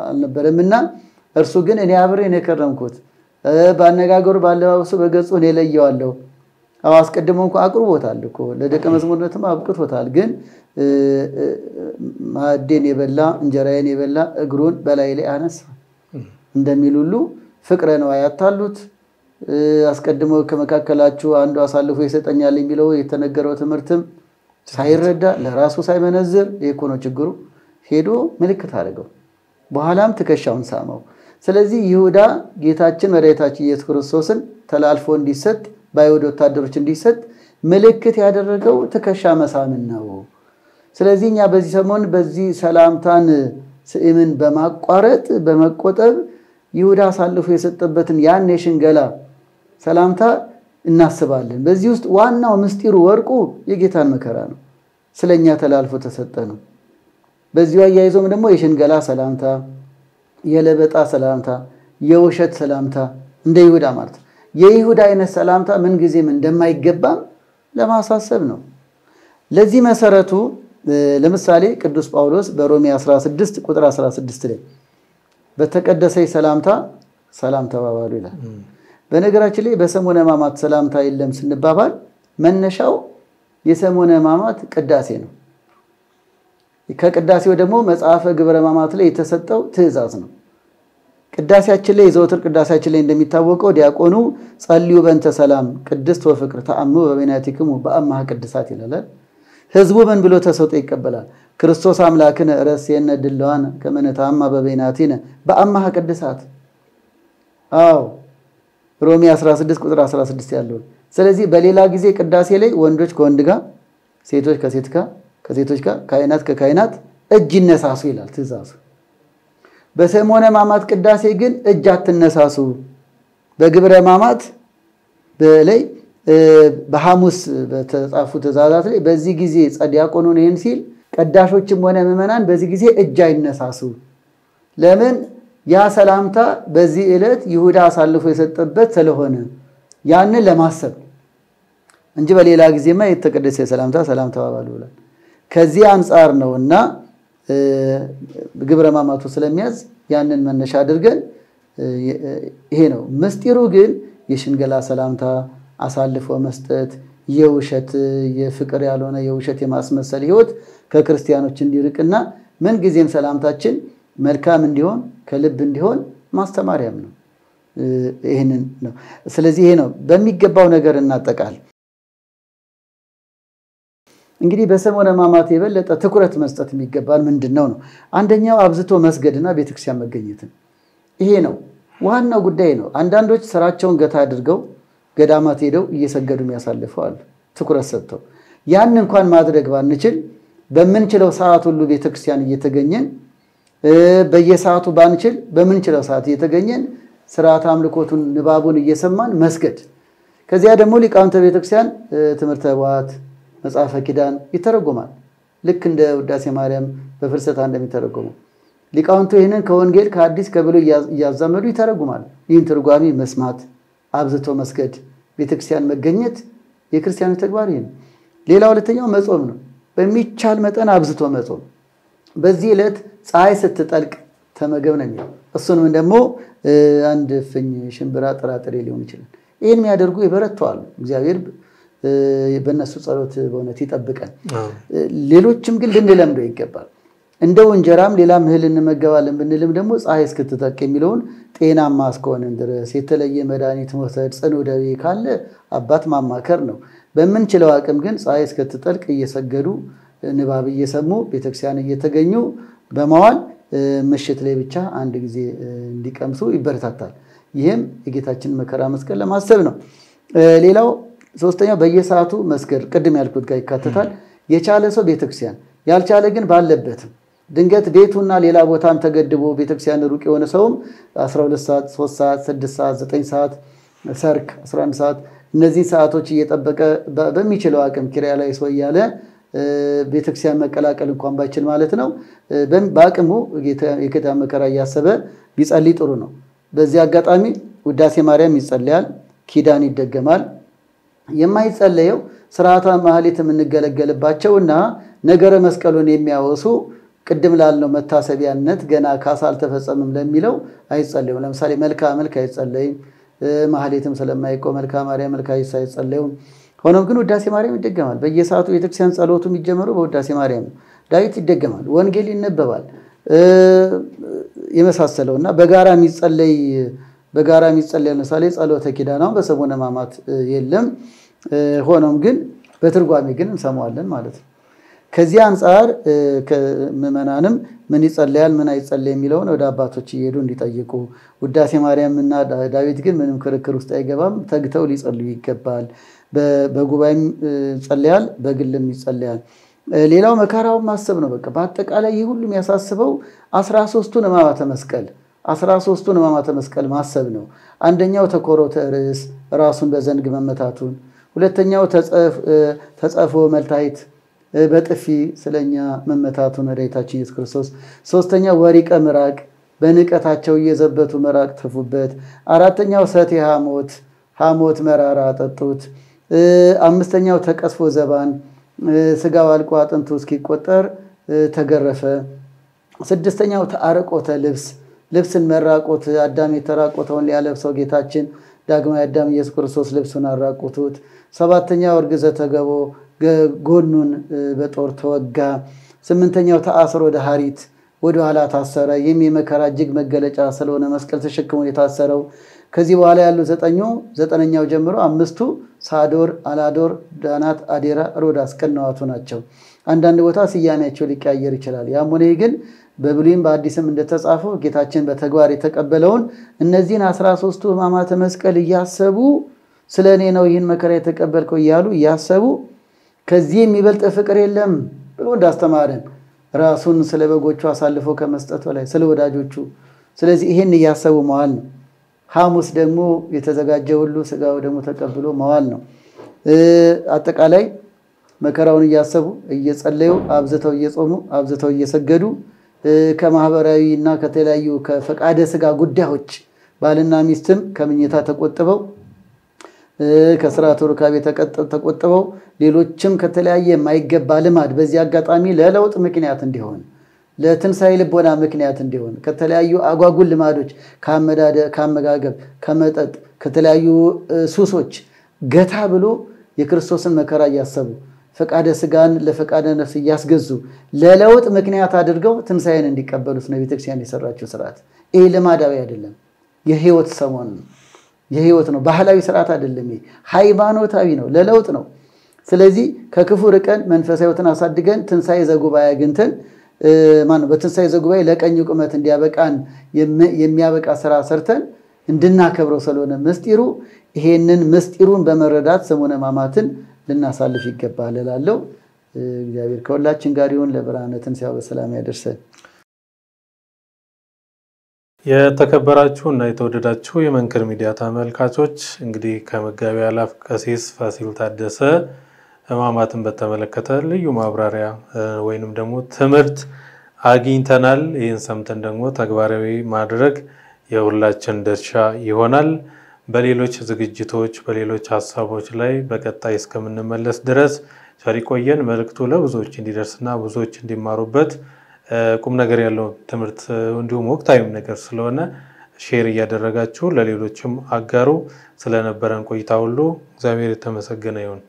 አልነበረምና እርሱ ግን እኔ አብሬ ነው የከረምኩት ባነጋገሩ ባለባበሱ በገጹ እኔ ለየዋለሁ። አስቀድሞ እንኳን አቅርቦታል እኮ ለደቀ መዝሙርነትም አብቅቶታል። ግን ማዕዴን የበላ እንጀራዬን የበላ እግሩን በላይ ላይ አነሳ እንደሚል ሁሉ ፍቅረ ነው ያታሉት። አስቀድሞ ከመካከላችሁ አንዱ አሳልፎ ይሰጠኛል የሚለው የተነገረው ትምህርትም ሳይረዳ ለራሱ ሳይመነዝር የኮኖ ችግሩ ሄዶ ምልክት አደረገው። በኋላም ትከሻውን ሳመው። ስለዚህ ይሁዳ ጌታችን መድኃኒታችን ኢየሱስ ክርስቶስን ተላልፎ እንዲሰጥ ባይሁድ ወታደሮች እንዲሰጥ ምልክት ያደረገው ትከሻ መሳምን ነው። ስለዚህ እኛ በዚህ ሰሞን በዚህ ሰላምታን ስዕምን በማቋረጥ በመቆጠብ ይሁዳ አሳልፎ የሰጠበትን ያን የሽንገላ ሰላምታ እናስባለን። በዚህ ውስጥ ዋናው ምስጢሩ ወርቁ የጌታን መከራ ነው። ስለኛ ተላልፎ ተሰጠ ነው። በዚሁ አያይዞም ደግሞ የሽንገላ ሰላምታ፣ የለበጣ ሰላምታ፣ የውሸት ሰላምታ እንደ ይሁዳ ማለት የይሁዳ አይነት ሰላምታ ምን ጊዜም እንደማይገባም ለማሳሰብ ነው። ለዚህ መሰረቱ ለምሳሌ ቅዱስ ጳውሎስ በሮሜ 16 ቁጥር 16 ላይ በተቀደሰይ ሰላምታ ሰላም ተባባሉ ይላል። በነገራችን ላይ በሰሙነ ሕማማት ሰላምታ የለም ስንባባል መነሻው የሰሙነ ሕማማት ቅዳሴ ነው። ከቅዳሴው ደግሞ መጽሐፈ ግብረ ሕማማት ላይ የተሰጠው ትእዛዝ ነው። ቅዳሴያችን ላይ ዘወትር ቅዳሴያችን ላይ እንደሚታወቀው ዲያቆኑ ጸልዩ በእንተ ሰላም ቅድስት ወፍቅር ተአምኑ በበይናቲክሙ በአማሃ ቅድሳት ይላል። ህዝቡ ምን ብሎ ተሰጥቶ ይቀበላል? ክርስቶስ አምላክነ ረሴነ ድለዋን ከመነታማ በበይናቲነ በአማሃ ቅድሳት ሮሜ 16 ቁጥር 16 ያለው። ስለዚህ በሌላ ጊዜ ቅዳሴ ላይ ወንዶች ከወንድ ጋር ሴቶች ከሴቶች ጋር ካህናት ከካህናት እጅ ይነሳሱ ይላል ትእዛዙ። በሰሞነ ሕማማት ቅዳሴ ግን እጅ አትነሳሱ። በግብረ ሕማማት በላይ በሐሙስ በተጻፉ ትእዛዛት ላይ በዚህ ጊዜ ዲያቆኑን ይሄን ሲል ቀዳሾችም ሆነ ምዕመናን በዚህ ጊዜ እጅ አይነሳሱ። ለምን? ያ ሰላምታ በዚህ ዕለት ይሁዳ አሳልፎ የሰጠበት ስለሆነ ያንን ለማሰብ እንጂ በሌላ ጊዜማ የተቀደሰ ሰላምታ ሰላም ተባባሉ ብሏል። ከዚህ አንፃር ነውና ግብረ ሕማማቱ ስለሚያዝ ያንን መነሻ አድርገን ይሄ ነው ምስጢሩ። ግን የሽንገላ ሰላምታ አሳልፎ መስጠት የውሸት የፍቅር ያልሆነ የውሸት የማስመሰል ህይወት ከክርስቲያኖች እንዲርቅና ምን ጊዜም ሰላምታችን መልካም እንዲሆን ከልብ እንዲሆን ማስተማሪያም ነው። ይሄንን ነው። ስለዚህ ይሄ ነው በሚገባው ነገር እናጠቃል። እንግዲህ በሰሞነ ሕማማት የበለጠ ትኩረት መስጠት የሚገባል ምንድነው ነው? አንደኛው አብዝቶ መስገድና ቤተክርስቲያን መገኘት። ይሄ ነው ዋናው ጉዳይ ነው። አንዳንዶች ስራቸውን ገታ አድርገው ገዳማት ሄደው እየሰገዱ የሚያሳልፈዋል ትኩረት ሰጥተው። ያን እንኳን ማድረግ ባንችል በመንችለው ሰዓት ሁሉ ቤተክርስቲያን እየተገኘን በየሰዓቱ ባንችል በመንችለው ሰዓት እየተገኘን ሥርዓተ አምልኮቱን ንባቡን እየሰማን መስገድ። ከዚያ ደግሞ ሊቃውንተ ቤተክርስቲያን ትምህርተ ኅቡዓት መጽሐፈ ኪዳን ይተረጎማል። ልክ እንደ ውዳሴ ማርያም በፍልሰታ እንደሚተረጎመው ሊቃውንቱ ይህንን ከወንጌል ከአዲስ ከብሉይ እያዛመዱ ይተረጉማል። ይህን ትርጓሜ መስማት አብዝቶ መስገድ ቤተክርስቲያን መገኘት የክርስቲያኑ ተግባር ነው። ሌላው ሁለተኛው መጾም ነው። በሚቻል መጠን አብዝቶ መጾም። በዚህ ዕለት ፀሐይ ስትጠልቅ ተመገብ ነው የሚለው። እሱንም ደግሞ አንድ ፍኝ ሽምብራ ጥራጥሬ ሊሆን ይችላል። ይሄን የሚያደርጉ ይበረታሉ። እግዚአብሔር በእነሱ ጸሎት በእውነት ይጠብቀን። ሌሎችም ግን ልንለምደው ይገባል። እንደው እንጀራም ሌላም እህል እንመገባለን ብንልም ደግሞ ፀሐይ እስክትጠልቅ የሚለውን ጤናማ እስከሆነን ድረስ የተለየ መድኃኒት መውሰድ ጽኑ ደዌ ካለ አባት ማማከር ነው። በምንችለው አቅም ግን ፀሐይ እስክትጠልቅ እየሰገዱ ንባብ እየሰሙ ቤተክርስቲያን እየተገኙ በመዋል ምሽት ላይ ብቻ አንድ ጊዜ እንዲቀምሱ ይበረታታል። ይህም የጌታችን መከራ መስቀል ለማሰብ ነው። ሌላው ሶስተኛው በየሰዓቱ መስገድ ቅድም ያልኩት ጋር ይካተታል። የቻለ ሰው ቤተክርስቲያን ያልቻለ ግን ባለበት ድንገት ቤቱና ሌላ ቦታም ተገድቦ ቤተክርስቲያን ሩቅ የሆነ ሰውም 12 ሰዓት 3 ሰዓት 6 ሰዓት 9 ሰዓት ሰርክ 11 ሰዓት እነዚህ ሰዓቶች እየጠበቀ በሚችለው አቅም ኪራይ ላይ ሰው ያለ ቤተክርስቲያን መቀላቀል እንኳን ባይችል ማለት ነው በአቅሙ የጌታ መከራ ያሰበ ቢጸልይ ጥሩ ነው። በዚህ አጋጣሚ ውዳሴ ማርያም ይጸልያል፣ ኪዳን ይደገማል። የማይጸለየው ሥርዓተ ማህሌት የምንገለገልባቸውና ነገረ መስቀሉን የሚያወሱ ቅድም ላልነው መታሰቢያነት ገና ካሳ አልተፈጸመም ለሚለው አይጸለዩም። ለምሳሌ መልካ አይጸለይም። ማህሌትም ስለማይቆም መልካ ማርያም መልካ አይጸለዩም። ሆኖም ግን ውዳሴ ማርያም ይደገማል። በየሰዓቱ ቤተክርስቲያን ጸሎቱ የሚጀምረው በውዳሴ ማርያም ነው። ዳዊት ይደገማል፣ ወንጌል ይነበባል የመሳሰለውና በጋራ የሚጸለይ ለምሳሌ ጸሎተ ኪዳናው በሰሙነ ሕማማት የለም። ሆኖም ግን በትርጓሜ ግን እንሰማዋለን ማለት ነው። ከዚህ አንፃር ምዕመናንም ምን ይጸለያል ምን አይጸለይ የሚለውን ወደ አባቶች እየሄዱ እንዲጠይቁ። ውዳሴ ማርያምና ዳዊት ግን ምንም ክርክር ውስጥ አይገባም፣ ተግተው ሊጸልዩ ይገባል። በጉባኤም ይጸለያል፣ በግልም ይጸለያል። ሌላው መከራውን ማሰብ ነው። በቃ በአጠቃላይ ይህ ሁሉ የሚያሳስበው 13ቱን ሕማማተ መስቀል ማሰብ ነው። አንደኛው ተኮሮተ ርዕስ ራሱን በዘንግ መመታቱን፣ ሁለተኛው ተጸፎ መልታይት በጥፊ ስለኛ መመታቱን ረዳታችን ኢየሱስ ክርስቶስ፣ ሶስተኛው ወሪቀ ምራቅ በንቀታቸው እየዘበቱ ምራቅ ተፉበት፣ አራተኛው ሰቴ ሐሞት መራራ ጠጡት፣ አምስተኛው ተቀስፎ ዘባን ስጋው አልቆ አጥንቱ እስኪቆጠር ተገረፈ፣ ስድስተኛው ተአርቆተ ልብስን መራቆት አዳም የተራቆተውን ሊያለብሰው ጌታችን ዳግማዊ አዳም ኢየሱስ ክርስቶስ ልብሱን አራቆቱት፣ ሰባተኛው እርግዘተ ገቦ ጎኑን በጦር ተወጋ፣ ስምንተኛው ተአስሮ ደሃሪት ወደ ኋላ ታሰረ። የመከራ እጅግ መገለጫ ስለሆነ መስቀል ተሸክሞ የታሰረው። ከዚህ በኋላ ያሉ ዘጠነኛው ጀምሮ አምስቱ ሳዶር፣ አላዶር፣ ዳናት፣ አዴራ፣ ሮዳስ ከነዋቱ ናቸው። አንዳንድ ቦታ ስያሜያቸው ሊቀያየር ይችላል። ያም ሆነ ግን በብሉይም በአዲስም እንደተጻፈው ጌታችን በተግባር የተቀበለውን እነዚህን 13ቱ ሕማማተ መስቀል እያሰቡ ስለኔ ነው ይህን መከራ የተቀበልከው እያሉ እያሰቡ ከዚህ የሚበልጥ ፍቅር የለም ብሎ እንዳስተማረን ራሱን ስለ በጎቹ አሳልፎ ከመስጠት በላይ ስለ ወዳጆቹ ስለዚህ ይሄን እያሰቡ መዋል ነው። ሐሙስ ደግሞ የተዘጋጀ ሁሉ ስጋው ደግሞ ተቀብሎ መዋል ነው። አጠቃላይ መከራውን እያሰቡ እየጸለዩ አብዝተው እየጾሙ አብዝተው እየሰገዱ ከማህበራዊና ከተለያዩ ከፈቃደ ስጋ ጉዳዮች ባልና ሚስትም ከምኝታ ተቆጥበው ከስራቱ ሩካቤ ተቆጥበው ሌሎችም ከተለያየ የማይገባ ልማድ በዚህ አጋጣሚ ለለውጥ ምክንያት እንዲሆን ለትንሳኤ ልቦና ምክንያት እንዲሆን ከተለያዩ አጓጉል ልማዶች ከአመጋገብ ከመጠጥ ከተለያዩ ሱሶች ገታ ብሎ የክርስቶስን መከራ እያሰቡ ፈቃደ ስጋን ለፈቃደ ነፍስ እያስገዙ ለለውጥ ምክንያት አድርገው ትንሳኤን እንዲቀበሉት ነው ቤተክርስቲያን የሰራችው ስርዓት። ይሄ ልማዳዊ አይደለም፣ የህይወት ሰሞን ነው፣ የህይወት ነው፣ ባህላዊ ስርዓት አይደለም። ይሄ ሃይማኖታዊ ነው፣ ለለውጥ ነው። ስለዚህ ከክፉ ርቀን መንፈሳዊውን አሳድገን ትንሳኤ ዘጉባኤ አግኝተን በትንሳኤ ዘጉባኤ ለቀኝ ቁመት እንዲያበቃን የሚያበቃ ስራ ሰርተን እንድናከብረው ስለሆነ ምስጢሩ ይሄንን ምስጢሩን በመረዳት ሰሙነ ሕማማትን ልናሳልፍ ይገባል እላለሁ። እግዚአብሔር ከሁላችን ጋር ይሁን። ለብርሃነ ትንሣኤው በሰላም ያደርሰን። የተከበራችሁና የተወደዳችሁ የመንክር ሚዲያ ተመልካቾች እንግዲህ ከመጋቢ አላፍ ቀሲስ ፋሲል ታደሰ ሕማማትን በተመለከተ ልዩ ማብራሪያ ወይንም ደግሞ ትምህርት አግኝተናል። ይህን ሰምተን ደግሞ ተግባራዊ ማድረግ የሁላችን ድርሻ ይሆናል። በሌሎች ዝግጅቶች በሌሎች ሐሳቦች ላይ በቀጣይ እስከምንመለስ ድረስ ቸር ይቆየን። መልእክቱ ለብዙዎች እንዲደርስና ብዙዎች እንዲማሩበት ቁም ነገር ያለው ትምህርት እንዲሁም ወቅታዊ ነገር ስለሆነ ሼር እያደረጋችሁ ለሌሎችም አጋሩ። ስለነበረን ቆይታ ሁሉ እግዚአብሔር የተመሰገነ ይሁን።